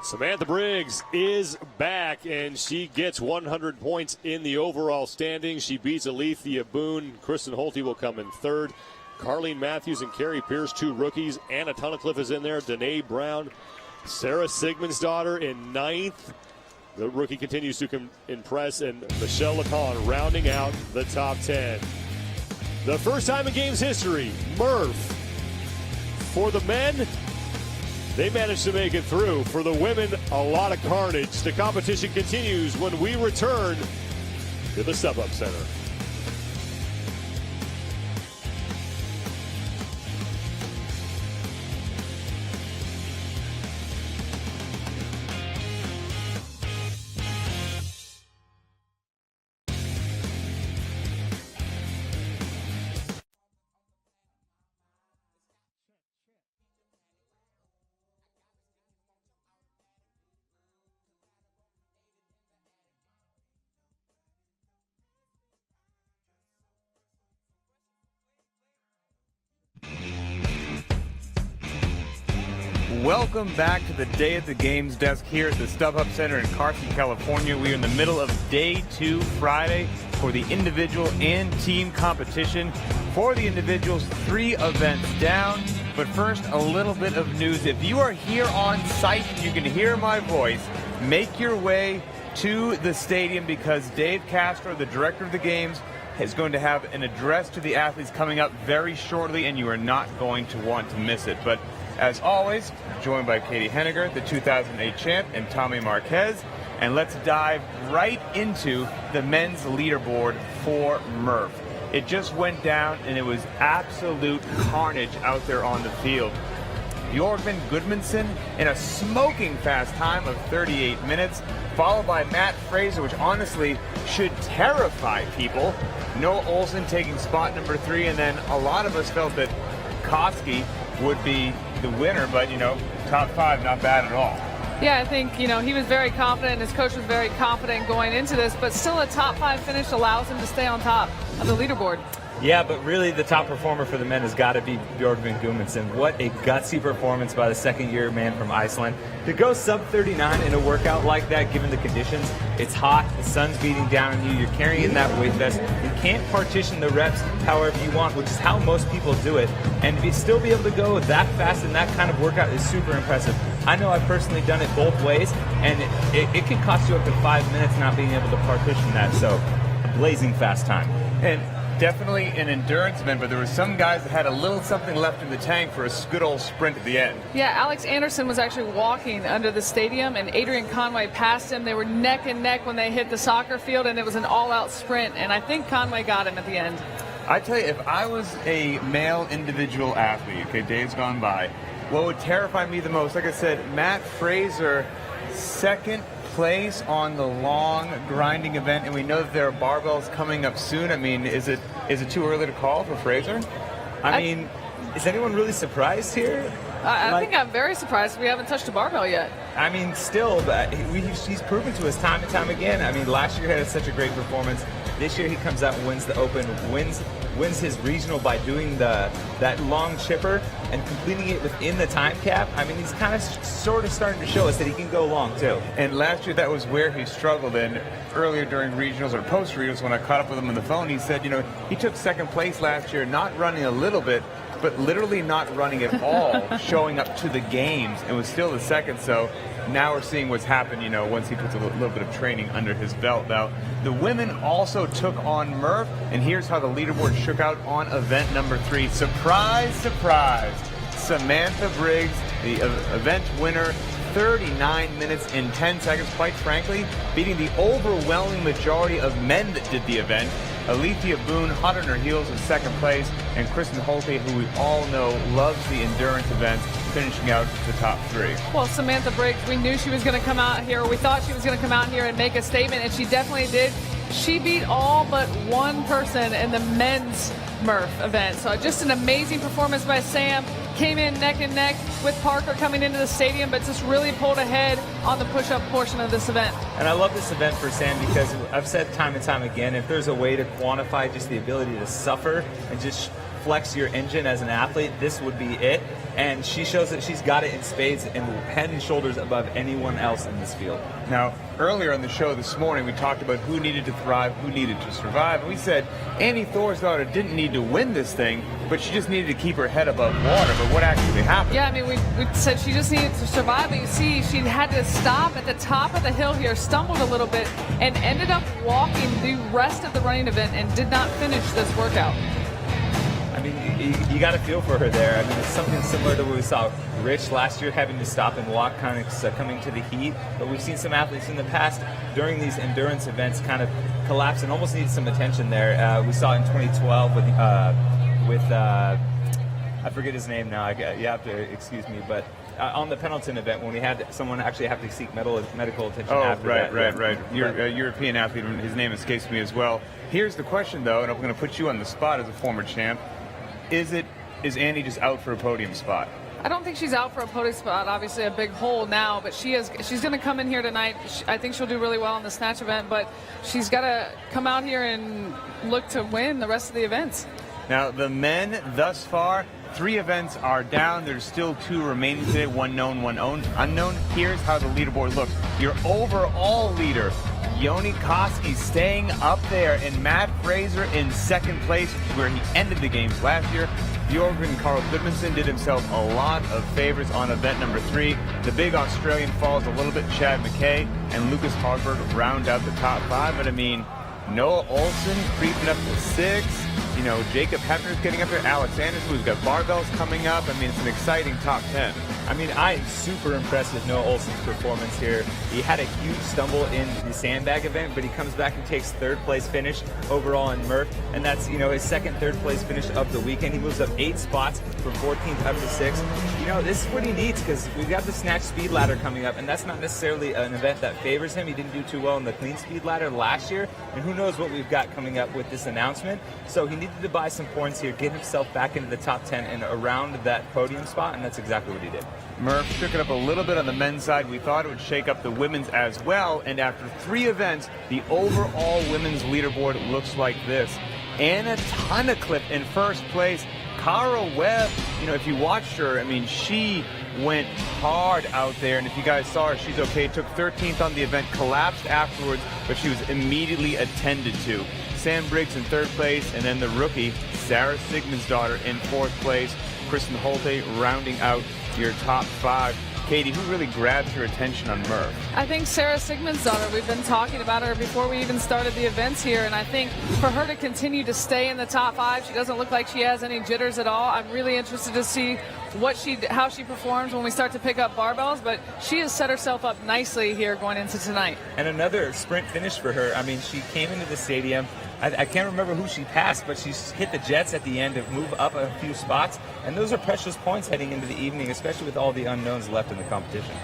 Samantha Briggs is back, and she gets 100 points in the overall standings. She beats Alethea Boone. Kristen Holte will come in third. Carleen Matthews and Carrie Pierce, two rookies. Anna Tunnicliffe is in there. Danae Brown. Sarah Sigmundsdottir in ninth. The rookie continues to impress, and Michelle Lacan rounding out the top 10. The first time in Games history, Murph. For the men, they managed to make it through. For the women, a lot of carnage. The competition continues when we return to the StubHub Center. Welcome back to the Day at the Games desk here at the StubHub Center in Carson, California. We are in the middle of Day 2 Friday for the individual and team competition. For the individuals, 3 events down. But first, a little bit of news. If you are here on site and you can hear my voice, make your way to the stadium because Dave Castro, the director of the games, is going to have an address to the athletes coming up very shortly, and you are not going to want to miss it. But as always, joined by Katie Henniger, the 2008 champ, and Tommy Marquez. And let's dive right into the men's leaderboard for Murph. It just went down, and it was absolute carnage out there on the field. Jorgen Gudmundsson in a smoking fast time of 38 minutes, followed by Matt Fraser, which honestly should terrify people. Noah Olsen taking spot number 3, and then a lot of us felt that Koski would be the winner, but, you know, top 5, not bad at all. Yeah, I think, you know, he was very confident, his coach was very confident going into this, but still a top 5 finish allows him to stay on top of the leaderboard. Yeah, but really the top performer for the men has got to be Björgvin Gudmundsson. What a gutsy performance by the second-year man from Iceland. To go sub-39 in a workout like that, given the conditions, it's hot, the sun's beating down on you, you're carrying in that weight vest. You can't partition the reps however you want, which is how most people do it. And to still be able to go that fast in that kind of workout is super impressive. I know I've personally done it both ways, and it can cost you up to 5 minutes not being able to partition that. So, a blazing fast time. And definitely an endurance event, but there were some guys that had a little something left in the tank for a good old sprint at the end. Yeah, Alex Anderson was actually walking under the stadium, and Adrian Conway passed him. They were neck and neck when they hit the soccer field, and it was an all-out sprint, and I think Conway got him at the end. I tell you, if I was a male individual athlete, okay, days gone by, what would terrify me the most, like I said, Matt Fraser, second place on the long grinding event, and we know that there are barbells coming up soon. I mean, is it too early to call for Fraser? I mean, is anyone really surprised here? I think I'm very surprised we haven't touched a barbell yet. I mean, still, but he's proven to us time and time again. I mean, last year he had such a great performance. This year he comes out and wins the Open, wins his regional by doing that long chipper and completing it within the time cap. I mean, he's kind of sort of starting to show us that he can go long too. And last year that was where he struggled. And earlier during regionals or post regionals, when I caught up with him on the phone, he said, you know, he took second place last year, not running a little bit, but literally not running at all, showing up to the games, and was still the second. So now we're seeing what's happened, you know, once he puts a little bit of training under his belt. Now, the women also took on Murph, and here's how the leaderboard shook out on event number 3. Surprise, surprise. Samantha Briggs, the event winner, 39 minutes and 10 seconds, quite frankly, beating the overwhelming majority of men that did the event. Alethea Boone, hot on her heels in second place, and Kristen Holte, who we all know loves the endurance events, finishing out the top 3. Well, Samantha Briggs, we knew she was going to come out here. We thought she was going to come out here and make a statement, and she definitely did. She beat all but one person in the men's Murph event. So just an amazing performance by Sam. Came in neck and neck with Parker coming into the stadium, but just really pulled ahead on the push-up portion of this event. And I love this event for Sam because I've said time and time again, if there's a way to quantify just the ability to suffer and just flex your engine as an athlete, this would be it. And she shows that she's got it in spades and head and shoulders above anyone else in this field. Now, earlier on the show this morning, we talked about who needed to thrive, who needed to survive. And we said Annie Thorsdottir didn't need to win this thing, but she just needed to keep her head above water. But what actually happened? Yeah, I mean, we said she just needed to survive. But you see, she had to stop at the top of the hill here, stumbled a little bit, and ended up walking the rest of the running event and did not finish this workout. I mean, you got to feel for her there. I mean, it's something similar to what we saw Rich last year having to stop and walk, kind of coming to the heat. But we've seen some athletes in the past during these endurance events kind of collapse and almost need some attention there. We saw in 2012 with I forget his name now. You have to excuse me, but on the Pendleton event when we had someone actually have to seek medical attention after that. Right. European athlete, his name escapes me as well. Here's the question, though, and I'm going to put you on the spot as a former champ. Is Annie just out for a podium spot? I don't think she's out for a podium spot. Obviously a big hole now, but she's going to come in here tonight. I think she'll do really well in the snatch event, but she's got to come out here and look to win the rest of the events. Now, the men thus far, 3 events are down. There's still 2 remaining today, one known, one unknown. Here's how the leaderboard looks. Your overall leader, Joni Koski, staying up there, and Matt Fraser in second place, which is where he ended the games last year. Björgvin Carl Gudmundsson did himself a lot of favors on event number 3. The big Australian falls a little bit. Chad McKay and Lucas Hogberg round out the top 5. But I mean, Noah Olsen creeping up to 6. You know, Jacob Hefner's getting up there. Alex Anderson, who's got barbells coming up. I mean, it's an exciting top 10. I mean, I am super impressed with Noah Olsen's performance here. He had a huge stumble in the sandbag event, but he comes back and takes 3rd place finish overall in Murph, and that's, you know, his second 3rd place finish of the weekend. He moves up 8 spots from 14th up to 6th. You know, this is what he needs because we've got the snatch speed ladder coming up, and that's not necessarily an event that favors him. He didn't do too well in the clean speed ladder last year, and who knows what we've got coming up with this announcement. So he needed to buy some points here, get himself back into the top 10 and around that podium spot, and that's exactly what he did. Murph shook it up a little bit on the men's side. We thought it would shake up the women's as well. And after 3 events, the overall women's leaderboard looks like this. Anna Tunnicliffe in first place. Cara Webb, if you watched her, I mean, she went hard out there, and if you guys saw her, she's okay. Took 13th on the event, collapsed afterwards, but she was immediately attended to. Sam Briggs in third place, and then the rookie, Sarah Sigmundsdottir, in fourth place. Kristen Holte rounding out your top 5. Katie, who really grabs your attention on Murph? I think Sarah Sigmundsdottir. We've been talking about her before we even started the events here, and I think for her to continue to stay in the top 5, she doesn't look like she has any jitters at all. I'm really interested to see how she performs when we start to pick up barbells, but she has set herself up nicely here going into tonight. And another sprint finish for her. I mean, she came into the stadium. I can't remember who she passed, but she hit the jets at the end to move up a few spots, and those are precious points heading into the evening, especially with all the unknowns left in the competition.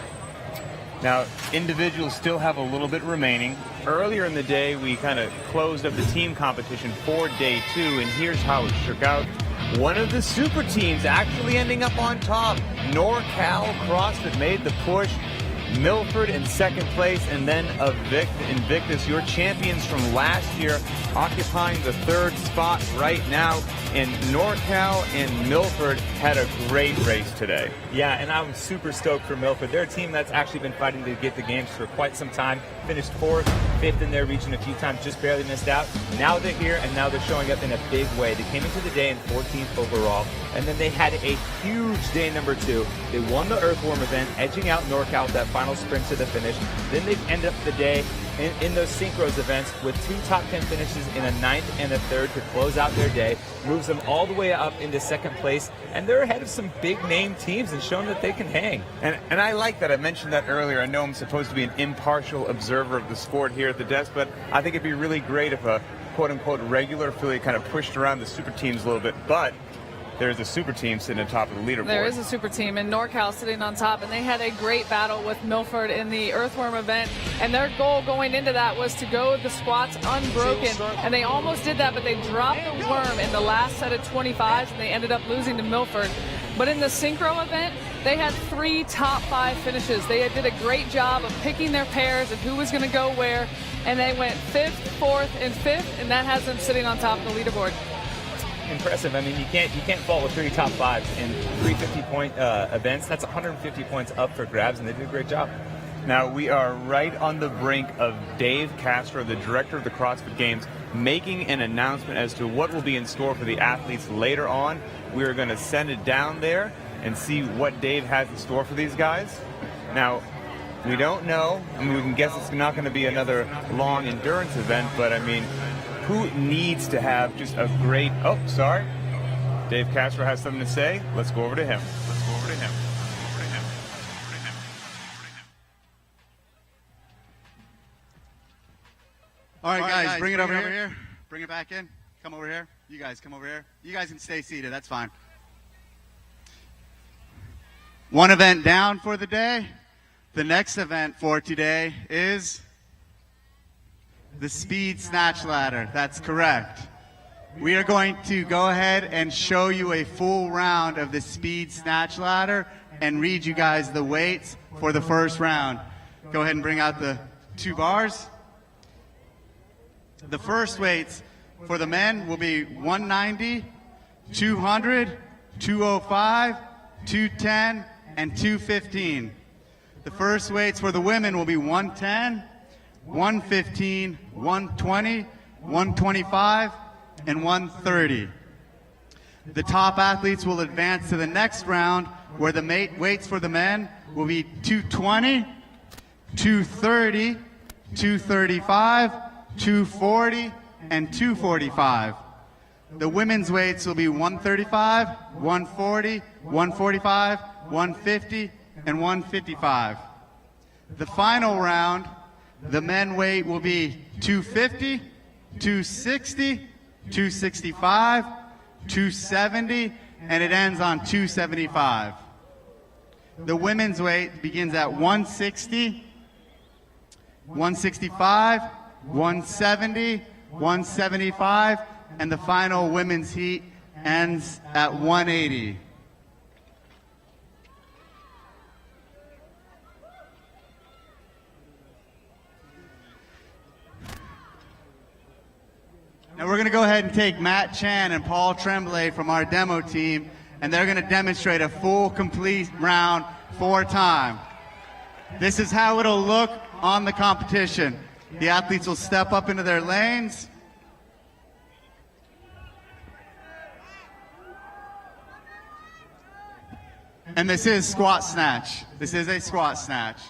Now, individuals still have a little bit remaining. Earlier in the day, we kind of closed up the team competition for day 2, and here's how it shook out. One of the super teams actually ending up on top. NorCal CrossFit made the push. Milford in second place, and then Invictus, your champions from last year, occupying the 3rd spot right now. And NorCal and Milford had a great race today. Yeah, and I'm super stoked for Milford. They're a team that's actually been fighting to get the games for quite some time. Finished 4th, 5th in their region a few times, just barely missed out. Now they're here, and now they're showing up in a big way. They came into the day in 14th overall, and then they had a huge day number 2. They won the Earthworm event, edging out NorCal with that final sprint to the finish. Then they ended up the day in those synchros events with 2 top 10 finishes in a 9th and a 3rd to close out their day. Moves them all the way up into 2nd place, and they're ahead of some big name teams and showing that they can hang. And I like that. I mentioned that earlier. I know I'm supposed to be an impartial observer of the sport here at the desk, but I think it'd be really great if a quote-unquote regular affiliate kind of pushed around the super teams a little bit. But there's a super team sitting on top of the leaderboard. There is a super team, and NorCal sitting on top, and they had a great battle with Milford in the Earthworm event, and their goal going into that was to go the squats unbroken, and they almost did that, but they dropped the worm in the last set of 25s, and they ended up losing to Milford. But in the synchro event, they had 3 top 5 finishes. They did a great job of picking their pairs and who was going to go where, and they went 5th, 4th, and 5th, and that has them sitting on top of the leaderboard. Impressive. I mean, you can't fault with 3 top 5s in 350-point events. That's 150 points up for grabs, and they did a great job. Now, we are right on the brink of Dave Castro, the director of the CrossFit Games, making an announcement as to what will be in store for the athletes later on. We are going to send it down there and see what Dave has in store for these guys. Now, we don't know. I mean, we can guess it's not going to be another long endurance event, but I mean, who needs to have just a great... Oh, sorry. Dave Castro has something to say. Let's go over to him. All right, guys, bring it over here. Bring it back in. Come over here. You guys come over here. You guys can stay seated. That's fine. One event down for the day. The next event for today is the speed snatch ladder. That's correct. We are going to go ahead and show you a full round of the speed snatch ladder and read you guys the weights for the first round. Go ahead and bring out the 2 bars. The first weights for the men will be 190, 200, 205, 210, and 215. The first weights for the women will be 110, 115, 120, 125, and 130. The top athletes will advance to the next round, where the weights for the men will be 220, 230, 235, 240, and 245. The women's weights will be 135, 140, 145, 150, and 155. The final round, the men weight will be 250, 260, 265, 270, and it ends on 275. The women's weight begins at 160, 165, 170, 175, and the final women's heat ends at 180. Now And we're going to go ahead and take Matt Chan and Paul Tremblay from our demo team, and they're going to demonstrate a full, complete round 4 time. This is how it'll look on the competition. The athletes will step up into their lanes. And this is squat snatch. This is a squat snatch.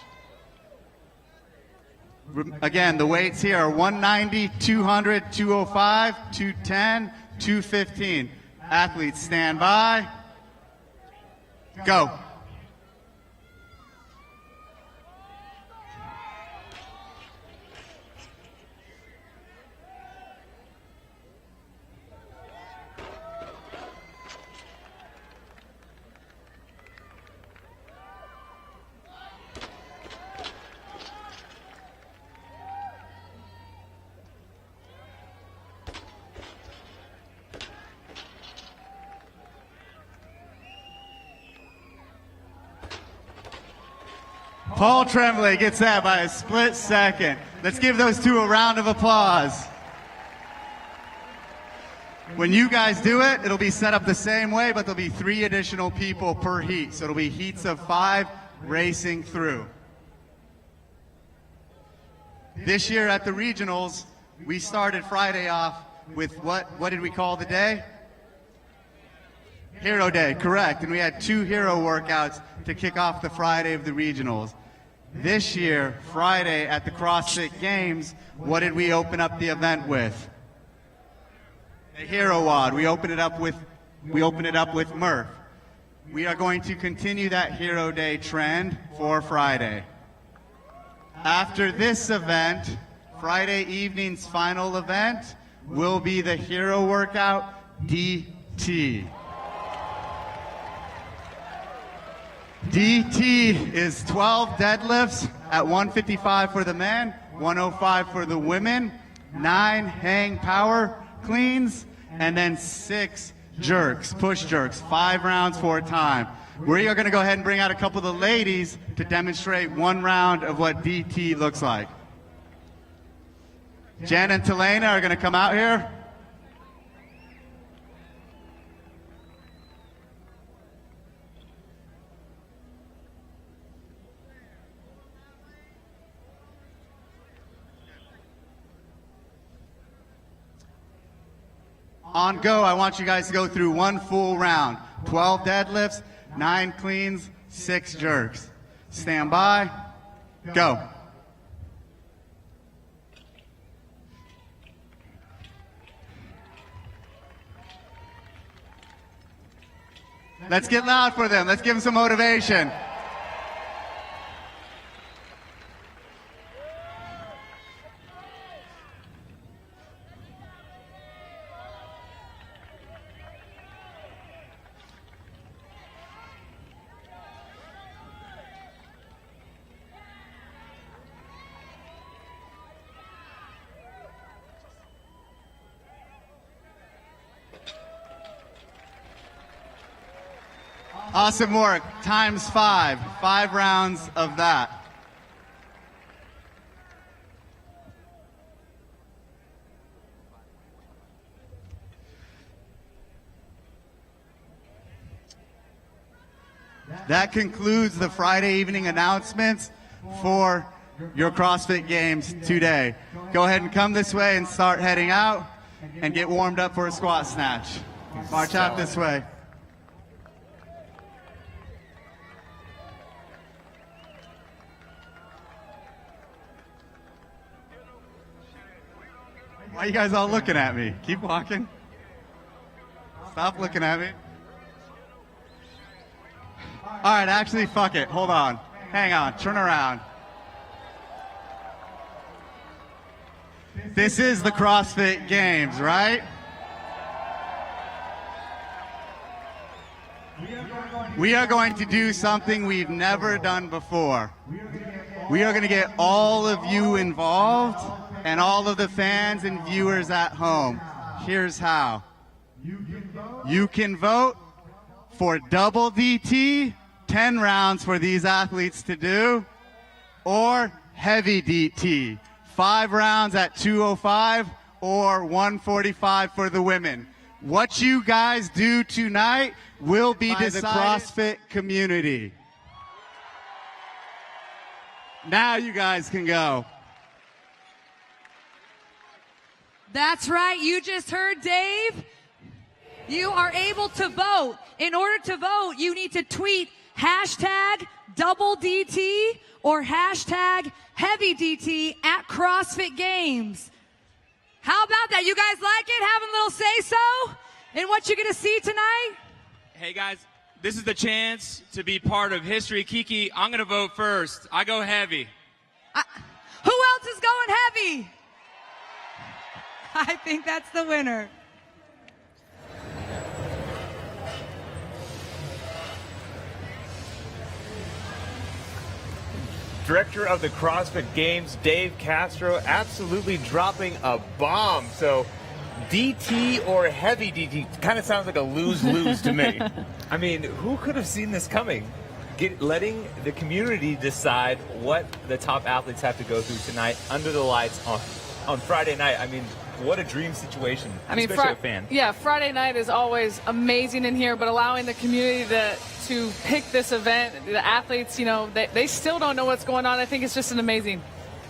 Again, the weights here are 190, 200, 205, 210, 215. Athletes stand by. Go. Paul Tremblay gets that by a split second. Let's give those two a round of applause. When you guys do it, it'll be set up the same way, but there'll be 3 additional people per heat. So it'll be heats of 5 racing through. This year at the regionals, we started Friday off with what did we call the day? Hero Day, correct. And we had 2 hero workouts to kick off the Friday of the regionals. This year, Friday at the CrossFit Games, what did we open up the event with? A hero WOD. We opened it up with Murph. We are going to continue that Hero Day trend for Friday. After this event, Friday evening's final event will be the hero workout DT. DT is 12 deadlifts at 155 for the men, 105 for the women, 9 hang power cleans, and then 6 jerks, push jerks, 5 rounds 4 time. We are going to go ahead and bring out a couple of the ladies to demonstrate 1 round of what DT looks like. Jen and Telena are going to come out here. On go, I want you guys to go through 1 full round. 12 deadlifts, 9 cleans, 6 jerks. Stand by. Go. Let's get loud for them. Let's give them some motivation. Awesome work. Times 5. 5 rounds of that. That concludes the Friday evening announcements for your CrossFit Games today. Go ahead and come this way and start heading out and get warmed up for a squat snatch. March out this way. Why are you guys all looking at me? Keep walking. Stop looking at me. All right, actually, fuck it. Hold on. Hang on. Turn around. This is the CrossFit Games, right? We are going to do something we've never done before. We are going to get all of you involved and all of the fans and viewers at home. Here's how. You can vote for double DT, 10 rounds for these athletes to do, or heavy DT, 5 rounds at 205 or 145 for the women. What you guys do tonight will be by the CrossFit community. Now you guys can go. That's right. You just heard Dave. You are able to vote. In order to vote, you need to tweet #DoubleDT or #HeavyDT at CrossFit Games. How about that? You guys like it? Having a little say-so in what you're going to see tonight? Hey, guys, this is the chance to be part of history. Kiki, I'm going to vote first. I go heavy. Who else is going heavy? I think that's the winner. Director of the CrossFit Games, Dave Castro, absolutely dropping a bomb. So DT or heavy DT kind of sounds like a lose-lose to me. I mean, who could have seen this coming? Letting the community decide what the top athletes have to go through tonight under the lights on Friday night. I mean, what a dream situation, especially a fan. Yeah, Friday night is always amazing in here, but allowing the community to pick this event, the athletes, you know, they still don't know what's going on. I think it's just an amazing.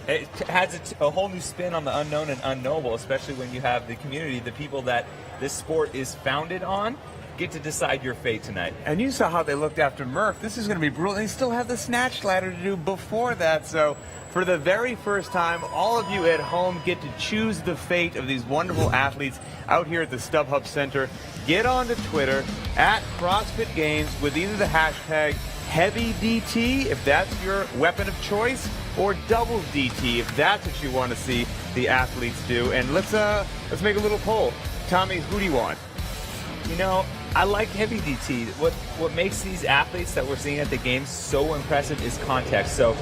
It has a whole new spin on the unknown and unknowable, especially when you have the community, the people that this sport is founded on, get to decide your fate tonight. And you saw how they looked after Murph. This is going to be brutal. They still have the snatch ladder to do before that. So for the very first time, all of you at home get to choose the fate of these wonderful athletes out here at the StubHub Center. Get onto Twitter at CrossFit Games with either the hashtag HeavyDT, if that's your weapon of choice, or double DT, if that's what you want to see the athletes do. And let's make a little poll. Tommy, who do you want? You know, I like heavy DT. What makes these athletes that we're seeing at the games so impressive is context. So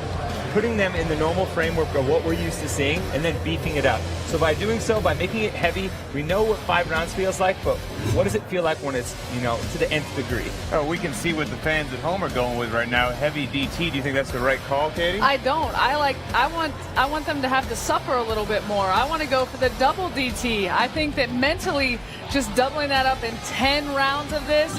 putting them in the normal framework of what we're used to seeing and then beefing it up. So by doing so, by making it heavy, we know what 5 rounds feels like, but what does it feel like when it's, you know, to the nth degree? Oh, we can see what the fans at home are going with right now. Heavy DT. Do you think that's the right call, Katie? I don't. I want them to have to suffer a little bit more. I want to go for the double DT. I think that mentally, just doubling that up in 10 rounds of this,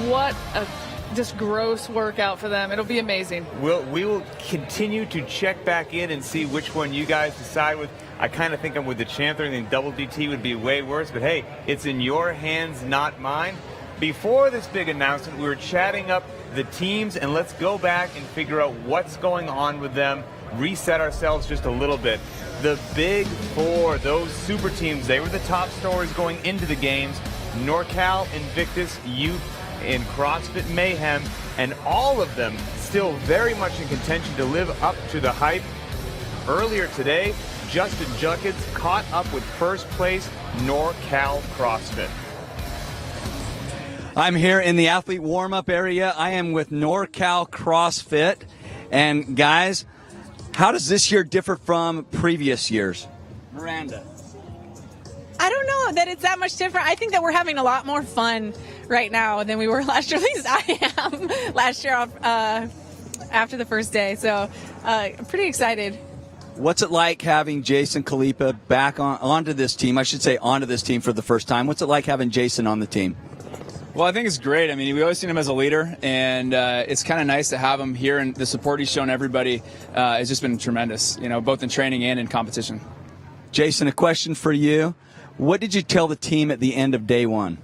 what a just gross workout for them. It'll be amazing. We will continue to check back in and see which one you guys decide with. I kind of think I'm with the Chanther. I think double DT would be way worse, but hey, it's in your hands, not mine. Before this big announcement, we were chatting up the teams, and let's go back and figure out what's going on with them, reset ourselves just a little bit. The Big Four, those super teams, they were the top stories going into the games. NorCal, Invictus, Youth, in CrossFit Mayhem, and all of them still very much in contention to live up to the hype. Earlier today, Justin Junkins caught up with first place NorCal CrossFit. I'm here in the athlete warm-up area. I am with NorCal CrossFit. And guys, how does this year differ from previous years? Miranda. I don't know that it's that much different. I think that we're having a lot more fun right now than we were last year. At least I am last year after the first day. So I'm pretty excited. What's it like having Jason Khalipa back onto this team? I should say onto this team for the first time. What's it like having Jason on the team? Well, I think it's great. I mean, we always seen him as a leader, and it's kind of nice to have him here. And the support he's shown everybody has just been tremendous, you know, both in training and in competition. Jason, a question for you. What did you tell the team at the end of day one?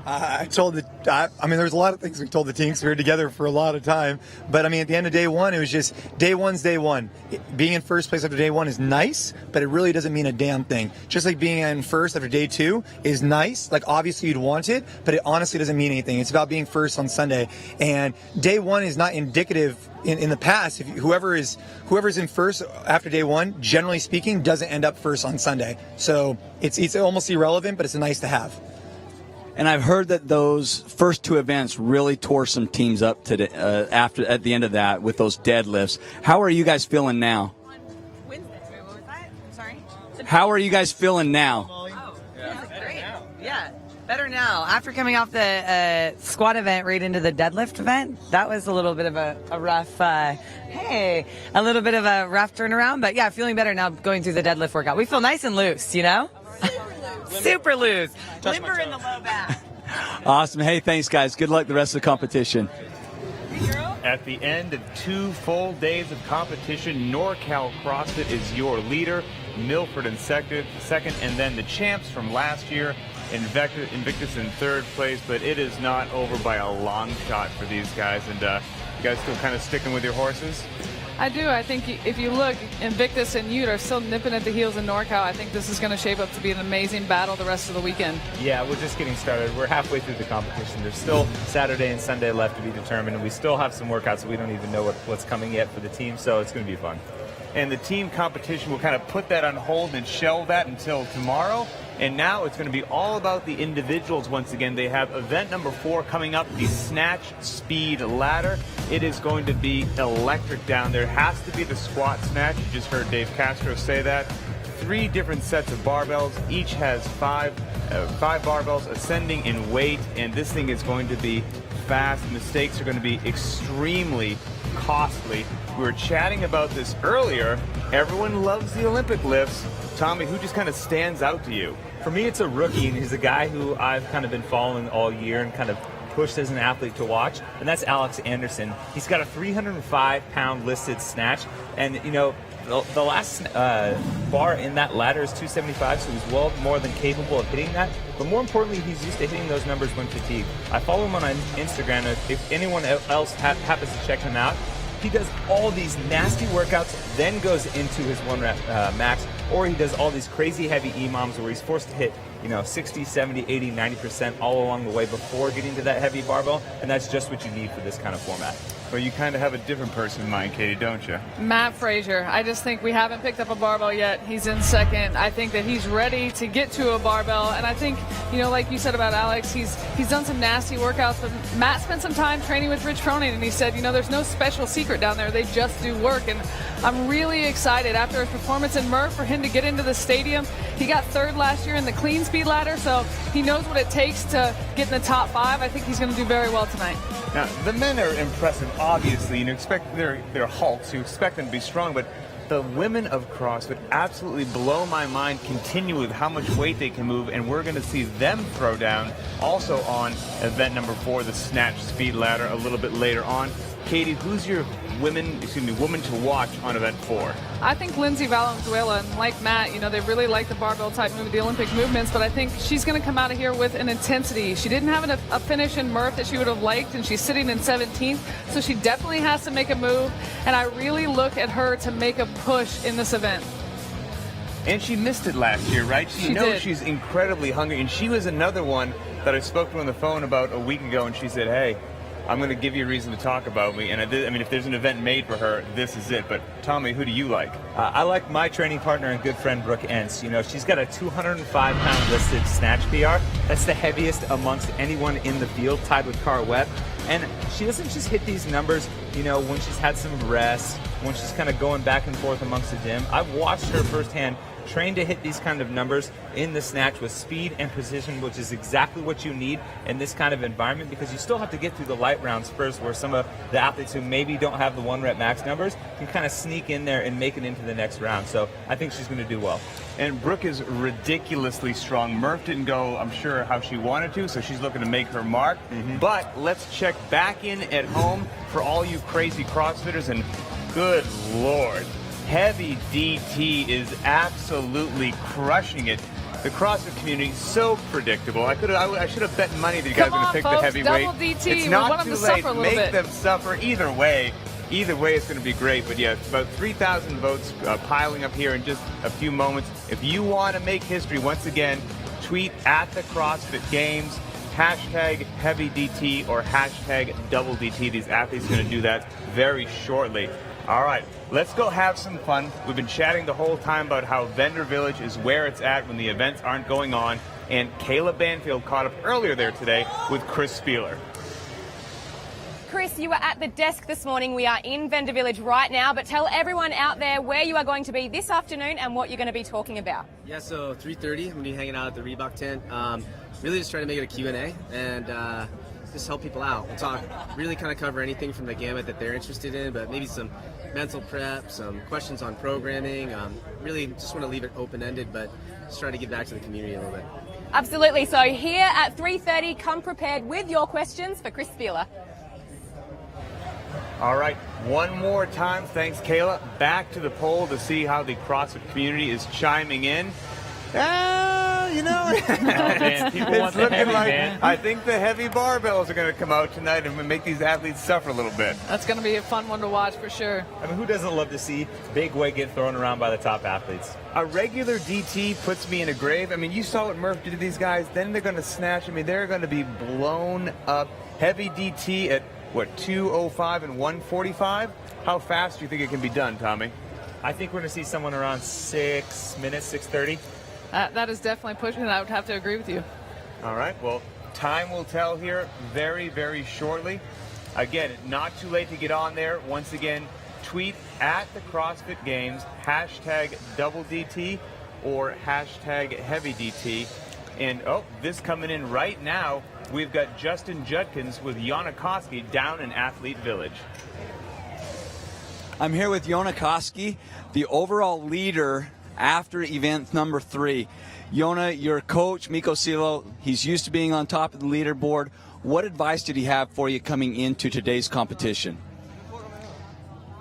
I told there's a lot of things we told the team because we were together for a lot of time. But, at the end of day one, it was just day one's day one. Being in first place after day one is nice, but it really doesn't mean a damn thing. Just like being in first after day two is nice. Like, obviously you'd want it, but it honestly doesn't mean anything. It's about being first on Sunday. And day one is not indicative in the past. If whoever's in first after day one, generally speaking, doesn't end up first on Sunday. So it's almost irrelevant, but it's nice to have. And I've heard that those first two events really tore some teams up today, at the end of that with those deadlifts. How are you guys feeling now? Sorry? How are you guys feeling now? Oh, yeah, great. Yeah, better now. Wow, after coming off the squat event right into the deadlift event, that was a little bit of a rough, a little bit of a rough turnaround. But yeah, feeling better now going through the deadlift workout. We feel nice and loose, you know? Super loose. Limber in the low back. Awesome. Hey, thanks, guys. Good luck the rest of the competition. At the end of 2 full days of competition, NorCal CrossFit is your leader, Milford in second, and then the champs from last year, Invictus in third place. But it is not over by a long shot for these guys. And you guys still kind of sticking with your horses? I do. I think if you look, Invictus and Ute are still nipping at the heels of NorCal. I think this is going to shape up to be an amazing battle the rest of the weekend. Yeah, we're just getting started. We're halfway through the competition. There's still Saturday and Sunday left to be determined, and we still have some workouts we don't even know what's coming yet for the team, so it's going to be fun. And the team competition will kind of put that on hold and shelve that until tomorrow. And now it's going to be all about the individuals once again. They have event number 4 coming up, the Snatch Speed Ladder. It is going to be electric down there. It has to be the squat snatch. You just heard Dave Castro say that. 3 different sets of barbells. Each has 5 barbells ascending in weight. And this thing is going to be fast. Mistakes are going to be extremely costly. We were chatting about this earlier. Everyone loves the Olympic lifts. Tommy, who just kind of stands out to you? For me, it's a rookie, and he's a guy who I've kind of been following all year and kind of pushed as an athlete to watch, and that's Alex Anderson. He's got a 305-pound listed snatch, and, you know, the last bar in that ladder is 275, so he's well more than capable of hitting that. But more importantly, he's used to hitting those numbers when fatigued. I follow him on Instagram. If anyone else happens to check him out, he does all these nasty workouts, then goes into his 1-rep max, or he does all these crazy heavy EMOMs where he's forced to hit, 60, 70, 80, 90% all along the way before getting to that heavy barbell, and that's just what you need for this kind of format. Well, you kind of have a different person in mind, Katie, don't you? Matt Frazier. I just think we haven't picked up a barbell yet. He's in second. I think that he's ready to get to a barbell. And I think, like you said about Alex, he's done some nasty workouts. But Matt spent some time training with Rich Cronin, and he said, there's no special secret down there. They just do work. And I'm really excited after his performance in Murph for him to get into the stadium. He got third last year in the clean speed ladder, so he knows what it takes to get in the top 5. I think he's going to do very well tonight. Now, the men are impressive, obviously. You expect they're Hulks. You expect them to be strong, but the women of CrossFit absolutely blow my mind continually with how much weight they can move, and we're going to see them throw down also on event number 4, the Snatch Speed Ladder, a little bit later on. Katie, who's your woman to watch on event 4? I think Lindsay Valenzuela, and like Matt, they really like the barbell type move, the Olympic movements, but I think she's going to come out of here with an intensity. She didn't have a finish in Murph that she would have liked, and she's sitting in 17th, so she definitely has to make a move, and I really look at her to make a push in this event. And she missed it last year, right? She knows did. She's incredibly hungry, and she was another one that I spoke to on the phone about a week ago, and she said, hey, I'm going to give you a reason to talk about me. And if there's an event made for her, this is it. But Tommy, who do you like? I like my training partner and good friend, Brooke Entz. She's got a 205-pound listed snatch PR. That's the heaviest amongst anyone in the field, tied with Cara Webb. And she doesn't just hit these numbers, when she's had some rest, when she's kind of going back and forth amongst the gym. I've watched her firsthand train to hit these kind of numbers in the snatch with speed and precision, which is exactly what you need in this kind of environment, because you still have to get through the light rounds first, where some of the athletes who maybe don't have the 1-rep max numbers can kind of sneak in there and make it into the next round. So I think she's going to do well. And Brooke is ridiculously strong. Murph didn't go, I'm sure, how she wanted to, so she's looking to make her mark. But let's check back in at home for all you crazy CrossFitters, and good Lord, Heavy DT is absolutely crushing it. The CrossFit community, so predictable. I should have bet money that you guys were going to pick the heavyweight. Double DT. It's not too late. Make them suffer either way. Either way, it's going to be great. But yeah, about 3,000 votes piling up here in just a few moments. If you want to make history, once again, tweet at the CrossFit Games, hashtag Heavy DT or hashtag Double DT. These athletes are going to do that very shortly. All right, let's go have some fun. We've been chatting the whole time about how Vendor Village is where it's at when the events aren't going on. And Kayla Banfield caught up earlier there today with Chris Spieler. Chris, you were at the desk this morning. We are in Vendor Village right now, but tell everyone out there where you are going to be this afternoon and what you're going to be talking about. Yeah, so 3:30, I'm going to be hanging out at the Reebok tent. Really just trying to make it a Q&A and just help people out. We'll talk, really kind of cover anything from the gamut that they're interested in, but maybe some mental prep, some questions on programming. Really just want to leave it open-ended, but just try to give back to the community a little bit. Absolutely. So here at 3:30, come prepared with your questions for Chris Spieler. All right, one more time, thanks Kayla. Back to the poll to see how the CrossFit community is chiming in. You know, it's looking like I think the heavy barbells are going to come out tonight and make these athletes suffer a little bit. That's going to be a fun one to watch for sure. I mean, who doesn't love to see big weight get thrown around by the top athletes? A regular DT puts me in a grave. I mean, you saw what Murph did to these guys. Then they're going to snatch. I mean, they're going to be blown up. Heavy DT at, what, 2:05 and 1:45? How fast do you think it can be done, Tommy? I think we're going to see someone around 6 minutes, 6:30. That is definitely pushing it. I would have to agree with you. All right, well, time will tell here very, very shortly. Again, not too late to get on there. Once again, tweet at the CrossFit Games, #DoubleDT or #HeavyDT. And, oh, this coming in right now, we've got Justin Judkins with Jonna Koski down in Athlete Village. I'm here with Jonna Koski, the overall leader after event number 3. Jonna, your coach, Mikko Silo, he's used to being on top of the leaderboard. What advice did he have for you coming into today's competition?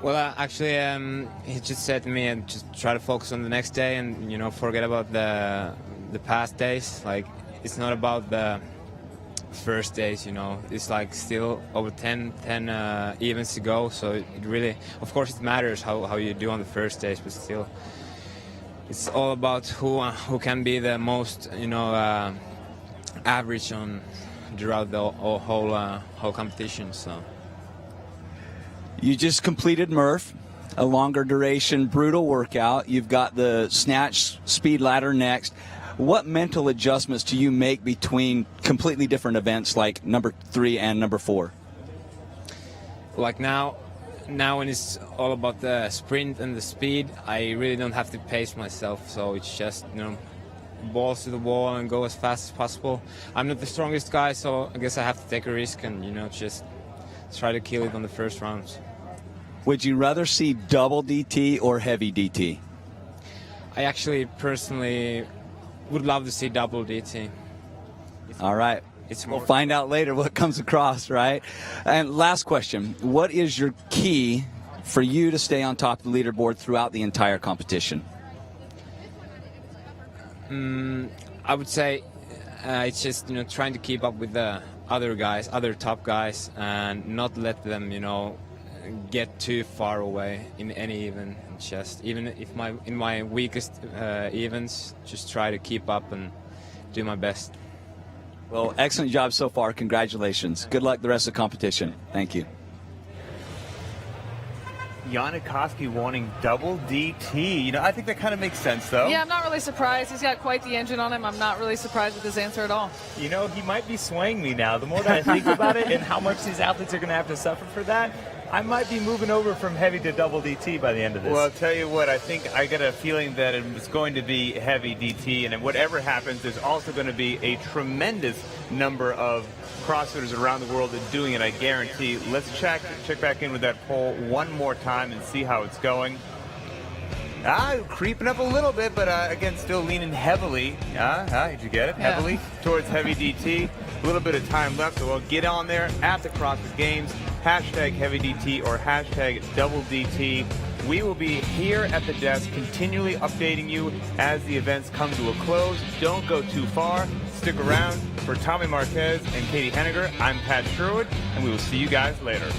Well, actually, he just said to me and just try to focus on the next day and, you know, forget about the past days. Like, it's not about the first days, you know. It's like still over 10 events to go, so it really, of course, it matters how you do on the first days, but still, it's all about who can be the most, you know, average on throughout the whole competition. So you just completed Murph, a longer duration, brutal workout. You've got the snatch speed ladder next. What mental adjustments do you make between completely different events like number 3 and number 4? Like now when it's all about the sprint and the speed, I really don't have to pace myself, so it's just, you know, balls to the wall and go as fast as possible. I'm not the strongest guy, so I guess I have to take a risk and, you know, just try to kill it on the first rounds. Would you rather see double DT or heavy DT? I actually personally would love to see double DT. All right. We'll find out later what comes across, right? And last question, what is your key for you to stay on top of the leaderboard throughout the entire competition? I would say it's just, you know, trying to keep up with the other guys, other top guys, and not let them, you know, get too far away in any event. Just even if in my weakest events, just try to keep up and do my best. Well, excellent job so far. Congratulations. Good luck the rest of the competition. Thank you. Jonna Koski wanting double DT. You know, I think that kind of makes sense, though. Yeah, I'm not really surprised. He's got quite the engine on him. I'm not really surprised with his answer at all. You know, he might be swaying me now. The more that I think about it and how much these athletes are going to have to suffer for that, I might be moving over from heavy to double DT by the end of this. Well, I'll tell you what, I think I get a feeling that it's going to be heavy DT, and whatever happens, there's also going to be a tremendous number of CrossFitters around the world that are doing it, I guarantee. Let's check back in with that poll one more time and see how it's going. Creeping up a little bit, but again, still leaning heavily. Did you get it? Yeah. Heavily towards heavy DT. A little bit of time left, so we'll get on there at the CrossFit Games. #HeavyDT or #DoubleDT. We will be here at the desk continually updating you as the events come to a close. Don't go too far. Stick around. For Tommy Marquez and Katie Henniger, I'm Pat Sherwood, and we will see you guys later.